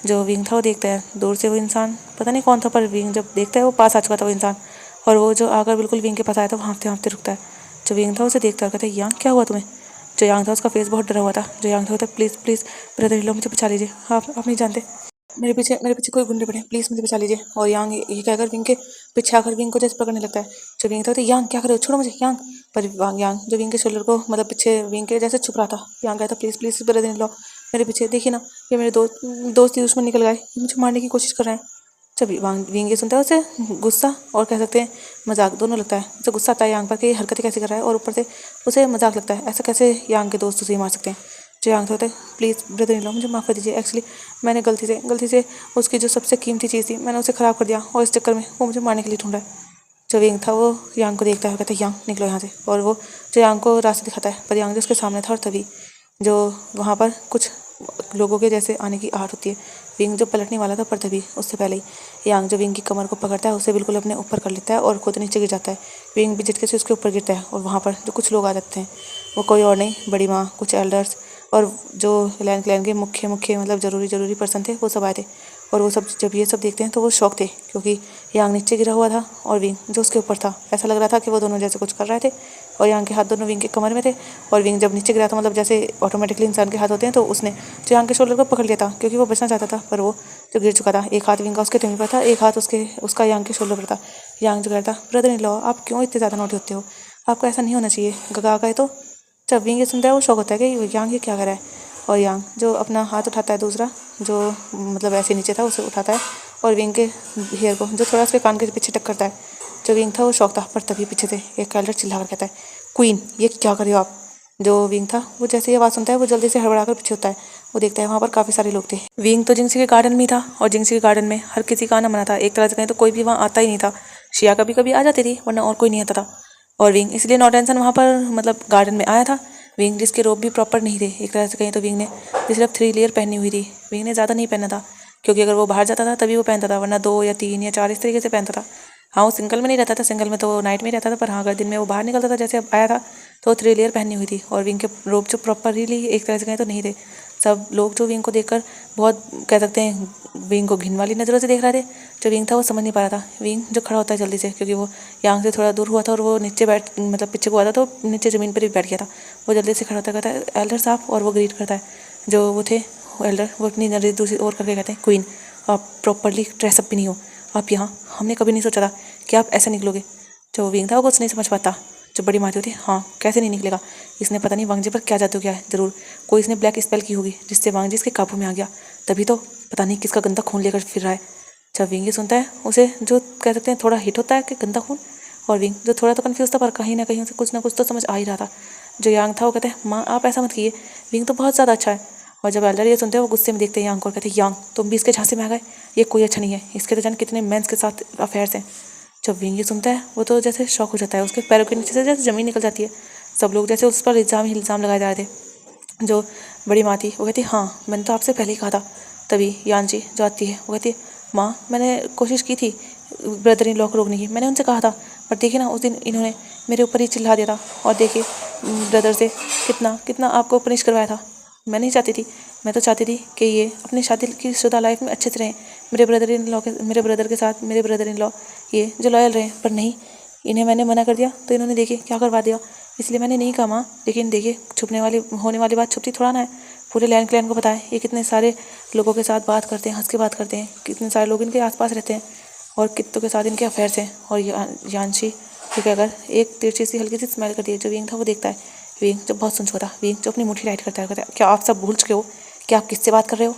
Speaker 1: जो विंग था वो देखता है दूर से वो इंसान, पता नहीं कौन था, पर विंग जब देखता है वो पास आ चुका था वो इंसान, और वो जो आकर बिल्कुल विंग के पास आया था वो हाँफते हाँफते रुकता है। जो यांग था उसे देखता और कहता है यांग क्या हुआ तुम्हें। जो यांग था उसका फेस बहुत डरा हुआ था। जो यांग था please please brother in law मुझे बचा लीजिए, आप नहीं जानते मेरे पीछे कोई गुंडे पड़े, प्लीज़ मुझे बचा लीजिए। और यांग ये कहकर विंग के पीछे आकर विंग को जैसे पकड़ने लगता है। जो विंग था यांग क्या कर रहे हो, छोड़ो मुझे यांग। पर यांग जो विंग के शोल्डर को मतलब पीछे विंग के जैसे छुप रहा था, यांग कहता please please brother in law मेरे पीछे देखिए ना, ये मेरे दोस्त ही दुश्मन निकल गए, मुझे मारने की कोशिश कर रहे हैं। जब विंग ये सुनता है उसे गुस्सा और कह सकते हैं मजाक दोनों लगता है। उसे गुस्सा आता है यांग पर कि हरकतें कैसे कर रहा है, और ऊपर से उसे मजाक लगता है, ऐसा कैसे यांग के दोस्त उसे मार सकते हैं। जो यांग होता है प्लीज़ ब्रदर इन लॉ मुझे माफ़ कर दीजिए, एक्चुअली मैंने गलती से उसकी जो सबसे कीमती चीज़ थी मैंने उसे ख़राब कर दिया, और इस चक्कर में वो मुझे मारने के लिए ढूंढ रहा है। जो विंग था वो यांग को देखता है, कहता है यांग निकलो यहाँ से, और वो जो यांग को रास्ता दिखाता है, पर यांग जो उसके सामने था, और तभी जो वहाँ पर कुछ लोगों के जैसे आने की आहट होती है। विंग जो पलटने वाला था, पर तभी उससे पहले ही यांग जो विंग की कमर को पकड़ता है, उसे बिल्कुल अपने ऊपर कर लेता है और खुद नीचे गिर जाता है। विंग भी झटके से उसके ऊपर गिरता है, और वहाँ पर जो कुछ लोग आ जाते हैं वो कोई और नहीं, बड़ी माँ, कुछ एल्डर्स और जो लैन क्लैन के मुख्य मतलब ज़रूरी पर्सन थे, वो सब आए थे। और वो सब जब ये सब देखते हैं तो वो शौक थे, क्योंकि यांग नीचे गिरा हुआ था और विंग जो उसके ऊपर था, ऐसा लग रहा था कि वो दोनों जैसे कुछ कर रहे थे, और यांग के हाथ दोनों विंग के कमर में थे। और विंग जब नीचे गिरा था, मतलब जैसे ऑटोमेटिकली इंसान के हाथ होते हैं, तो उसने जो यांग के शोल्डर को पकड़ लिया था, क्योंकि वो बचना चाहता था, पर वो जो गिर चुका था, एक हाथ विंग का उसके टंगी पर था, एक हाथ उसका यांग के शोल्डर पर था। यांग जो कहता ब्रदर इन लॉ आप क्यों इतने ज़्यादा नोटी होते हो, आपको ऐसा नहीं होना चाहिए, गगा गए। तो जब विंग ये सुनता है वो शौक होता है कि यांग ये क्या कर रहा है। और यांग जो अपना हाथ उठाता है दूसरा, जो मतलब ऐसे नीचे था, उसे उठाता है और विंग के हेयर को जो थोड़ा उसके कान के पीछे टक करता है। जो विंग था वो शौक था, पर तभी पीछे से एक एल्डर चिल्ला कर कहता है क्वीन ये क्या कर रहे हो आप। जो विंग था वो जैसे ही आवाज़ सुनता है वो जल्दी से हड़बड़ा कर पीछे होता है। वो देखता है वहाँ पर काफ़ी सारे लोग थे। विंग तो जिंक्सी के गार्डन में ही था, और जिंक्सी के गार्डन में हर किसी का आना मना था, एक तरह से कहीं तो कोई भी वहाँ आता ही नहीं था। शिया कभी कभी आ जाती थी, वरना और कोई नहीं आता था। और विंग इसलिए नो टेंशन वहाँ पर मतलब गार्डन में आया था। विंग जिसके रोब भी प्रॉपर नहीं थे, एक तरह से कहीं तो विंग ने सिर्फ 3 लेयर पहनी हुई थी, विंग ने ज़्यादा नहीं पहना था, क्योंकि अगर वो बाहर जाता था तभी वो पहनता था, वरना 2 या 3 या 4 इस तरीके से पहनता था। हाँ, वो सिंगल में नहीं रहता था, सिंगल में तो नाइट में रहता था, पर हाँ अगर दिन में वो बाहर निकलता था, जैसे अब आया था तो 3 लेयर पहनी हुई थी। और विंग के रोब जो प्रॉपरली एक तरह से कहें तो नहीं थे। सब लोग जो विंग को देखकर बहुत कह सकते हैं विंग को घिन वाली नज़रों से देख रहे थे। जो विंग था वो समझ नहीं पा रहा था। विंग जो खड़ा होता है जल्दी से, क्योंकि वो यांग से थोड़ा दूर हुआ था और वो नीचे मतलब पीछे को आता, तो नीचे ज़मीन पर ही बैठ गया था। वो जल्दी से खड़ा होता कहता है एल्डर साहब, और वो ग्रीट करता है। जो वो थे एल्डर, वो अपनी नजर दूसरी ओर करके कहते हैं क्वीन, आप प्रॉपरली ड्रेसअप भी नहीं हो आप यहाँ, हमने कभी नहीं सोचा था कि आप ऐसे निकलोगे। जो विंग था वो कुछ नहीं समझ पाता। जो बड़ी माती होती है, हाँ कैसे नहीं निकलेगा, इसने पता नहीं वांगजी पर क्या जादू किया है, ज़रूर कोई इसने ब्लैक स्पेल की होगी जिससे वांगजी इसके काबू में आ गया, तभी तो पता नहीं किसका गंदा खून लेकर फिर रहा है। जब विंग ये सुनता है, उसे जो कह सकते हैं थोड़ा हिट होता है कि गंदा खून, और विंग जो थोड़ा तो कन्फ्यूज था पर कहीं ना कहीं उसे कुछ ना कुछ तो समझ आ ही रहा था। जो यांग था वो कहते हैं माँ आप ऐसा मत कीजिए, विंग तो बहुत ज़्यादा अच्छा है। और जब एल्डर ये सुनते हैं वो गुस्से में देखते हैं यांग को और कहते हैं यांग तुम भी इसके झांसे में आ गए, ये कोई अच्छा नहीं है, इसके तो जान कितने मेंस के साथ अफेयर्स हैं। जब विंग ये सुनता है वो तो जैसे शॉक हो जाता है, उसके पैरों के नीचे से जैसे ज़मीन निकल जाती है। सब लोग जैसे उस पर इल्ज़ाम लगाए जा रहे थे। जो बड़ी माँ थी वो कहती हाँ मैंने तो आपसे पहले ही कहा था। तभी यानजी जो आती है वो कहती है माँ मैंने कोशिश की थी ब्रदर इन लॉ को रोकने की, मैंने उनसे कहा था, पर देखिए ना उस दिन इन्होंने मेरे ऊपर ही चिल्ला दिया था, और देखिए ब्रदर से कितना कितना आपको पनिश करवाया था। मैं नहीं चाहती थी, मैं तो चाहती थी कि ये अपनी शादी की शुदा लाइफ में अच्छे से रहें, मेरे ब्रदर के साथ मेरे ब्रदर इन लॉ ये जो लॉयल रहें, पर नहीं, इन्हें मैंने मना कर दिया तो इन्होंने देखिए क्या करवा दिया। इसलिए मैंने नहीं कहा माँ, लेकिन देखिए होने वाली बात छुपती थोड़ा ना है, पूरे लैंड क्लैन को पता है ये कितने सारे लोगों के साथ बात करते हैं, हंस के बात करते हैं, कितने सारे लोग इनके आसपास रहते हैं और कितनों के साथ इनके अफेयर्स हैं। और यानशी क्योंकि अगर एक तिरछी सी हल्की सी स्मेल करती है, जो विंग था वो देखता है। विंग जब बहुत सुन था, विंग जो अपनी मुट्ठी टाइट करता है, कहता है क्या आप सब भूल चुके हो कि आप किससे बात कर रहे हो।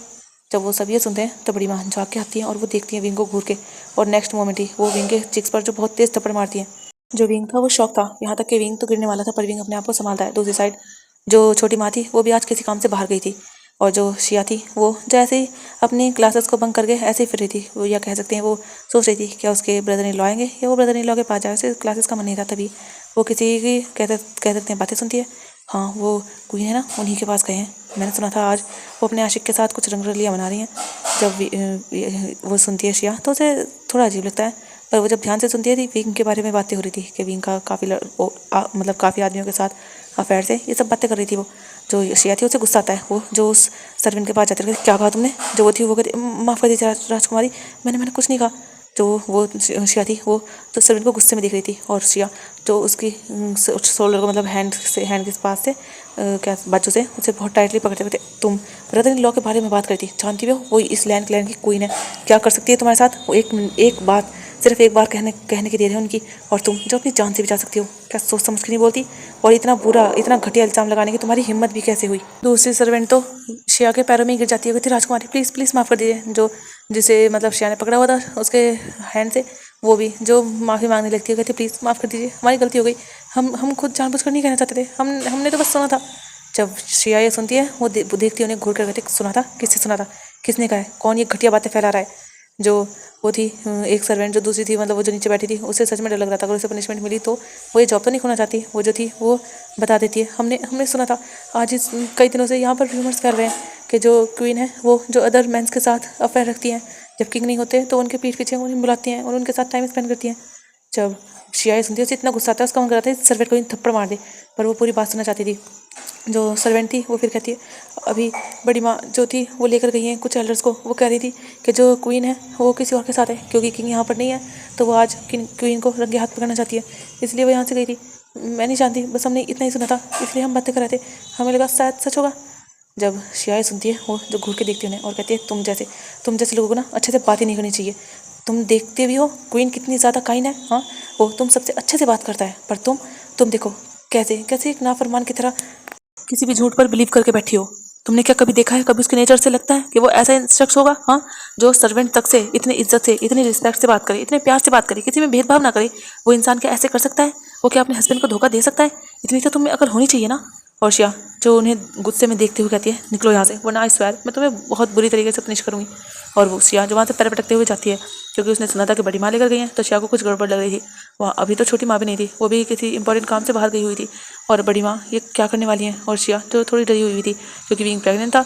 Speaker 1: जब वो सब ये सुनते हैं तो बड़ी माँ झाँक के आती है और वो देखती है विंग को घूर के, और नेक्स्ट मोमेंट ही वो विंग के चिक्स पर जो बहुत तेज थप्पड़ मारती है। जो विंग था वो शौक था, यहाँ तक कि विंग तो गिरने वाला था, पर विंग अपने आप को संभालता है। दूसरी साइड जो छोटी माँ थी वो भी आज किसी काम से बाहर गई थी, और जो शिया थी वो जैसे ही अपनी क्लासेस को बंक करके ऐसे ही फिर रही थी। वो या कह सकते हैं वो सोच रही थी क्या उसके ब्रदर इन लॉ आएंगे या वो ब्रदर इन लॉ के पास जाए। उसे क्लासेस का मन नहीं था, तभी वो किसी की कह सकते हैं बातें सुनती है। हाँ वो क्वीन है ना, उन्हीं के पास गए हैं, मैंने सुना था आज वो अपने आशिक के साथ कुछ रंगरलियाँ मना रही हैं। जब वो सुनती है शिया तो उसे थोड़ा अजीब लगता है, पर वो जब ध्यान से सुनती है विंग के बारे में बातें हो रही थी कि विंग का मतलब काफ़ी आदमियों के साथ अफेयर से ये सब बातें कर रही थी। वो जो शिया थी उसे गुस्सा आता है, वो जो उस सर्वेंट के पास जाती है, क्या कहा तुमने। जो वो थी वो कहती माफ़ कर दीजिए राजकुमारी, मैंने कुछ नहीं कहा। जो वो शिया थी वो तो सर्वेंट को गुस्से में देख रही थी, और शिया जो उसकी शोल्डर को मतलब हैंड के पास से क्या बाजू से उसे बहुत टाइटली पकड़ते हुए, तुम ब्रदर इन लॉ के बारे में बात करती, जानती हो वो इस लैंड क्लैन की क्वीन है, क्या कर सकती है तुम्हारे साथ वो। एक बात सिर्फ एक बार कहने की देर है उनकी, और तुम जो अपनी जान से बचा सकती हो, क्या सोच समझ के नहीं बोलती। और इतना बुरा इतना घटिया इल्ज़ाम लगाने की तुम्हारी हिम्मत भी कैसे हुई। दूसरी सर्वेंट तो शिया के पैरों में ही गिर जाती है, कहती राजकुमारी प्लीज़ प्लीज़ माफ़ कर दीजिए। जो जिसे मतलब शिया ने पकड़ा हुआ था उसके हैंड से, वो भी जो माफ़ी मांगने लगती है, कहती प्लीज़ माफ़ कर दीजिए, हमारी गलती हो गई, हम खुद जानबूझकर नहीं कहना चाहते थे, हमने तो बस सुना था। जब शिया ये सुनती है वो देखती है उन्हें घूर कर, कहती सुना था, किससे सुना था, किसने कहा है, कौन ये घटिया बातें फैला रहा है। जो वो थी एक सर्वेंट जो दूसरी थी, मतलब वो जो नीचे बैठी थी, उसे सच में डर लग रहा था अगर उसे पनिशमेंट मिली तो वो ये जॉब तो नहीं खोना चाहती। वो जो थी वो बता देती है हमने सुना था, आज इस कई दिनों से यहाँ पर रूमर्स कर रहे हैं कि जो क्वीन है वो जो अदर मेंस के साथ अफेयर रखती हैं, जब किंग नहीं होते तो उनके पीठ पीछे उन्हें बुलाती हैं और उनके साथ टाइम स्पेंड करती हैं। जब शिया सुनती है उसे इतना गुस्सा आता है, उसका मन करता है सर्वेंट को थप्पड़ मार दे, पर वो पूरी बात सुनना चाहती थी। जो सर्वेंट थी वो फिर कहती है अभी बड़ी माँ जो थी वो लेकर गई हैं कुछ एल्डर्स को, वो कह रही थी कि जो क्वीन है वो किसी और के साथ है, क्योंकि किंग यहाँ पर नहीं है तो वो आज क्वीन को रंगे हाथ पकड़ना चाहती है, इसलिए वो यहाँ से गई थी। मैं नहीं जानती, बस हमने इतना ही सुना था इसलिए हम बातें कर रहे थे, हमें लगा शायद सच होगा। जब शिया सुनती है वो जो घूर के देखती है उन्हें और कहती है तुम जैसे लोगों को ना अच्छे से बात ही नहीं करनी चाहिए, तुम देखते भी हो क्वीन कितनी ज़्यादा काइंड है, हाँ वो तुम सबसे अच्छे से बात करता है, पर तुम देखो कैसे कैसे एक नाफरमान की तरह किसी भी झूठ पर बिलीव करके बैठी हो। तुमने क्या कभी देखा है, कभी उसके नेचर से लगता है कि वो ऐसा शख्स होगा, हाँ जो सर्वेंट तक से इतनी इज्जत से इतनी रिस्पेक्ट से बात करे, इतने प्यार से बात करे, किसी में भेदभाव ना करे, वो इंसान क्या ऐसे कर सकता है। वो क्या अपने हस्बैंड को धोखा दे सकता है, इतनी तो तुम्हें अकल होनी चाहिए ना। और शिया जो उन्हें गुस्से में देखते हुए कहती है निकलो यहाँ से, वरना आई स्वेयर मैं तुम्हें बहुत बुरी तरीके से पनिश करूँगी। और वो शिया जो वहाँ से पैर पटकते हुए जाती है, क्योंकि उसने सुना था कि बड़ी माँ लेकर गई हैं, तो शिया को कुछ गड़बड़ लग रही थी। वहाँ अभी तो छोटी माँ भी नहीं थी, वो भी किसी इंपॉर्टेंट काम से बाहर गई हुई थी, और बड़ी माँ ये क्या करने वाली हैं। और शिया जो थोड़ी डरी हुई थी क्योंकि विंग प्रेग्नेंट था,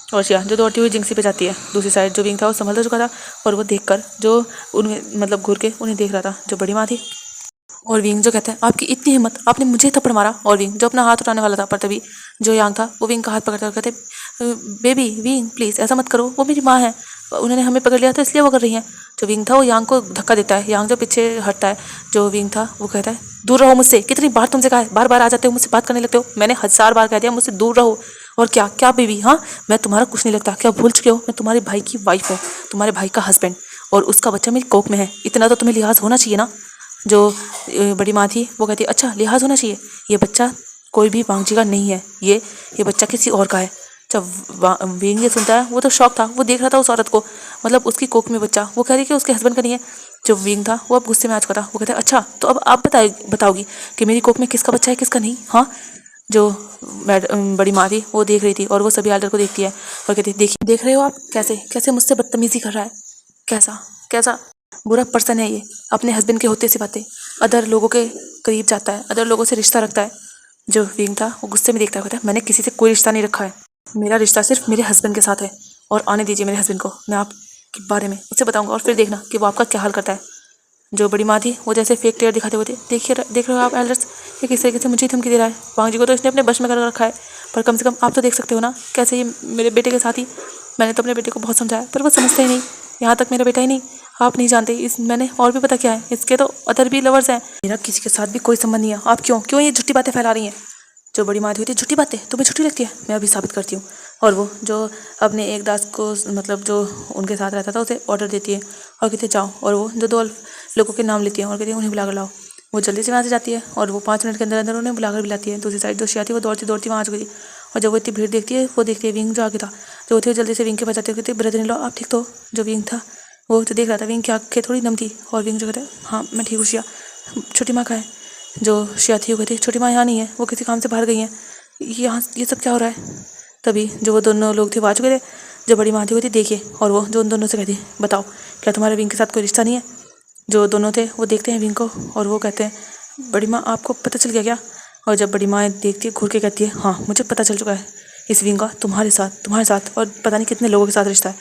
Speaker 1: और शिया जो दौड़ती हुई जिंक्सी पे जाती है। दूसरी साइड जो विंग था वो संभल चुका था और वो देखकर जो उन्हें मतलब घूर के उन्हें देख रहा था जो बड़ी माँ थी। और विंग जो कहते हैं आपकी इतनी हिम्मत, आपने मुझे थप्पड़ मारा। और विंग जो अपना हाथ उठाने वाला था पर तभी जो यांग था वो विंग का हाथ पकड़ता और कहते बेबी विंग प्लीज़ ऐसा मत करो, वो मेरी माँ है, उन्होंने हमें पकड़ लिया था इसलिए वो कर रही हैं। जो विंग था वो यांग को धक्का देता है। यांग जो पीछे हटता है, जो विंग था वो कहता है दूर रहो मुझसे, कितनी बार तुमसे कहा है, बार बार आ जाते हो मुझसे बात करने लगते हो, मैंने 1000 बार कह दिया मुझसे दूर रहो। और क्या क्या बेबी, हाँ मैं तुम्हारा कुछ नहीं लगता, क्या भूल चुके हो, मैं तुम्हारे भाई की वाइफ हूँ, तुम्हारे भाई का हस्बैंड, और उसका बच्चा मेरी कोख में है, इतना तो तुम्हें लिहाज होना चाहिए ना। जो बड़ी माँ थी वो कहती अच्छा लिहाज होना चाहिए, ये बच्चा कोई भी वांगजी का नहीं है, ये बच्चा किसी और का है। जब विंग ये सुनता है वो तो शौक था, वो देख रहा था उस औरत को, मतलब उसकी कोख में बच्चा, वो कह रही कि उसके हस्बैंड का नहीं है। जो विंग था वो अब गुस्से में आ चुका था, वो कहता है अच्छा तो अब आप बताओगी कि मेरी कोख में किसका बच्चा है किसका नहीं। हाँ जो बड़ी माँ थी वो देख रही थी और वो सभी एल्डर को देखती है और कहती है देखिए देख रहे हो आप कैसे कैसे मुझसे बदतमीजी कर रहा है, कैसा कैसा बुरा पर्सन है ये, अपने हस्बैंड के होते सी बातें अदर लोगों के करीब जाता है, अदर लोगों से रिश्ता रखता है। जो विंग था वो गुस्से में देखता है, कहता है मैंने किसी से कोई रिश्ता नहीं रखा है, मेरा रिश्ता सिर्फ मेरे हस्बैंड के साथ है, और आने दीजिए मेरे हस्बैंड को, मैं आपके बारे में उससे बताऊंगा और फिर देखना कि वो आपका क्या हाल करता है। जो बड़ी माँ थी वो जैसे फेक टेयर दिखाते हुए थे, देख रहे हो आप एल्डर्स, ये किस तरीके से मुझे धमकी दे रहा है, वांग जी को तो इसने अपने बश में कर रखा है, पर कम से कम आप तो देख सकते हो ना कैसे ये मेरे बेटे के साथ ही, मैंने तो अपने बेटे को बहुत समझाया पर वो समझता ही नहीं, यहाँ तक मेरा बेटा ही नहीं, आप नहीं जानते इस मैंने और भी पता क्या है, इसके तो अदर भी लवर्स हैं, मेरा किसी के साथ भी कोई संबंध नहीं है, आप क्यों क्यों ये झूठी बातें फैला रही हैं। जो बड़ी माँ थी झूठी बातें तुम्हें झूठी लगती है, मैं अभी साबित करती हूँ। और वो जो अपने एक दास को मतलब जो उनके साथ रहता था उसे ऑर्डर देती है और कहते जाओ, और वो जो 2 लोगों के नाम लेती है और कहती है उन्हें बुला कर लाओ। वो जल्दी से वहाँ से जाती है और वो 5 मिनट के अंदर अंदर उन्हें बुलाकर बुलाती है। दूसरी साइड जो शिया थी वो दौड़ती दौड़ती वहाँ आ चुकी थी, और जब वो इतनी भीड़ देखती है वो देखती है विंग जो आगे था, जो थी वो जल्दी से विंग के पास जाती है, कहती है ब्रदर इन लॉ आप ठीक तो। जो विंग था वो तो देख रहा था, विंग की आँखें थोड़ी नम थी, और विंग जो कहता है हाँ मैं ठीक हूँ शिया, छोटी माँ कहाँ है। जो शिया थी वो कहती है छोटी माँ यहाँ नहीं है, वो किसी काम से बाहर गई हैं, यहाँ ये सब क्या हो रहा है। तभी जो वो दोनों लोग थे वो आ चुके थे। जो बड़ी माँ थी वो थी देखिए, और वो जो उन दोनों से कहती बताओ क्या तुम्हारे विंग के साथ कोई रिश्ता नहीं है। जो दोनों थे वो देखते हैं विंग को और वो कहते हैं बड़ी माँ आपको पता चल गया क्या। और जब बड़ी माँ देखती है घूर के कहती है हाँ मुझे पता चल चुका है, इस विंग का तुम्हारे साथ और पता नहीं कितने लोगों के साथ रिश्ता है।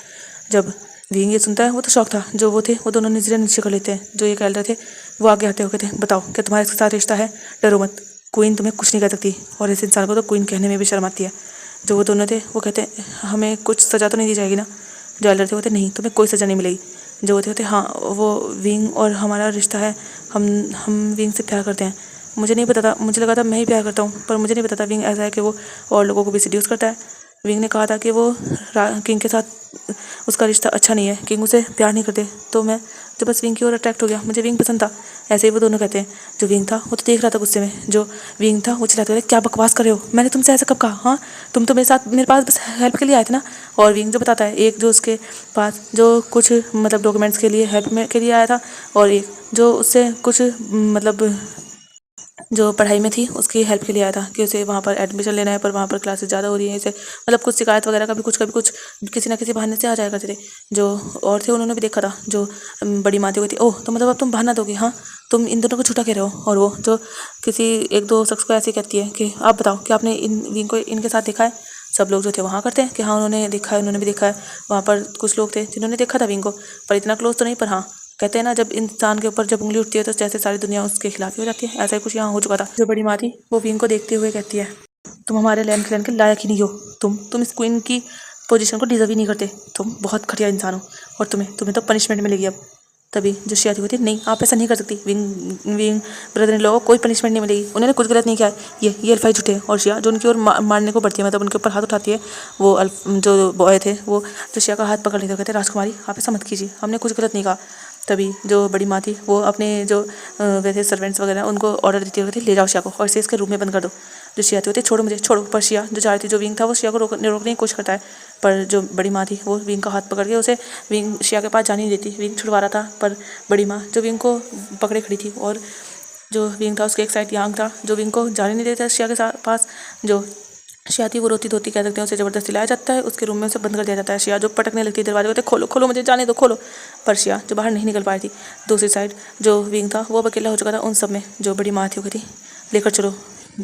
Speaker 1: जब विंग ये सुनता है वो तो शौक था, जो वो थे वो दोनों नजरें नीचे कर लेते हैं। जो एक एल्डर थे वो आगे आते हो कहते हैं बताओ क्या तुम्हारे साथ रिश्ता है, डरो मत, क्वीन तुम्हें कुछ नहीं कह सकती, और इस इंसान को तो क्वीन कहने में भी शर्म आती है। जो वो दोनों थे वो कहते हैं हमें कुछ सज़ा तो नहीं दी जाएगी ना। जो एल्डर थे वो थे नहीं तुम्हें कोई सज़ा नहीं मिलेगी। जो थे हाँ वो विंग और हमारा रिश्ता है, हम विंग से प्यार करते हैं। मुझे नहीं पता था, मुझे लगा था मैं ही प्यार करता हूँ, पर मुझे नहीं पता था विंग ऐसा है कि वो और लोगों को भी सीड्यूस करता है। विंग ने कहा था कि वो किंग के साथ उसका रिश्ता अच्छा नहीं है, किंग उसे प्यार नहीं करते, तो मैं जो बस विंग की ओर अट्रैक्ट हो गया, मुझे विंग पसंद था। ऐसे ही वो दोनों कहते हैं। जो विंग था वो तो देख रहा था गुस्से में, जो विंग था वो चिल्लाते हुए क्या बकवास कर रहे हो, मैंने तुमसे ऐसा कब कहा, हाँ तुम तो मेरे पास बस हेल्प के लिए आए थे ना। और विंग जो बताता है एक जो उसके पास जो कुछ मतलब डॉक्यूमेंट्स के लिए हेल्प में के लिए आया था, और एक जो उससे कुछ मतलब जो पढ़ाई में थी उसकी हेल्प के लिए आया था कि उसे वहाँ पर एडमिशन लेना है, पर वहाँ पर क्लासेस ज़्यादा हो रही हैं, इसे मतलब कुछ शिकायत वगैरह कभी कुछ किसी ना किसी बहाने से आ जाया करते थे। जो और थे उन्होंने भी देखा था। जो बड़ी माँ थी ओह तो मतलब अब तुम बहाना दोगे, हाँ तुम इन दोनों को झूठा कह रहे हो। और वो जो किसी 1-2 शख्स को ऐसे कहती है कि आप बताओ कि आपने इन विंग को इनके साथ देखा है। सब लोग जो थे वहाँ करते हैं कि हाँ उन्होंने देखा है, उन्होंने भी देखा है। वहाँ पर कुछ लोग थे जिन्होंने देखा था विंग को, पर इतना क्लोज तो नहीं, पर हाँ कहते हैं ना जब इंसान के ऊपर जब उंगली उठती है तो जैसे सारी दुनिया उसके खिलाफ ही हो जाती है, ऐसा ही कुछ यहाँ हो चुका था। जो बड़ी माँ थी वो विंग को देखते हुए कहती है तुम हमारे लैंड क्लैन के लायक ही नहीं हो, तुम इस क्वीन की पोजीशन को डिजर्व ही नहीं करते, तुम बहुत घटिया इंसान हो और तुम्हें तो पनिशमेंट मिलेगी अब। तभी जो शिया थी वो थी नहीं आप ऐसा नहीं कर सकती, विंग ब्रदर इन लोगों को कोई पनिशमेंट नहीं मिलेगी, उन्होंने कुछ गलत नहीं किया है, ये अल्फाई झूठे। और शिया जो उनकी ओर मारने को बढ़ती है, मतलब उनके ऊपर हाथ उठाती है, वो जो बॉय थे वो जो शिया का हाथ पकड़ लेते कहते राजकुमारी आप ऐसा मत कीजिए, हमने कुछ गलत नहीं कहा। तभी जो बड़ी माँ थी वो अपने जो वैसे सर्वेंट्स वगैरह उनको ऑर्डर देती हुई थी ले जाओ शिया को और इसे इसके रूम में बंद कर दो। जो शिया थी होती छोड़ो मुझे छोड़ो, पर शिया जो चाह रही थी, जो विंग था वो शिया को रोकने की कोशिश करता है, पर जो बड़ी माँ थी वो विंग का हाथ पकड़ के उसे विंग शिया के पास जाने नहीं देती। विंग छुड़वा रहा था पर बड़ी माँ जो विंग को पकड़े खड़ी थी, और जो विंग था उसके एक साइड यांग था जो विंग को जाने नहीं देता शिया के पास। जो शिया थी वो रोती धोती कह सकते हैं, उसे ज़बरदस्ती लाया जाता है, उसके रूम में उसे बंद कर दिया जाता है। शिया जो पटकने लगती है दरवाजे को, खोलो खोलो मुझे जाने दो खोलो, पर शिया जो बाहर नहीं निकल पाई थी। दूसरी साइड जो विंग था वो अब अकेला हो चुका था उन सब में। जो बड़ी माँ थी वो कहती लेकर चलो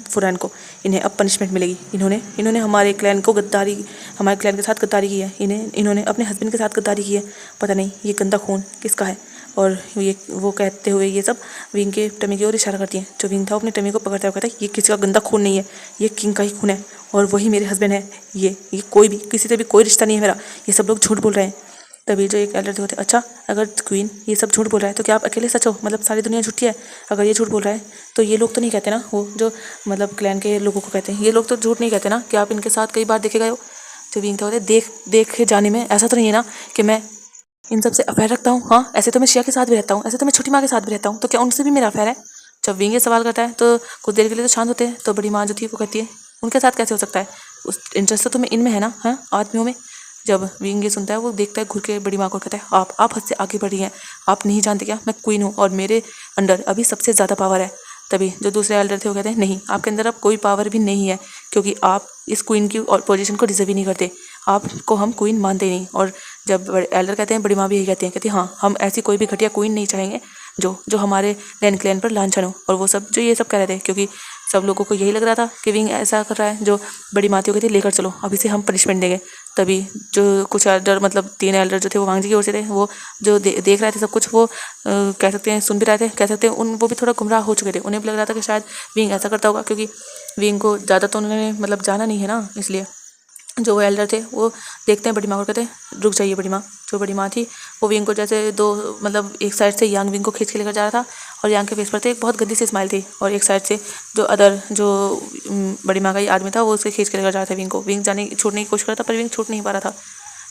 Speaker 1: फुरैन को, इन्हें अब पनिशमेंट मिलेगी। इन्होंने हमारे क्लैन के साथ गद्दारी की है, इन्होंने अपने हस्बैंड के साथ गद्दारी की है। पता नहीं ये गंदा खून किसका है। और वो कहते हुए ये सब विंग के टमी की ओर इशारा करती हैं। जो विंग था अपने टमी को पकड़ता हुआ कहता है, ये किसी का गंदा खून नहीं है, ये किंग का ही खून है और वही मेरे हस्बैंड है। ये कोई भी किसी से भी कोई रिश्ता नहीं है मेरा, ये सब लोग झूठ बोल रहे हैं। तभी जो एक एल्डर थे होते, अच्छा अगर क्वीन ये सब झूठ बोल रहा है तो क्या आप अकेले सच हो, मतलब सारी दुनिया झूठी है? अगर ये झूठ बोल रहा है तो ये लोग तो नहीं कहते ना, वो जो मतलब क्लैन के लोगों को कहते हैं, ये लोग तो झूठ नहीं कहते ना कि आप इनके साथ कई बार देखे गए हो। जो विंग था होते, देखे जाने में ऐसा तो नहीं है ना कि मैं इन सब से अफेयर रखता हूँ? हाँ, ऐसे तो मैं शिया के साथ भी रहता हूँ, ऐसे तो मैं छोटी माँ के साथ भी रहता हूँ, तो क्या उनसे भी मेरा अफेयर है? जब विंग ये सवाल करता है तो कुछ देर के लिए तो शांत होते हैं। तो बड़ी माँ जो थी वो कहती है, उनके साथ कैसे हो सकता है? उस इंटरेस्ट तो तुम्हें इनमें है ना, हाँ, आदमियों में। जब विंग ये सुनता है वो देखता है घूर के बड़ी माँ को, कहता है, आप हद से आगे बढ़ रही हैं, आप नहीं जानते क्या मैं क्वीन हूँ और मेरे अंडर अभी सबसे ज़्यादा पावर है। तभी जो दूसरे एल्डर थे वो कहते हैं, नहीं, आपके अंदर अब कोई पावर भी नहीं है, क्योंकि आप इस क्वीन की और पोजीशन को डिजर्व ही नहीं करते, आपको हम क्वीन मानते ही नहीं। और जब एल्डर कहते हैं, बड़ी माँ भी यही कहती हैं, हाँ, हम ऐसी कोई भी घटिया क्वीन नहीं चाहेंगे जो हमारे लैंड क्लैन पर लांछन हो। और वो सब जो ये सब कह रहे थे, क्योंकि सब लोगों को यही लग रहा था कि विंग ऐसा कर रहा है। जो बड़ी मातियों कहती, लेकर चलो, अभी से हम पनिशमेंट देंगे। तभी जो कुछ एल्डर, मतलब 3 एल्डर जो थे वो वांग जी की ओर से थे, वो जो देख रहे थे सब कुछ, वो कह सकते हैं सुन भी रहे थे, कह सकते हैं वो भी थोड़ा गुमराह हो चुके थे। उन्हें भी लग रहा था कि शायद विंग ऐसा करता होगा, क्योंकि विंग को ज़्यादा तो उन्होंने मतलब जाना नहीं है ना, इसलिए जो वो एल्डर थे वो देखते हैं बड़ी माँ को, कहते हैं, रुक जाइए बड़ी माँ। जो बड़ी माँ थी वो विंग को जैसे मतलब एक साइड से यांग विंग को खींच के लेकर जा रहा था और यांग के फेस पर एक बहुत गंदी सी स्माइल थी, और एक साइड से जो बड़ी माँ का ही आदमी था वो उसके खींच के लेकर जा रहा था विंग को। विंग छूटने की कोशिश कर रहा था पर विंग छूट नहीं पा रहा था।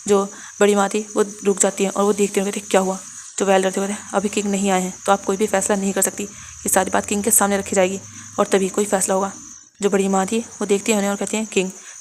Speaker 1: जो बड़ी माँ थी वो रुक जाती है और वो देखते हैं, कहते क्या हुआ? जो वो एल्डर थे कहते, अभी किंग नहीं आए हैं तो आप कोई भी फैसला नहीं कर सकती, ये सारी बात किंग के सामने रखी जाएगी और तभी कोई फैसला होगा। जो बड़ी माँ थी वो देखती है उन्हें और कहती हैं,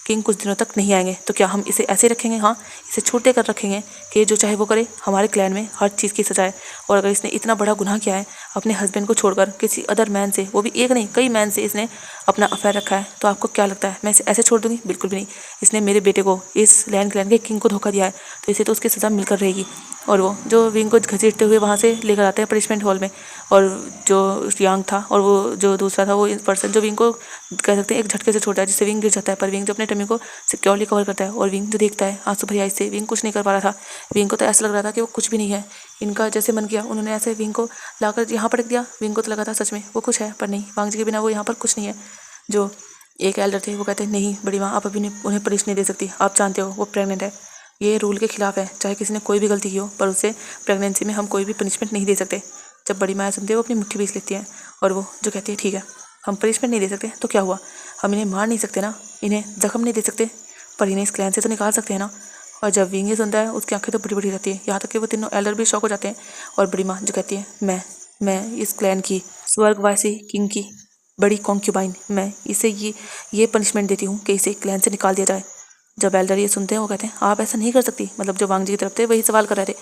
Speaker 1: किंग कुछ दिनों तक नहीं आएंगे तो क्या हम इसे ऐसे रखेंगे? हाँ, इसे छूट देकर रखेंगे कि जो चाहे वो करे, हमारे क्लैन में हर चीज़ की सजा है। और अगर इसने इतना बड़ा गुनाह किया है, अपने हस्बैंड को छोड़कर किसी अदर मैन से, वो भी एक नहीं कई मैन से इसने अपना अफेयर रखा है, तो आपको क्या लगता है मैं इसे ऐसे छोड़ दूंगी? बिल्कुल भी नहीं। इसने मेरे बेटे को, इस लैंड क्लैन के किंग को धोखा दिया है, तो इसे तो उसकी सज़ा मिलकर रहेगी। और वो जो विंग को घसीटते हुए वहाँ से लेकर आते हैं पनिशमेंट हॉल में, और जो यांग था और वो जो दूसरा था वो पर्सन जो विंग को कह सकते हैं एक झटके से छोड़ता है, जिससे विंग गिर जाता है। पर विंग जो अपने टमी को सिक्योरली कवर करता है, और विंग जो देखता है आंसू भरी आँख से, विंग कुछ नहीं कर पा रहा था। विंग को तो ऐसा लग रहा था कि वो कुछ भी नहीं है, इनका जैसे मन किया उन्होंने ऐसे विंग को लाकर यहाँ पर रख दिया। विंग को तो लगा था सच में वो कुछ है, पर नहीं, वांग जी के बिना वो यहाँ पर कुछ नहीं है। जो एक एल्डर थे वो कहते हैं, नहीं बड़ी माँ, आप अभी उन्हें पनिश नहीं दे सकती, आप जानते हो वो प्रेग्नेंट है, ये रूल के खिलाफ है, चाहे किसी ने कोई भी गलती की हो, पर उससे प्रेगनेंसी में हम कोई भी पनिशमेंट नहीं दे सकते। जब बड़ी माँ सुनती है वो अपनी मुट्ठी बीच लेती है और वो जो कहती है, ठीक है, हम पनिशमेंट नहीं दे सकते तो क्या हुआ, हम इन्हें मार नहीं सकते ना, इन्हें जख्म नहीं दे सकते, पर इन्हें इस क्लैन से तो निकाल सकते हैं ना। और जब विंग ये सुनता है उसकी आंखें तो बड़ी बड़ी रहती है, यहाँ तक कि वो तीनों एल्डर भी शॉक हो जाते हैं। और बड़ी माँ जो कहती है, मैं इस क्लैन की स्वर्गवासी किंग की बड़ी कॉन्क्यूबाइन, मैं इसे ये पनिशमेंट देती हूँ कि इसे क्लैन से निकाल दिया जाए। जब एल्डर ये सुनते हैं वो कहते हैं, आप ऐसा नहीं कर सकती, मतलब जो वांग जी की तरफ थे वही सवाल कर रहे थे,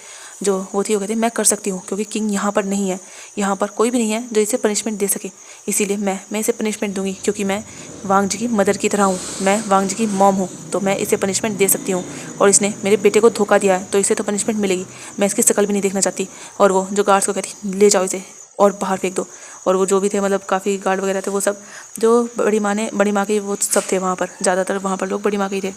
Speaker 1: जो वो थी वो कहते हैं, मैं कर सकती हूँ, क्योंकि किंग यहाँ पर नहीं है, यहाँ पर कोई भी नहीं है जो इसे पनिशमेंट दे सके, इसीलिए मैं इसे पनिशमेंट दूंगी, क्योंकि मैं वांग जी की मदर की तरह हूँ, मैं वांग जी की मॉम हूँ, तो मैं इसे पनिशमेंट दे सकती हूँ। और इसने मेरे बेटे को धोखा दिया है तो इसे तो पनिशमेंट मिलेगी, मैं इसकी शक्ल भी नहीं देखना चाहती। और वो जो गार्ड्स को कहती, ले जाओ इसे और बाहर फेंक दो। और वो जो भी थे, मतलब काफ़ी गार्ड वगैरह थे, वो सब जो बड़ी माँ के वो सब थे वहाँ पर, ज़्यादातर वहाँ पर लोग बड़ी माँ के ही थे,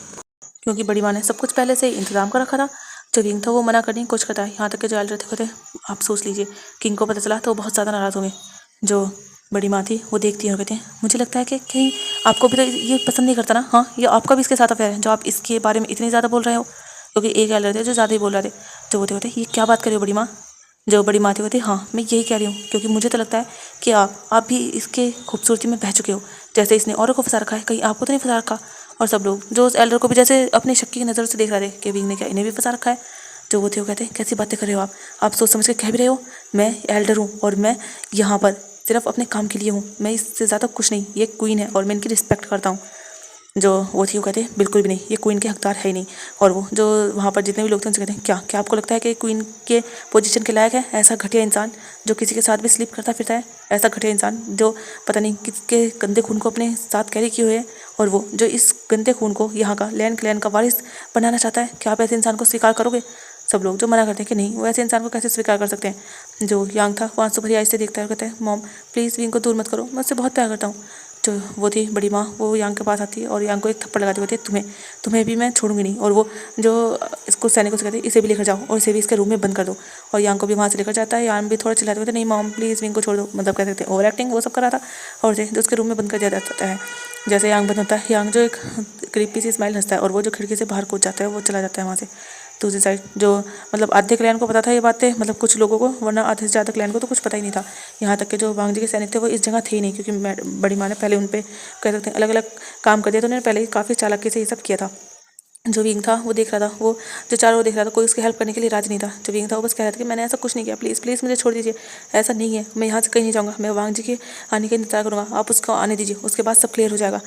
Speaker 1: क्योंकि बड़ी माँ ने सब कुछ पहले से इंतजाम कर रखा था। जो किंग था वो मना करने की कोशिश करता है, यहाँ तक कि जो एल्डर थे कहते, आप सोच लीजिए, किंग को पता चला तो बहुत ज़्यादा नाराज़ होंगे। जो बड़ी माँ थी वो देखती है और कहते हैं, मुझे लगता है कि कहीं आपको भी तो ये पसंद नहीं करता ना, हाँ, ये आपका भी इसके साथ अफेयर है जो आप इसके बारे में इतनी ज़्यादा बोल रहे हो। क्योंकि एक एल्डर थे जो ज़्यादा ही बोल रहे थे, जो वो थे कहते, ये क्या बात कर रही हो बड़ी माँ? जो बड़ी माँ थी कहती, हाँ, मैं यही कह रही हूँ, क्योंकि मुझे तो लगता है कि आप भी इसके खूबसूरती में बह चुके हो, जैसे इसने औरों को फंसा रखा है, कहीं आपको तो नहीं फंसा रखा। और सब लोग जो उस एल्डर को भी जैसे अपनी शक्की की नज़र से देख रहे थे कि विंग ने क्या इन्हें भी फंसा रखा है। जो वो थे वो कहते हैं, कैसी बातें कर रहे हो आप सोच समझ के कह भी रहे हो, मैं एल्डर हूँ और मैं यहाँ पर सिर्फ अपने काम के लिए हूँ, मैं इससे ज़्यादा कुछ नहीं, ये क्वीन है और मैं इनकी रिस्पेक्ट करता हूँ। जो वो थी वो कहते हैं, बिल्कुल भी नहीं, ये क्वीन के हकदार है ही नहीं। और वो जो वहाँ पर जितने भी लोग थे उनसे कहते हैं, क्या आपको लगता है कि क्वीन के पोजीशन के लायक है ऐसा घटिया इंसान जो किसी के साथ भी स्लीप करता फिरता है, ऐसा घटिया इंसान जो पता नहीं किसके गंदे खून को अपने साथ कैरी किए हुए है, और वो जो इस गंदे खून को यहाँ का लैंड क्लैन का वारिस बनाना चाहता है, क्या आप ऐसे इंसान को स्वीकार करोगे? सब लोग जो मना करते हैं कि नहीं, वो ऐसे इंसान को कैसे स्वीकार कर सकते हैं। जो यांग था वो आंसू भरी आँख से देखता है और कहता है, मॉम प्लीज़ विंग को दूर मत करो, मैं उससे बहुत प्यार करता हूँ। जो वो थी बड़ी माँ, वो यांग के पास आती है और यांग को एक थप्पड़ लगाती होती है, तुम्हें भी मैं छोड़ूंगी नहीं। और वो जो इसको सैनिकों से कहती है इसे भी लेकर जाओ और इसे भी इसके रूम में बंद कर दो। और यांग को भी वहाँ से लेकर जाता है। यांग भी थोड़ा चिल्लाते होते नहीं मॉम प्लीज़ विंग को छोड़ दो, मतलब कह सकते हैं ओवर एक्टिंग वो सब कर रहा था। और उसे जो उसके रूम में बंद कर दिया जाता है। जैसे यांग बंद होता है, यांग जो एक क्रीपी सी स्माइल हंसता है और वो जो खिड़की से बाहर कूद जाता है, वो चला जाता है वहाँ से दूसरी साइड। जो मतलब आधे क्लैन को पता था ये बातें, मतलब कुछ लोगों को, वरना आधे से ज़्यादा क्लैन को तो कुछ पता ही नहीं था। यहाँ तक कि जो वांग जी के सैनिक थे वो इस जगह थे ही नहीं, क्योंकि बड़ी माँ ने पहले उन पर कह सकते हैं अलग अलग काम कर दिया, तो उन्होंने पहले ही काफ़ी चालाकी से ये सब किया था। जो विंग था वो देख रहा था, वो जो चारों ओर देख रहा था, कोई उसकी हेल्प करने के लिए राजी नहीं था। जो विंग था वो बस कह रहा था कि मैंने ऐसा कुछ नहीं किया, प्लीज़ प्लीज़ मुझे छोड़ दीजिए, ऐसा नहीं है, मैं यहाँ से कहीं नहीं जाऊँगा, मैं वांग जी के आने का इंतजार करूँगा, आप उसको आने दीजिए, उसके बाद सब क्लियर हो जाएगा।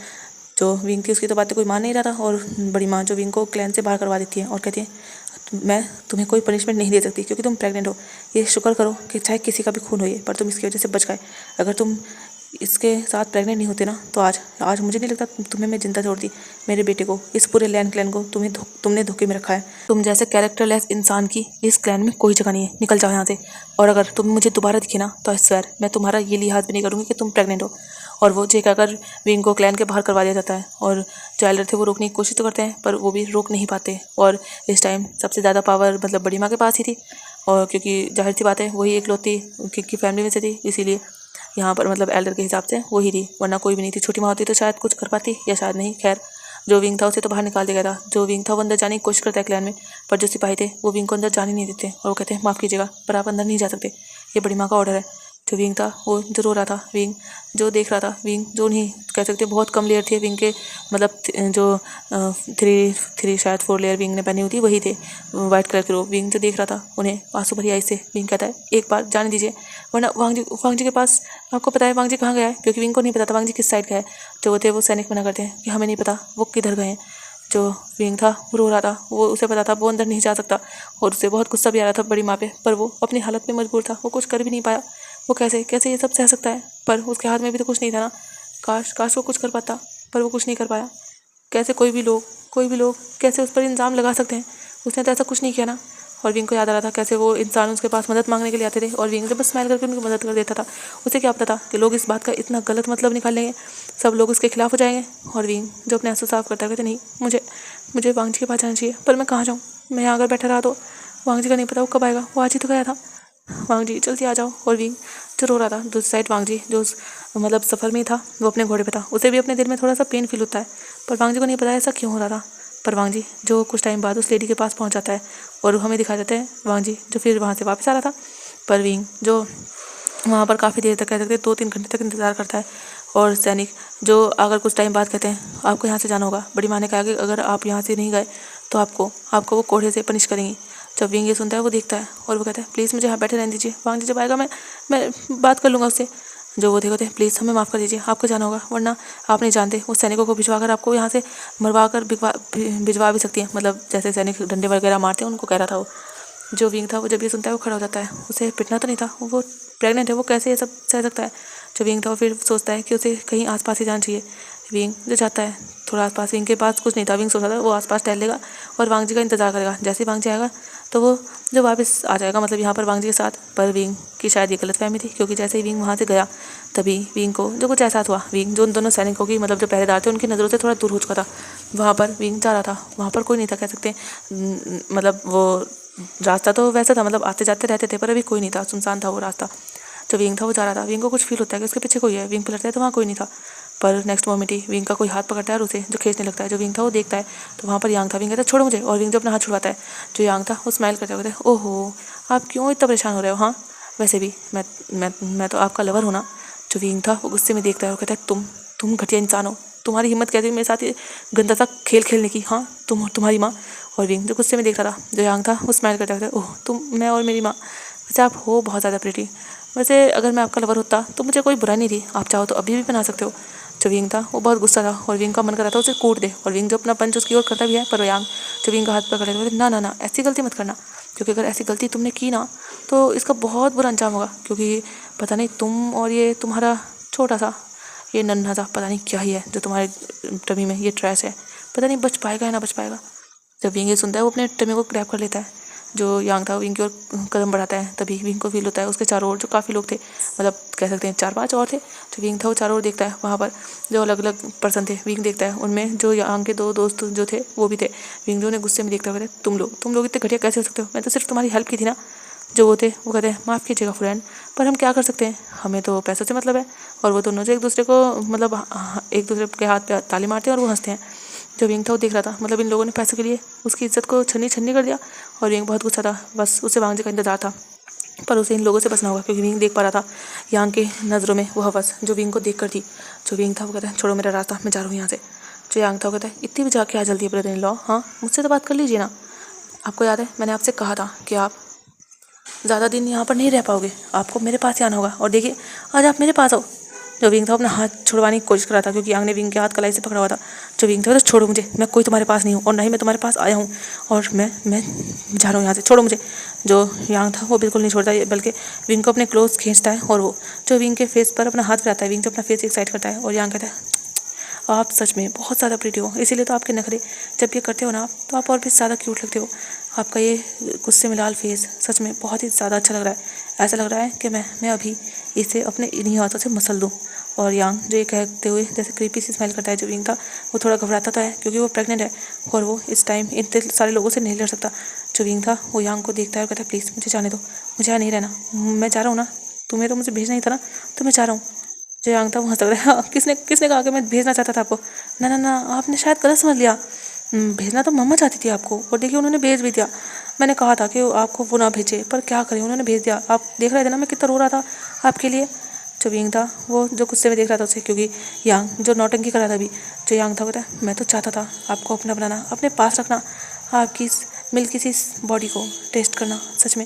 Speaker 1: जो विंग थी उसकी तो बातें कोई मान नहीं रहा था। और बड़ी माँ जो विंग को क्लैन से बाहर करवा देती है और कहती है मैं तुम्हें कोई पनिशमेंट नहीं दे सकती क्योंकि तुम प्रेग्नेंट हो। ये शुक्र करो कि चाहे किसी का भी खून हो ये, पर तुम इसकी वजह से बच गए। अगर तुम इसके साथ प्रेग्नेंट नहीं होते ना तो आज मुझे नहीं लगता तुम्हें मैं जिंदा छोड़ती। मेरे बेटे को, इस पूरे लैंड क्लैन को तुमने धोखे में रखा है। तुम जैसे कैरेक्टरलेस इंसान की इस क्लैन में कोई जगह नहीं है, निकल जाओ यहाँ से। और अगर तुम मुझे दोबारा दिखे ना तो आई स्वेयर मैं तुम्हारा ये लिहाज भी नहीं करूँगी कि तुम प्रेग्नेंट हो। और वो जे कहकर विंग को क्लैन के बाहर करवा दिया जाता है। और जो एल्डर थे वो रोकने की कोशिश तो करते हैं पर वो भी रोक नहीं पाते। और इस टाइम सबसे ज़्यादा पावर मतलब बड़ी माँ के पास ही थी, और क्योंकि जाहिर सी बात है वही इकलौती की फैमिली में से थी, इसीलिए यहाँ पर मतलब एल्डर के हिसाब से वही थी, वरना कोई भी नहीं थी। छोटी माँ होती तो शायद कुछ कर पाती या शायद नहीं। खैर जो विंग था उसे तो बाहर निकाल दिया गया था। जो विंग था वो अंदर जाने की कोशिश करता है क्लैन में, पर जो सिपाही थे वो विंग को अंदर जाने नहीं देते और वो कहते हैं माफ़ कीजिएगा पर आप अंदर नहीं जा सकते, ये बड़ी माँ का ऑर्डर है। जो विंग था वो जो रो रहा था, विंग जो देख रहा था, विंग जो नहीं कह सकते बहुत कम लेयर थे विंग के, मतलब जो थ्री शायद 4 लेयर विंग ने पहनी हुई थी वही थे वाइट कलर के। विंग जो देख रहा था उन्हें आंसू भरी आई से विंग कहता है एक बार जाने दीजिए, वरना वांग जी के पास आपको पता है वांग जी कहाँ गया है, क्योंकि विंग को नहीं पता था वांग जी किस साइड का है। जो थे वो सैनिक मना करते हैं कि हमें नहीं पता वो किधर गए हैं। जो विंग था वो रो रहा था, वो उसे पता था वो अंदर नहीं जा सकता और उसे बहुत गुस्सा भी आ रहा था बड़ी माँ पे, पर वो अपनी हालत में मजबूर था, वो कुछ कर भी नहीं पाया। वो कैसे ये सब सह सकता है, पर उसके हाथ में भी तो कुछ नहीं था ना। काश वो कुछ कर पाता, पर वो कुछ नहीं कर पाया। कैसे कोई भी लोग कैसे उस पर इल्ज़ाम लगा सकते हैं, उसने तो ऐसा कुछ नहीं किया ना। और विंग को याद आ रहा था कैसे वो इंसान उसके पास मदद मांगने के लिए आते थे और विंग जब बस स्माइल करके उनकी मदद कर देता था। उसे क्या पता था कि लोग इस बात का इतना गलत मतलब निकाल लेंगे, सब लोग उसके खिलाफ हो जाएंगे। और विंग जो अपने आंसू साफ करता है कहते नहीं मुझे वांग जी के पास जाना चाहिए, पर मैं कहाँ जाऊँ, मैं यहाँ अगर बैठा रहा तो वांग जी का नहीं पता वो कब आएगा, वो आज ही तो गया था, वांग जी जल्दी आ जाओ। और विंग जो रो रहा था दूसरी साइड, वांग जी जो मतलब सफ़र में था वो अपने घोड़े पे था, उसे भी अपने दिल में थोड़ा सा पेन फील होता है, पर वांग जी को नहीं पता ऐसा क्यों हो रहा था। पर वांग जी जो कुछ टाइम बाद उस लेडी के पास पहुंच जाता है और हमें दिखा देते हैं वांग जी जो फिर वहाँ से वापस आ रहा था। पर विंग जो वहाँ पर काफ़ी देर तक कह सकते 2-3 घंटे तक इंतज़ार करता है। और सैनिक जो अगर कुछ टाइम बाद कहते हैं आपको यहाँ से जाना होगा, बड़ी माँ ने कहा कि अगर आप यहाँ से नहीं गए तो आपको वो कोड़े से पनिश करेंगी। जब विंग ये सुनता है वो देखता है और वो कहता है प्लीज़ मुझे यहाँ बैठे रहने दीजिए, वांग जी जब आएगा मैं बात कर लूँगा उससे। जो वो थे कहते हैं प्लीज़ हमें माफ़ कर दीजिए, आपको जाना होगा, वरना आप नहीं जानते उस सैनिकों को भिजवा कर आपको यहाँ से मरवा कर भिजवा भी सकती है, मतलब जैसे सैनिक डंडे वगैरह मारते हैं उनको कह रहा था वो। जो विंग था वो जब ये सुनता है वो खड़ा हो जाता है, उसे पिटना तो नहीं था, वो प्रेग्नेंट है, वो कैसे ये सब सह सकता है। जो विंग था वो फिर सोचता है कि उसे कहीं आसपास ही जाना चाहिए। विंग जो जाता है थोड़ा आसपास, विंग के पास कुछ नहीं था, विंग सोचता था वो आसपास टहल लेगा और वांग जी का इंतजार करेगा, जैसे ही वांग जी आएगा तो वो जो वापस आ जाएगा, मतलब यहाँ पर वांग जी के साथ। पर विंग की शायद ये गलतफहमी थी, क्योंकि जैसे ही विंग वहाँ से गया तभी विंग को जो कुछ एहसास हुआ। विंग जो उन दोनों सैनिकों की मतलब जो पहरेदार थे उनकी नज़रों से थोड़ा दूर हो चुका था। वहाँ पर विंग जा रहा था, वहाँ पर कोई नहीं था कह सकते, मतलब वो रास्ता तो वैसा था, मतलब आते जाते रहते थे पर अभी कोई नहीं था, सुनसान था वो रास्ता। जो विंग था वो जा रहा था, विंग को कुछ फील होता है कि उसके पीछे कोई है, विंग पलटता है तो वहाँ कोई नहीं था। पर नेक्स्ट मोमेंट ही विंग का कोई हाथ पकड़ता है और उसे जो खींचने लगता है। जो विंग था वो देखता है तो वहाँ पर यांग था, विंग कहता है छोड़ो मुझे, और विंग जो अपना हाथ छुड़वाता है, जो यांग था वो स्माइल करता है, ओहो आप क्यों इतना परेशान हो रहे हो, हाँ वैसे भी मैं तो आपका लवर हूँ ना। जो विंग था वो गुस्से में देखता है और कहता है तुम घटिया इंसान हो, तुम्हारी हिम्मत कैसे मेरे साथ ये गंदा सा खेल खेलने की, हाँ तुम्हारी माँ। और विंग जो गुस्से में देख रहा था, जो यांग था वो स्माइल करता है, ओह मैं और मेरी माँ, वैसे आप हो बहुत ज़्यादा प्रिटी, वैसे अगर मैं आपका लवर होता तो मुझे कोई बुरा नहीं थी, आप चाहो तो अभी भी बना सकते हो। जो विंग था वो बहुत गुस्सा था और विंग का मन कर रहा था उसे कूट दे, और विंग जो अपना पंच उसकी ओर करता भी है, पर यांग जो विंग का हाथ पकड़ लेता है, ना ऐसी गलती मत करना, क्योंकि अगर ऐसी गलती तुमने की ना तो इसका बहुत बुरा अंजाम होगा, क्योंकि पता नहीं तुम और ये तुम्हारा छोटा सा ये नन्हा सा पता नहीं क्या ही है जो तुम्हारे टमी में ये ट्रैश है, पता नहीं बच पाएगा या ना बच पाएगा। जब विंग ये सुनता है वो अपने टमी को ग्रैब कर लेता है। जो यांग था विंग की ओर कदम बढ़ाता है, तभी विंग को फील होता है उसके चारों ओर जो काफ़ी लोग थे, मतलब कह सकते हैं 4-5 और थे। जो विंग था वो चारों ओर देखता है, वहाँ पर जो अलग अलग पर्सन थे विंग देखता है, उनमें जो यांग के 2 दोस्त जो थे वो भी थे। विंग जो उन्हें गुस्से में देखता हुआ कहते तुम लोग इतने घटिया कैसे हो सकते हो, मैं तो सिर्फ तुम्हारी हेल्प की थी ना। जो वो थे वो कहते हैं माफ़ कीजिएगा फ्रेंड, पर हम क्या कर सकते हैं, हमें तो पैसों से मतलब है। और वो दोनों जो एक दूसरे को मतलब एक दूसरे के हाथ पे ताली मारते हैं और वो हंसते हैं। जो विंग था वो देख रहा था, मतलब इन लोगों ने पैसों के लिए उसकी इज्जत को छन्नी छन्नी कर दिया। और विंग बहुत गुस्सा था, बस उसे वांग जी का इंतजार था, पर उसे इन लोगों से बचना होगा क्योंकि विंग देख पा रहा था यांग के नज़रों में वो हवस जो विंग को देख कर थी। जो विंग था वो कहता है छोड़ो मेरा रास्ता, मैं जा रहा हूँ यहाँ से। जो यांग था वो कहता है इतनी भी जाके आ जल्दी है ब्रदर इन लॉ, हाँ मुझसे तो बात कर लीजिए ना। आपको याद है मैंने आपसे कहा था कि आप ज़्यादा दिन यहाँ पर नहीं रह पाओगे, आपको मेरे पास ही आना होगा, और देखिए आज आप मेरे पास आओ। जो विंग था अपना हाथ छुड़वाने की कोशिश कर रहा था क्योंकि यांग ने विंग के हाथ कलाई से पकड़ा हुआ था। जो विंग था तो छोड़ो मुझे, मैं कोई तुम्हारे पास नहीं हूँ और ना ही मैं तुम्हारे पास आया हूँ, और मैं जा रहा हूँ यहाँ से, छोड़ो मुझे। जो यांग था वो बिल्कुल नहीं छोड़ता, बल्कि विंग को अपने क्लोज खींचता है और वो जो विंग के फेस पर अपना हाथ फिराता है। विंग जो अपना फेस एक साइड करता है और यांग कहता है आप सच में बहुत ज़्यादा प्रीटी हो, इसीलिए तो आपके नखरे जब ये करते हो ना आप, तो आप और भी ज़्यादा क्यूट लगते हो। आपका ये गुस्से में लाल फेस सच में बहुत ही ज़्यादा अच्छा लग रहा है, ऐसा लग रहा है कि मैं अभी इसे अपने इन्हीं हाथों से मसल दूँ। और यांग जो ये कहते हुए जैसे क्रीपी सी स्मेल करता है, जो विंग था वो थोड़ा घबराता था है क्योंकि वो प्रेग्नेंट है और वो इस टाइम इतने सारे लोगों से नहीं लड़ सकता। जो विंग था वो यांग को देखता है और कहता है प्लीज़ मुझे जाने दो, मुझे यहाँ नहीं रहना, मैं जा रहा हूँ ना, तुम्हें तो मुझे भेजना ही था ना, तो मैं जा रहा हूँ। जो यांग था वो हंस रहा है, हाँ किसने किसने कहा कि मैं भेजना चाहता था आपको, ना ना ना आपने शायद गलत समझ लिया, भेजना तो मम्मा चाहती थी आपको, और देखिए उन्होंने भेज भी दिया। मैंने कहा था कि आपको वो ना भेजे, पर क्या करें उन्होंने भेज दिया। आप देख रहे थे ना मैं कितना रो रहा था आपके लिए। जो विंग था वो जो गुस्से में देख रहा था उसे, क्योंकि यांग जो नौटंकी कर रहा था अभी। जो यांग था कहता मैं तो चाहता था आपको अपना बनाना, अपने पास रखना, आपकी मिल्की सी बॉडी को टेस्ट करना। सच में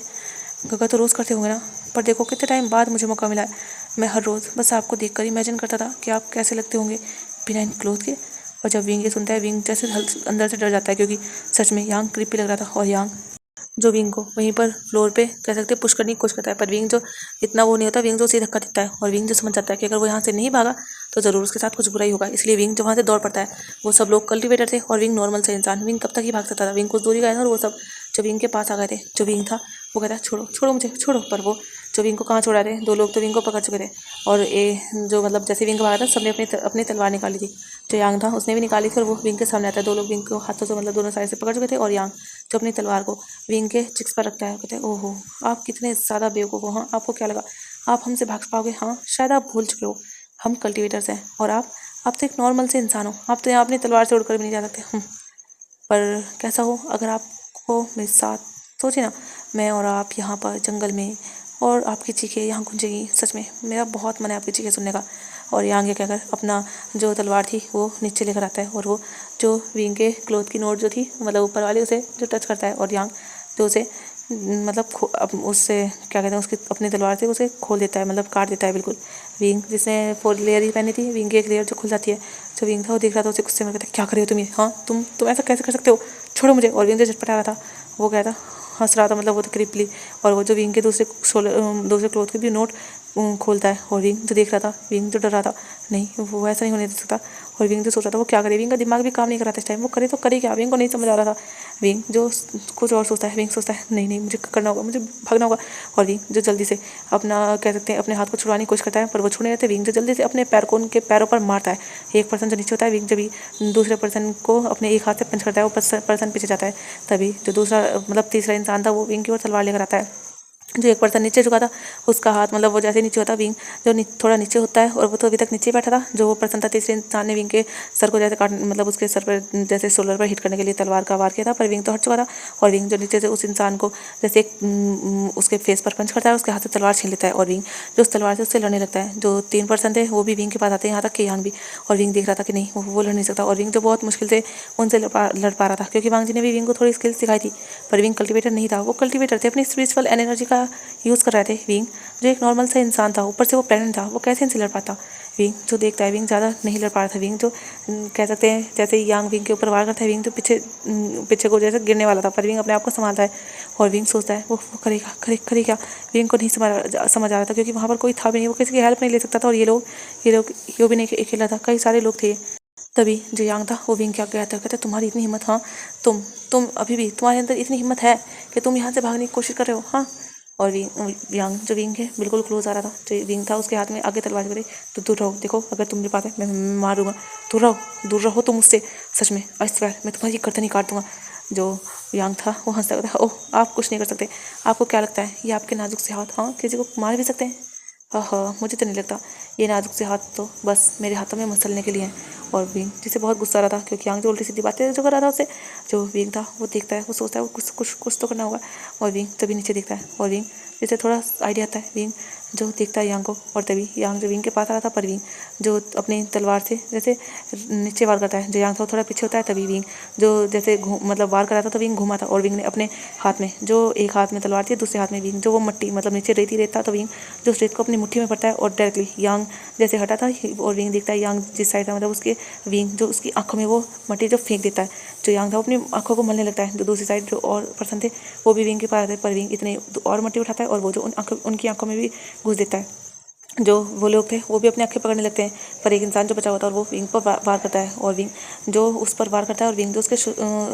Speaker 1: गगा तो रोज़ करते होंगे ना, पर देखो कितने टाइम बाद मुझे मौका मिला है। मैं हर रोज़ बस आपको देखकर इमेजिन करता था कि आप कैसे लगते होंगे बिना इन क्लोथ के। और जब विंग ये सुनता है, विंग जैसे अंदर से डर जाता है क्योंकि सच में यांग क्रीपी लग रहा था। और यांग जो विंग को वहीं पर फ्लोर पे कह सकते पुश करने की कोशिश करता है, पर विंग जो इतना वो नहीं होता, विंग जो उसे धक्का देता है। और विंग जो समझ जाता है कि अगर वो यहाँ से नहीं भागा तो ज़रूर उसके साथ कुछ बुरा ही होगा, इसलिए विंग जो वहाँ से दौड़ पड़ता है। वो सब लोग कल्टिवेटर थे और विंग नॉर्मल से इंसान, विंग कब तक ही भाग सकता था। विंग कुछ दूरी गए और वो सब जो विंग के पास आ गए थे। जो विंग था वो कहता है छोड़ो छोड़ो मुझे छोड़ो, पर वो जो विंग को कहाँ छोड़ा थे, 2 लोग तो विंग को पकड़ चुके थे। और ये जो मतलब जैसे विंग भागा था सबने अपनी तलवार निकाली थी। जो यांग था उसने भी निकाली थी और वो विंग के सामने आता है। 2 लोग विंग को हाथों से मतलब दोनों साइड से पकड़ चुके थे, और यांग जो अपनी तलवार को विंग के चिक्स पर रखता है। कहते हैं ओहो आप कितने ज़्यादा बेवकूफ़ हो, हाँ आपको क्या लगा आप हमसे भाग पाओगे, हाँ शायद आप भूल चुके हो हम कल्टिवेटर्स हैं और आप तो एक नॉर्मल से इंसान हो, आप तो यहाँ अपनी तलवार से उड़कर भी नहीं जा सकते। पर कैसा हो अगर आपको मेरे साथ, सोचिए ना मैं और आप यहाँ पर जंगल में, और आपकी चीखें यहाँ गूंजेगी, सच में मेरा बहुत मन है आपकी चीखें सुनने का। और यांग ये कहकर अपना जो तलवार थी वो नीचे लेकर आता है, और वो जो विंग के क्लोथ की नोट जो थी मतलब ऊपर वाली उसे जो टच करता है, और यांग जो उसे मतलब अब उससे क्या कहते हैं उसकी अपनी तलवार से उसे खोल देता है, मतलब काट देता है बिल्कुल। विंग जिसने 4 लेयर ही पहनी थी, विंग की एक लेयर जो खुल जाती है। जो विंग था वो देख रहा था उसे गुस्से में, कहता है क्या कर रहे हो तुम ये, हाँ तुम ऐसा कैसे कर सकते हो, छोड़ो मुझे। और विंग जो झटपटा रहा था वो कहता हंस रहा था, मतलब वो तो क्रिपली। और वो जो विंग के दूसरे क्लोथ के भी नोट खोलता है, और विंग जो देख रहा था, विंग जो डर रहा था, नहीं वो ऐसा नहीं होने दे सकता। और विंग जो सोच रहा था वो क्या करे, विंग का दिमाग भी काम नहीं कर रहा था इस टाइम, वो करे तो करे क्या, विंग को नहीं समझ आ रहा था। विंग जो कुछ और सोचता है, विंग सोचता है नहीं नहीं मुझे करना होगा, मुझे भागना होगा। और विंग जो जल्दी से अपना कह सकते हैं अपने हाथ को छुड़वाने की कोशिश करता है, पर वो छुड़ नहीं रहते। विंग जो जल्दी से अपने पैर को उनके पैरों पर मारता है। एक पर्सन जो नीचे होता है, विंग जब भी दूसरे पर्सन को अपने एक हाथ से पंच करता है, वो पर्सन पीछे जाता है। तभी जो दूसरा मतलब तीसरा इंसान था वो विंग की ओर तलवार लेकर आता है। जो एक पर्सन नीचे झुका था उसका हाथ मतलब वो जैसे नीचे होता, विंग जो थोड़ा नीचे होता है, और वो तो अभी तक नीचे बैठा था। जो वो पर्सन था तीसरे इंसान ने विंग के सर को जैसे काट मतलब उसके सर पर जैसे शोल्डर पर हिट करने के लिए तलवार का वार किया था, पर विंग तो हट चुका था। और विंग जो नीचे से उस इंसान को जैसे उसके फेस पर पंच करता है, उसके हाथ से तलवार छीन लेता है, और विंग जो उस तलवार से उससे लड़ने लगता है। जो 3 पर्सन थे वो भी विंग के पास आते हैं, यहाँ तक कि यांग भी। और विंग देख रहा था कि नहीं वो लड़ नहीं सकता, और विंग जो बहुत मुश्किल से उनसे लड़ पा रहा था, क्योंकि वांग जी ने भी विंग को थोड़ी स्किल्स सिखाई थी। पर विंग कल्टिवेटर नहीं था, वो कल्टिवेटर थे, अपनी स्पिरिचुअल एनर्जी का यूज़ कर रहे थे। विंग जो एक नॉर्मल सा इंसान था, ऊपर से वो प्रेग्नेंट था, वो कैसे इनसे लड़ पाता। विंग जो देखता है, विंग ज़्यादा नहीं लड़ पा रहा था। विंग जो कह सकते हैं जैसे ही यांग विंग के ऊपर वार करता है, विंग जो पीछे को जैसे गिरने वाला था, पर विंग अपने आप को संभालता है। और विंग सोचता है वो करे क्या। विंग को नहीं समझ आ रहा था, क्योंकि वहाँ पर कोई था भी नहीं, वो किसी की हेल्प नहीं ले सकता था। और ये लोग ये भी नहीं अकेला था, कई सारे लोग थे। तभी जो यांग था वो विंग क्या कहता है, कहता तुम्हारी इतनी हिम्मत, हाँ तुम अभी भी तुम्हारे अंदर इतनी हिम्मत है कि तुम यहाँ से भागने की कोशिश कर रहे हो, हाँ। और यांग जो विंग है बिल्कुल क्लोज आ रहा था, जो विंग था उसके हाथ में आगे तलवार करे, तो दूर रहो, देखो अगर तुम मेरे पास है मैं मारूंगा, दूर रहो तुम मुझसे, सच में अस्त्र मैं तुम्हारी गर्दन ही काट दूंगा। जो यांग था वो हंसता था, ओह आप कुछ नहीं कर सकते, आपको क्या लगता है ये आपके नाजुक से हाथ हाँ किसी को मार भी सकते हैं? हाँ मुझे तो नहीं लगता, ये नाजुक से हाथ तो बस मेरे हाथों में मसलने के लिए हैं। और विंग जिसे बहुत गुस्सा आ रहा था क्योंकि यांग जो उल्टी सीधी बातें जो कर रहा था उससे, जो विंग था वो देखता है, वो सोचता है वो कुछ तो करना होगा। और विंग तभी नीचे देखता है और विंग जिसे थोड़ा आइडिया आता है, विंग जो देखता है यांग को, और तभी यांग जो विंग के पास आ रहा था पर विंग जो अपनी तलवार से जैसे नीचे वार करता है, जो यांग था थोड़ा पीछे होता है, तभी विंग जो जैसे मतलब वार कर रहा था तो विंग घूमा था और विंग ने अपने हाथ में जो एक हाथ में तलवार थी दूसरे हाथ में विंग जो वो मट्टी मतलब नीचे रेती रहता, तो विंग जो रेत को अपनी मुट्ठी में पड़ता है और डायरेक्टली यांग जैसे हटा था और विंग देखता है यांग जिस साइड था मतलब उसके विंग जो उसकी आंखों में वो मट्टी जो फेंक देता है, जो यांग था वो अपनी आंखों को मलने लगता है। जो दूसरी साइड जो और पर्सन थे वो भी विंग के पास आते पर विंग इतने और मट्टी उठाता है और वो जो उनकी आंखों में भी घुस देता है। जो वो लोग थे वो भी अपनी आंखें पकड़ने लगते हैं, पर एक इंसान जो बचा हुआ था और वो विंग पर वार करता है और विंग जो उस पर वार करता है और विंग जो उसके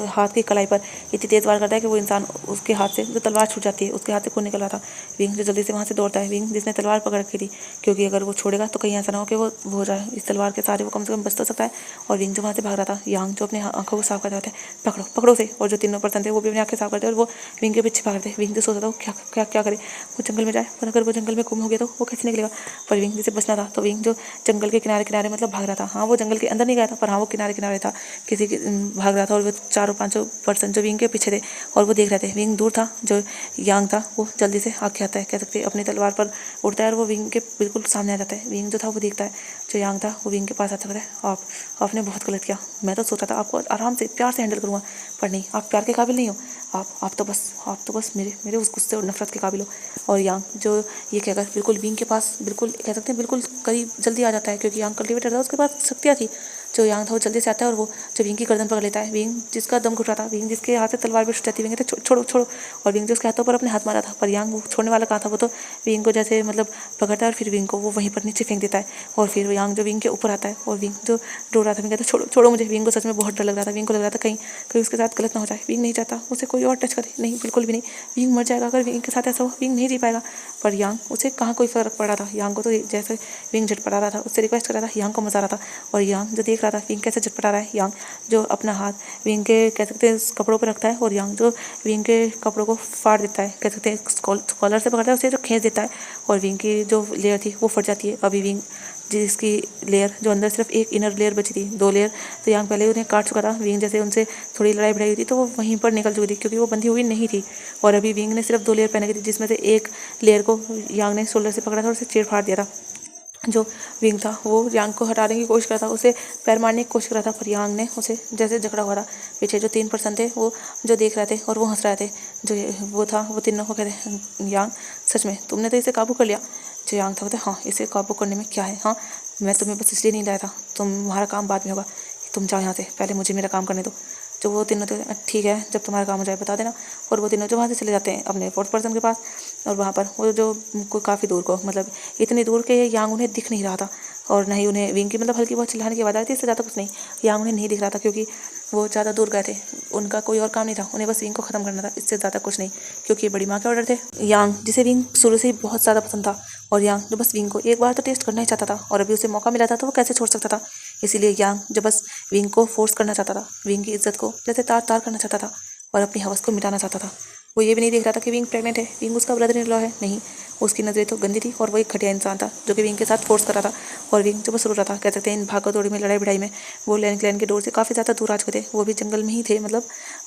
Speaker 1: हाथ की कलाई पर इतनी तेज़ वार करता है कि वो इंसान उसके हाथ से जो तलवार छूट जाती है, उसके हाथ से खून निकल रहा था। विंग जो जल्दी से वहाँ से दौड़ता है, विंग जिसने तलवार पकड़ रखी थी, क्योंकि अगर वो छोड़ेगा तो कहीं ऐसा ना हो कि वो हो जाए इस तलवार के सहारे, वो कम से कम बच तो सकता है। और विंग जो वहाँ से भाग रहा था, यांग जो अपने आंखों को साफ करते होते पकड़ो पकड़ो से, और जो तीनों पर्सन थे वो भी अपनी आंखें साफ करते और वो विंग के पीछे भागते। विंग जो सोचता था क्या क्या क्या करे, वो जंगल में जाए, पर अगर वो जंगल में गुम हो गया तो वो कैसे निकलेगा। पर विंग जिसे बचना था तो विंग जो जंगल के किनारे किनारे मतलब भाग रहा था, हाँ वो जंगल के अंदर नहीं गया था पर हाँ वो किनारे किनारे था, किसी के भाग रहा था। और वो चारों पांचों पर्सन जो विंग के पीछे थे और वो देख रहे थे। विंग दूर था, जो यांग था वो जल्दी से आगे आता है, कह सकते अपनी तलवार पर उड़ता है और वो विंग के बिल्कुल सामने आ जाता है। विंग जो था वो देखता है, जो यांग था वो विंग के पास आता है, आपने बहुत गलत किया, मैं तो सोचा था आपको आराम से प्यार से हैंडल करूँगा, पर नहीं आप प्यार के काबिल नहीं हो, आप तो बस मेरे उस गुस्से और नफरत के काबिल हो। और यांग जो ये कहकर बिल्कुल विंग के पास बिल्कुल कह सकते हैं बिल्कुल करीब जल्दी आ जाता है, क्योंकि यांग कल्टिवेटर था उसके पास शक्तियाँ थी। जो यांग था वो जल्दी से आता है और वो जो विंग की गर्दन पकड़ लेता है, विंग जिसका दम घुट रहा था, विंग जिसके हाथ से तलवार भी छूट जाती, विंग कहते छोड़ो छोड़ो, और विंग जो उसके हाथों पर अपने हाथ मारा था, पर यांग वो छोड़ने वाला कहाँ था, वो तो विंग को जैसे मतलब पकड़ता है और फिर विंग को वो वहीं पर नीचे फेंक देता है। और फिर यांग जो विंग के ऊपर आता है और विंग जो रो रहा था, विंग कहता छोड़ो छोड़ो मुझे। विंग को सच में बहुत डर लग रहा था, विंग को लग रहा था कहीं कहीं उसके साथ गलत ना हो जाए। विंग नहीं चाहता उसे कोई और टच करे, नहीं बिल्कुल भी नहीं, विंग मर जाएगा अगर विंग के साथ ऐसा हो, विंग नहीं जी पाएगा। पर यांग उसे कहाँ कोई फ़र्क पड़ रहा था, यांग को तो जैसे विंग झटपटा रहा था उससे रिक्वेस्ट कर रहा था, यांग को मजा आ रहा था। और यांग जो देख रहा था विंग कैसे झटपटा रहा है, यांग जो अपना हाथ विंग के कह सकते हैं कपड़ों पर रखता है और यांग जो विंग के कपड़ों को फाड़ देता है, कह सकते हैं कॉलर से पकड़ता है उसे जो खींच देता है और विंग की जो लेयर थी वो फट जाती है। अभी विंग जिसकी लेयर जो अंदर सिर्फ एक इनर लेयर बची थी, 2 लेयर तो यांग पहले उन्हें काट चुका था। विंग जैसे उनसे थोड़ी लड़ाई भिड़ाई हुई थी तो वो वहीं पर निकल चुकी थी क्योंकि वो बंधी हुई नहीं थी। और अभी विंग ने सिर्फ 2 लेयर पहने की थी, जिसमें से एक लेयर को यांग ने शोल्डर से पकड़ा था और उसे चीर फाड़ दिया था। जो विंग था वो यांग को हटाने की कोशिश कर रहा था, उसे पैर मारने की कोशिश कर रहा था, पर यांग ने उसे जैसे झगड़ा हुआ था। पीछे जो 3 पर्सन थे वो जो देख रहे थे और वो हंस रहे थे, जो वो था वो तीनों को कहते यांग सच में तुमने तो इसे काबू कर लिया। जो यांग था बोलते हाँ इसे काबू करने में क्या है, हाँ मैं तुम्हें बस इसलिए नहीं लाया था, तुम्हारा काम बाद में होगा, तुम जाओ यहाँ से, पहले मुझे मेरा काम करने दो। जो वो तीनों थे ठीक है जब तुम्हारा काम हो जाए बता देना। और वो तीनों जो वहाँ से चले जाते हैं अपने 4th पर्सन के पास, और वहाँ पर वो जो कोई काफ़ी दूर को मतलब इतनी दूर के यांग उन्हें दिख नहीं रहा था और ना ही उन्हें विंग की मतलब हल्की बहुत चिल्लाने की आवाज़ आई थी, इससे ज़्यादा कुछ नहीं। यांग उन्हें नहीं दिख रहा था क्योंकि वो ज़्यादा दूर गए थे, उनका कोई और काम नहीं था, उन्हें बस विंग को ख़त्म करना था, इससे ज़्यादा कुछ नहीं, क्योंकि ये बड़ी माँ के ऑर्डर थे। यांग जिसे विंग शुरू से ही बहुत ज़्यादा पसंद था और यांग जो बस विंग को एक बार तो टेस्ट करना ही चाहता था और अभी उसे मौका मिला था तो वो कैसे छोड़ सकता था। इसीलिए यांग जो बस विंग को फोर्स करना चाहता था, विंग की इज्जत को जैसे तार तार करना चाहता था और अपनी हवस को मिटाना चाहता था। वो ये भी नहीं देख रहा था कि विंग प्रेग्नेंट है, विंग उसका ब्रदर इन लॉ है, नहीं उसकी नज़रें तो गंदी थी और वो एक घटिया इंसान था जो कि विंग के साथ फोर्स कर रहा था। और विंग जो बस रो रहा था, कह सकते हैं इन भागा दौड़ी में लड़ाई भिड़ाई में वो लैन के डोर से काफ़ी ज़्यादा दूर आ चुके थे, वो भी जंगल में ही थे मतलब,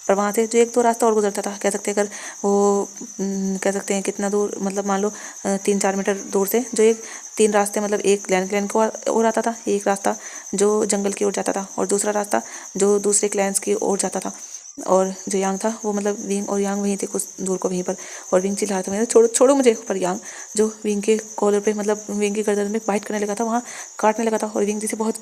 Speaker 1: पर वहाँ से जो 1-2 रास्ता और गुजरता था, कह सकते हैं अगर वो कह सकते हैं कितना दूर मतलब मान लो 3-4 मीटर दूर से जो एक 3 रास्ते मतलब एक लैन को ओर आता था, एक रास्ता जो जंगल की ओर जाता था और दूसरा रास्ता जो दूसरे क्लैंस की ओर जाता था। और जो यांग था वो मतलब विंग और यांग वहीं थे कुछ दूर को वहीं पर, और विंग चिल्ला रहा था छोड़ो छोड़ो मुझे, पर यांग जो विंग के कॉलर पे मतलब विंग की गर्दन में बाइट करने लगा था, वहाँ काटने लगा था। और विंग जिसे बहुत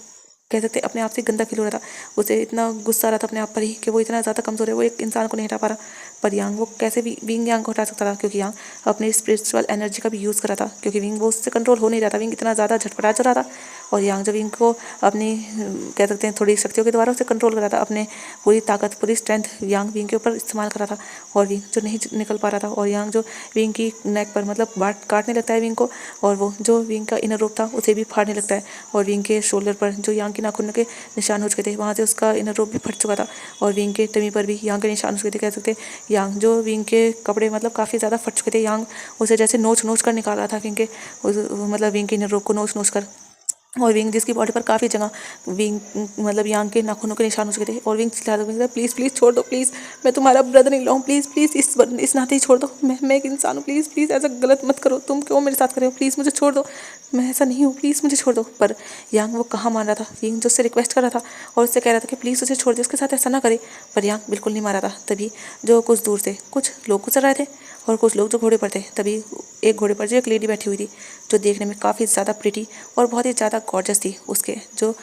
Speaker 1: कह सकते अपने आप से गंदा फील हो रहा था, उसे इतना गुस्सा आ रहा था अपने आप पर ही कि वो इतना ज़्यादा कमज़ोर है, वो एक इंसान को नहीं हटा पा रहा। पर यांग वो कैसे भी विंग यांग को हटा सकता था क्योंकि यांग अपनी स्पिरिचुअल एनर्जी का भी यूज़ कर रहा था, क्योंकि विंग वो उससे कंट्रोल हो नहीं रहा था, विंग इतना ज़्यादा झटपटा चल रहा था और यांग जो विंग को अपनी कह सकते हैं थोड़ी शक्तियों के द्वारा उसे कंट्रोल कर रहा था, अपने पूरी ताकत पूरी स्ट्रेंथ यांग विंग के ऊपर इस्तेमाल कर रहा था। और विंग जो नहीं निकल पा रहा था, और यांग जो विंग की नेक पर मतलब काटने लगता है विंग को, और वो जो विंग का इनर रोप था उसे भी फाड़ने लगता है। और विंग के शोल्डर पर जो यांग की नाखून के निशान हो चुके थे, वहाँ से उसका इनर रोप भी फट चुका था। और विंग के टमी पर भी यांग के निशान हो चुके थे। कह सकते हैं यांग जो विंग के कपड़े मतलब काफ़ी ज़्यादा फट चुके थे। यांग उसे जैसे नोच नोच कर निकाल रहा था विंग के मतलब विंग के इनर रोप को नोच नोच कर। और विंग जिसकी बॉडी पर काफ़ी जगह विंग मतलब यांग के नाखूनों के निशान हो चुके थे। और विंग चिल्ला रहा, प्लीज़ प्लीज़ छोड़ दो, प्लीज़ मैं तुम्हारा ब्रदर नहीं लाऊँ, प्लीज़ प्लीज़ इस नाते ही छोड़ दो, मैं एक इंसान हूँ, प्लीज़ प्लीज़ ऐसा गलत मत करो, तुम क्यों मेरे साथ कर रहे हो, प्लीज़ मुझे छोड़ दो, मैं ऐसा नहीं हूँ, प्लीज़ मुझे छोड़ दो। पर यांग वो कहाँ मान रहा था। विंग जो उससे रिक्वेस्ट कर रहा था और उससे कह रहा था कि प्लीज़ उसे छोड़ दे, उसके साथ ऐसा ना करे, पर यांग बिल्कुल नहीं मान रहा था। तभी जो कुछ दूर से कुछ लोग गुजर रहे थे और कुछ लोग जो घोड़े पर थे, तभी एक घोड़े पर जो एक लेडी बैठी हुई थी, जो देखने में काफ़ी ज़्यादा प्रिटी और बहुत ही ज़्यादा गॉर्जस थी। उसके जो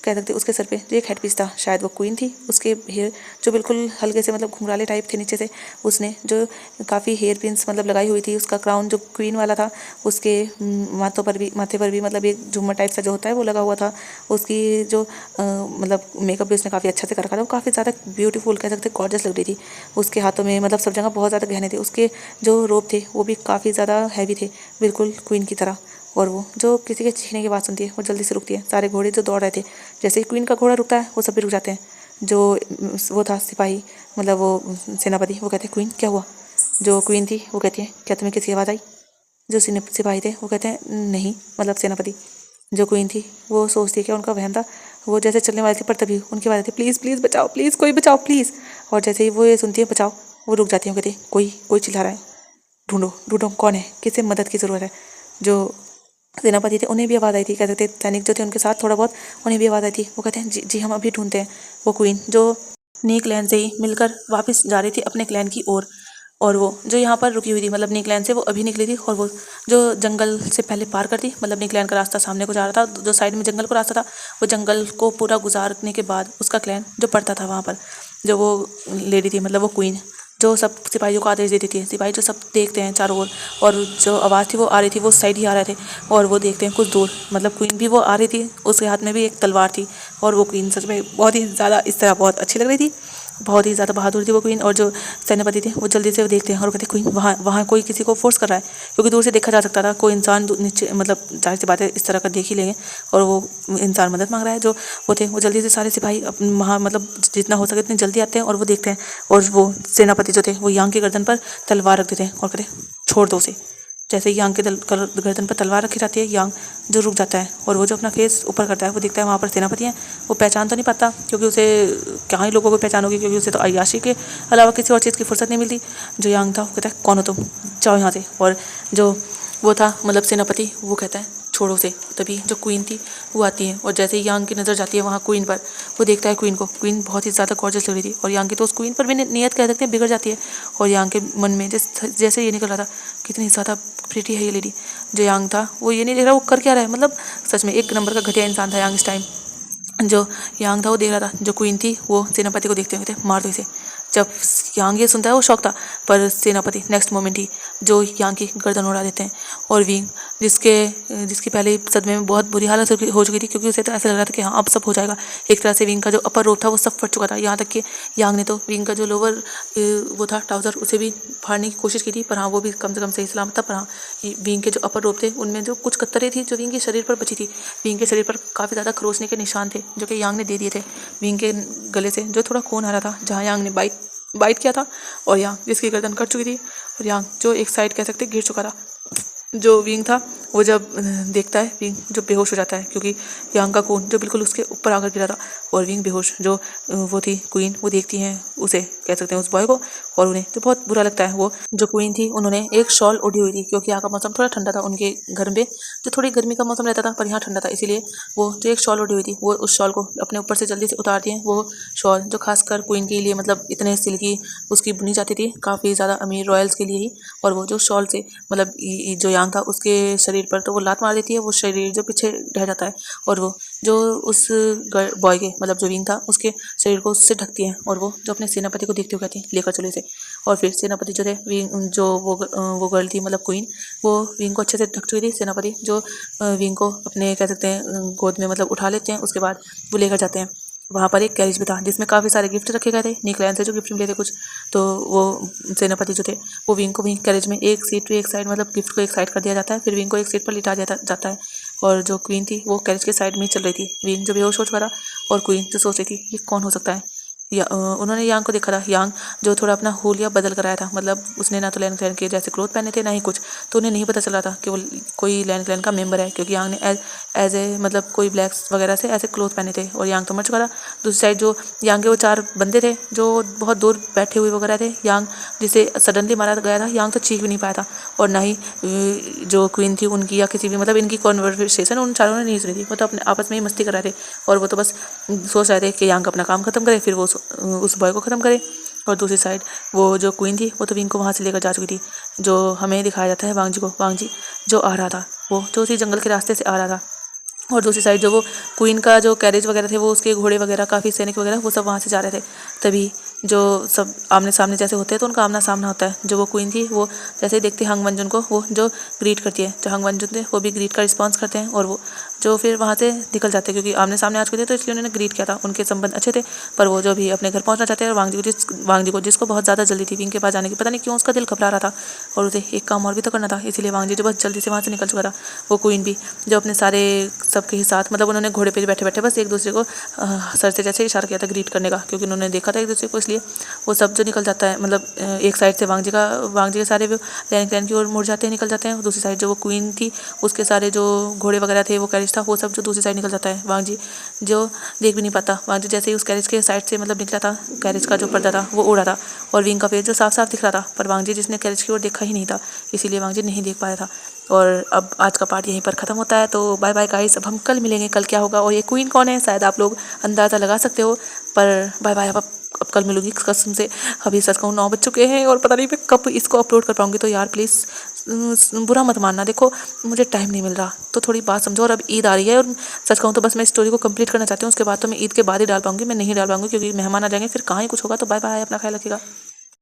Speaker 1: कह सकते उसके सर पे जो एक हेडपीस था, शायद वो क्वीन थी। उसके हेयर जो बिल्कुल हल्के से मतलब घुंघराले टाइप थे नीचे से, उसने जो काफ़ी हेयर पिन्स मतलब लगाई हुई थी। उसका क्राउन जो क्वीन वाला था, उसके माथे पर भी मतलब एक झूमर टाइप सा जो होता है वो लगा हुआ था। उसकी जो मतलब मेकअप भी उसने काफ़ी अच्छे से कर रखा था। वो काफ़ी ज़्यादा ब्यूटीफुल कह सकते गॉर्जस लग रही थी। उसके हाथों में मतलब सब जगह बहुत ज़्यादा गहने थे। उसके जो रोब थे वो भी काफ़ी ज़्यादा हैवी थे, बिल्कुल क्वीन की तरह। और वो जो किसी के चीखने की आवाज़ सुनती है वो जल्दी से रुकती है। सारे घोड़े जो दौड़ रहे थे, जैसे ही क्वीन का घोड़ा रुकता है वो सब भी रुक जाते हैं। जो वो था सिपाही मतलब वो सेनापति, वो कहते हैं क्वीन क्या हुआ। जो क्वीन थी वो कहती है क्या तुम्हें किसी की आवाज़ आई। जो सिपाही थे वो कहते हैं नहीं, मतलब सेनापति। जो क्वीन थी वो सोचती है कि उनका वहम था। वो जैसे चलने वाली थी, पर तभी उनकी आवाज़ आती है प्लीज़ प्लीज़ बचाओ, प्लीज़ कोई बचाओ प्लीज़। और जैसे ही वो ये सुनती है बचाओ, वो रुक जाती है। वो कहती है कोई कोई चिल्ला रहा है, ढूंढो ढूंढो कौन है, किसे मदद की ज़रूरत है। जो सेनापति थे उन्हें भी आवाज़ आई थी, कहते थे सैनिक जो थे उनके साथ थोड़ा बहुत उन्हें भी आवाज़ आई थी। वो कहते हैं जी जी हम अभी ढूंढते हैं। वो क्वीन जो नी क्लैन से ही मिलकर वापस जा रही थी अपने क्लैन की ओर, और वो जो यहाँ पर रुकी हुई थी मतलब नी क्लैन से वो अभी निकली थी। और वो जो जंगल से पहले पार करती मतलब नी क्लैन का रास्ता सामने को जा रहा था, जो साइड में जंगल को रास्ता था, वो जंगल को पूरा गुजारने के बाद उसका क्लैन जो पड़ता था वहाँ पर, जो वो लेडी थी मतलब वो क्वीन जो सब सिपाहियों को आदेश देती थी। सिपाही जो सब देखते हैं चारों ओर, और जो आवाज़ थी वो आ रही थी वो साइड ही आ रहे थे। और वो देखते हैं कुछ दूर मतलब क्वीन भी वो आ रही थी, उसके हाथ में भी एक तलवार थी। और वो क्वीन सच में बहुत ही ज़्यादा इस तरह बहुत अच्छी लग रही थी, बहुत ही ज़्यादा बहादुर थी वो क्वीन। और जो सेनापति थे वो जल्दी से वो देखते हैं और कहते हैं क्वीन वहाँ कोई किसी को फोर्स कर रहा है, क्योंकि दूर से देखा जा सकता था कोई इंसान नीचे मतलब जाहिर सी बात है इस तरह का देख ही लेंगे। और वो इंसान मदद मांग रहा है। जो वो थे वो जल्दी से सारे सिपाही वहाँ मतलब जितना हो सके इतनी जल्दी आते हैं और वो देखते हैं। और वो सेनापति जो थे वो यांग की गर्दन पर तलवार रख देते हैं और कहते हैं छोड़ दो उसे। जैसे ही यांग के गर्दन पर तलवार रखी जाती है, यांग जो रुक जाता है और वो जो अपना फेस ऊपर करता है, वो देखता है वहाँ पर सेनापति हैं। वो पहचान तो नहीं पाता, क्योंकि उसे कहाँ ही लोगों को पहचान होगी, क्योंकि उसे तो अय्याशी के अलावा किसी और चीज़ की फुर्सत नहीं मिलती। जो यांग था वो कहता है कौन हो तुम, जाओ यहाँ से। और जो वो था मतलब सेनापति, वो कहता है छोड़ो उसे। तभी जो क्वीन थी वो आती है, और जैसे ही यांग की नज़र जाती है वहाँ क्वीन पर, वो देखता है क्वीन को। क्वीन बहुत ही ज़्यादा गॉर्जस लग रही थी, और यांग की तो उस क्वीन पर भी नीयत कह सकते हैं बिगड़ जाती है। और यांग के मन में जैसे ये निकल रहा था कितनी ज़्यादा प्रिटी है ये लेडी। जो यांग था वो ये नहीं देख रहा वो कर क्या रहा है, मतलब सच में एक नंबर का घटिया इंसान था यांग इस टाइम। जो यांग था वो देख रहा था, जो क्वीन थी वो सेनापति को देखते हुए थे मार दो इसे। जब यांग ये सुनता है वो शौक था, पर सेनापति नेक्स्ट मोमेंट ही जो यांग की गर्दन उड़ा देते हैं। और विंग जिसकी पहले सदमे में बहुत बुरी हालत हो चुकी थी, क्योंकि उसे तो ऐसा लग रहा था कि हाँ अब सब हो जाएगा। एक तरह से विंग का जो अपर रोप था वो सब फट चुका था, यहाँ तक कि यांग ने तो विंग का जो लोअर वो था ट्राउज़र उसे भी फाड़ने की कोशिश की थी, पर हाँ वो भी कम से कम सही सलामत था। पर हाँ विंग के जो अपर रोप थे उनमें जो कुछ कतरे थी जो विंग के शरीर पर बची थी। विंग के शरीर पर काफ़ी ज़्यादा खरोचने के निशान थे, जो कि यांग ने दे दिए थे। विंग के गले से जो थोड़ा खून आ रहा था, जहाँ यांग ने बाइट किया था, और यांग जिसकी गर्दन कट चुकी थी, और यांग जो एक साइड कह सकते गिर चुका था। जो विंग था वो जब देखता है, विंग जो बेहोश हो जाता है, क्योंकि यांग का खून जो बिल्कुल उसके ऊपर आकर गिरा था। और विंग बेहोश, जो वो थी क्वीन, वो देखती हैं उसे कह सकते हैं उस बॉय को, और उन्हें तो बहुत बुरा लगता है। वो जो क्वीन थी उन्होंने एक शॉल ओढ़ी हुई थी, क्योंकि यहाँ का मौसम थोड़ा ठंडा था। उनके घर में जो थोड़ी गर्मी का मौसम रहता था, पर यहाँ ठंडा था, इसीलिए वो जो एक शॉल ओढ़ी हुई थी वो उस शॉल को अपने ऊपर से जल्दी से उतार दिए। वो शॉल जो खासकर क्वीन के लिए मतलब इतने सिल्की उसकी बुनी जाती थी, काफ़ी ज़्यादा अमीर रॉयल्स के लिए ही। और वो जो शॉल से मतलब जो यांग था उसके शरीर पर तो वो लात मार देती है, वो शरीर जो पीछे रह जाता है, और वो जो उस बॉय के मतलब जो विंग था उसके शरीर को उससे ढकती है। और वो जो अपने सेनापति को देखते हुए कहती है लेकर चलो इसे। और फिर सेनापति जो थे विंग जो वो गर्ल थी मतलब क्वीन, वो विंग को अच्छे से ढक चुकी थी। सेनापति जो विंग को अपने कह सकते हैं गोद में मतलब उठा लेते हैं, उसके बाद वो लेकर जाते हैं। वहाँ पर एक कैरेज भी था जिसमें काफ़ी सारे गिफ्ट रखे गए थे, नीकलैन से जो गिफ्ट मिले थे कुछ। तो वो सेनापति जो थे वो विंग को भी कैरेज में एक सीट पे एक साइड मतलब गिफ्ट को एक साइड कर दिया जाता है, फिर विंग को एक सीट पर लिटा दिया जाता है। और जो क्वीन थी वो कैरेज के साइड में ही चल रही थी। विंग जो बेहोश हो चुका था और क्वीन जो सोच रही थी ये कौन हो सकता है। उन्होंने यांग को देखा था, यांग जो थोड़ा अपना हुलिया बदल कर आया था, मतलब उसने ना तो लैन क्लैन के जैसे क्लोथ पहने थे ना ही कुछ, तो उन्हें नहीं पता चला था कि वो कोई लैन क्लैन का मेंबर है, क्योंकि यांग ने एज ए मतलब कोई ब्लैक्स वगैरह से ऐसे क्लोथ पहने थे और यांग तो मर चुका था। दूसरी साइड जो यांग के वो 4 बंदे थे जो बहुत दूर बैठे हुए वगैरह थे। यांग जिसे सडनली मारा गया था, यांग तो चीख भी नहीं पाया था, और ना ही जो क्वीन थी उनकी या किसी भी मतलब इनकी कॉन्वर्सेशन उन चारों ने नहीं सुनी थी। वो तो अपने आपस में ही मस्ती कर रहे थे और वो तो बस सोच रहे थे कि यांग अपना काम खत्म करे फिर वो उस बॉय को ख़त्म करे। और दूसरी साइड वो जो क्वीन थी वो तो विंग को वहाँ से लेकर जा चुकी थी। जो हमें दिखाया जाता है वांग जी को, वांग जी जो आ रहा था वो जो उसी जंगल के रास्ते से आ रहा था। और दूसरी साइड जो वो क्वीन का जो कैरेज वगैरह थे वो उसके घोड़े वगैरह काफ़ी सैनिक वगैरह वो सब वहाँ से जा रहे थे। तभी जो सब आमने सामने जैसे होते हैं तो उनका आमना सामना होता है। जो वो क्वीन थी वो जैसे ही देखती है हंग वंजन को, वो जो ग्रीट करती है, जो हंग वंजन थे वो भी ग्रीट का रिस्पॉन्स करते हैं और वो जो फिर वहाँ से निकल जाते हैं, क्योंकि आमने सामने आ चुके थे तो इसलिए उन्होंने ग्रीट किया था, उनके संबंध अच्छे थे। पर वो जो भी अपने घर पहुँचना चाहते हैं और वांग जी को जिसको बहुत ज़्यादा जल्दी थी विंग के पास जाने की, पता नहीं क्यों उसका दिल घबरा रहा था और उसे एक काम और भी तो करना था, इसीलिए वांग जी जो बस जल्दी से वहाँ से निकल चुका था। वो क्वीन भी जो अपने सारे सबके ही साथ मतलब उन्होंने घोड़े पे बैठे बैठे बस एक दूसरे को सर से जैसे इशारा किया था ग्रीट करने का, क्योंकि उन्होंने देखा था एक दूसरे को, इसलिए वो सब जो निकल जाता है मतलब एक साइड से वांग जी के सारे वो लैन क्लैन की ओर मुड़ जाते हैं, निकल जाते हैं। दूसरी साइड जो वो क्वीन थी उसके सारे जो घोड़े वगैरह थे वो कैरेज था वो सब जो दूसरी साइड निकल जाता है। वांग जी जो देख भी नहीं पाता, वांग जी जैसे ही उस कैरेज के साइड से मतलब निकला था, कैरेज का जो पर्दा था वो उड़ा था और विंग का फेस जो साफ साफ दिख रहा था, पर वांग जी जिसने कैरेज की ओर देखा ही नहीं था, इसीलिए वांग जी नहीं देख पाया था। और अब आज का पार्ट यहीं पर ख़त्म होता है, तो बाय बाय गाइस। अब हम कल मिलेंगे, कल क्या होगा और ये क्वीन कौन है शायद आप लोग अंदाज़ा लगा सकते हो, पर बाय बाय। अब कल मिलूंगी कसम से। अभी सच कहूँ 9 बज चुके हैं और पता नहीं मैं कब इसको अपलोड कर पाऊँगी, तो यार प्लीज़ बुरा मत मानना, देखो मुझे टाइम नहीं मिल रहा तो थोड़ी बात समझो। और अब ईद आ रही है और सच कहूँ तो बस मैं स्टोरी को कंप्लीट करना चाहती हूँ, उसके बाद तो मैं ईद के बाद ही डाल पाऊँगी, मैं नहीं डाल पाऊँगी क्योंकि मेहमान आ जाएंगे फिर कहाँ ही कुछ होगा। तो बाय बाय, अपना ख्याल रखिएगा।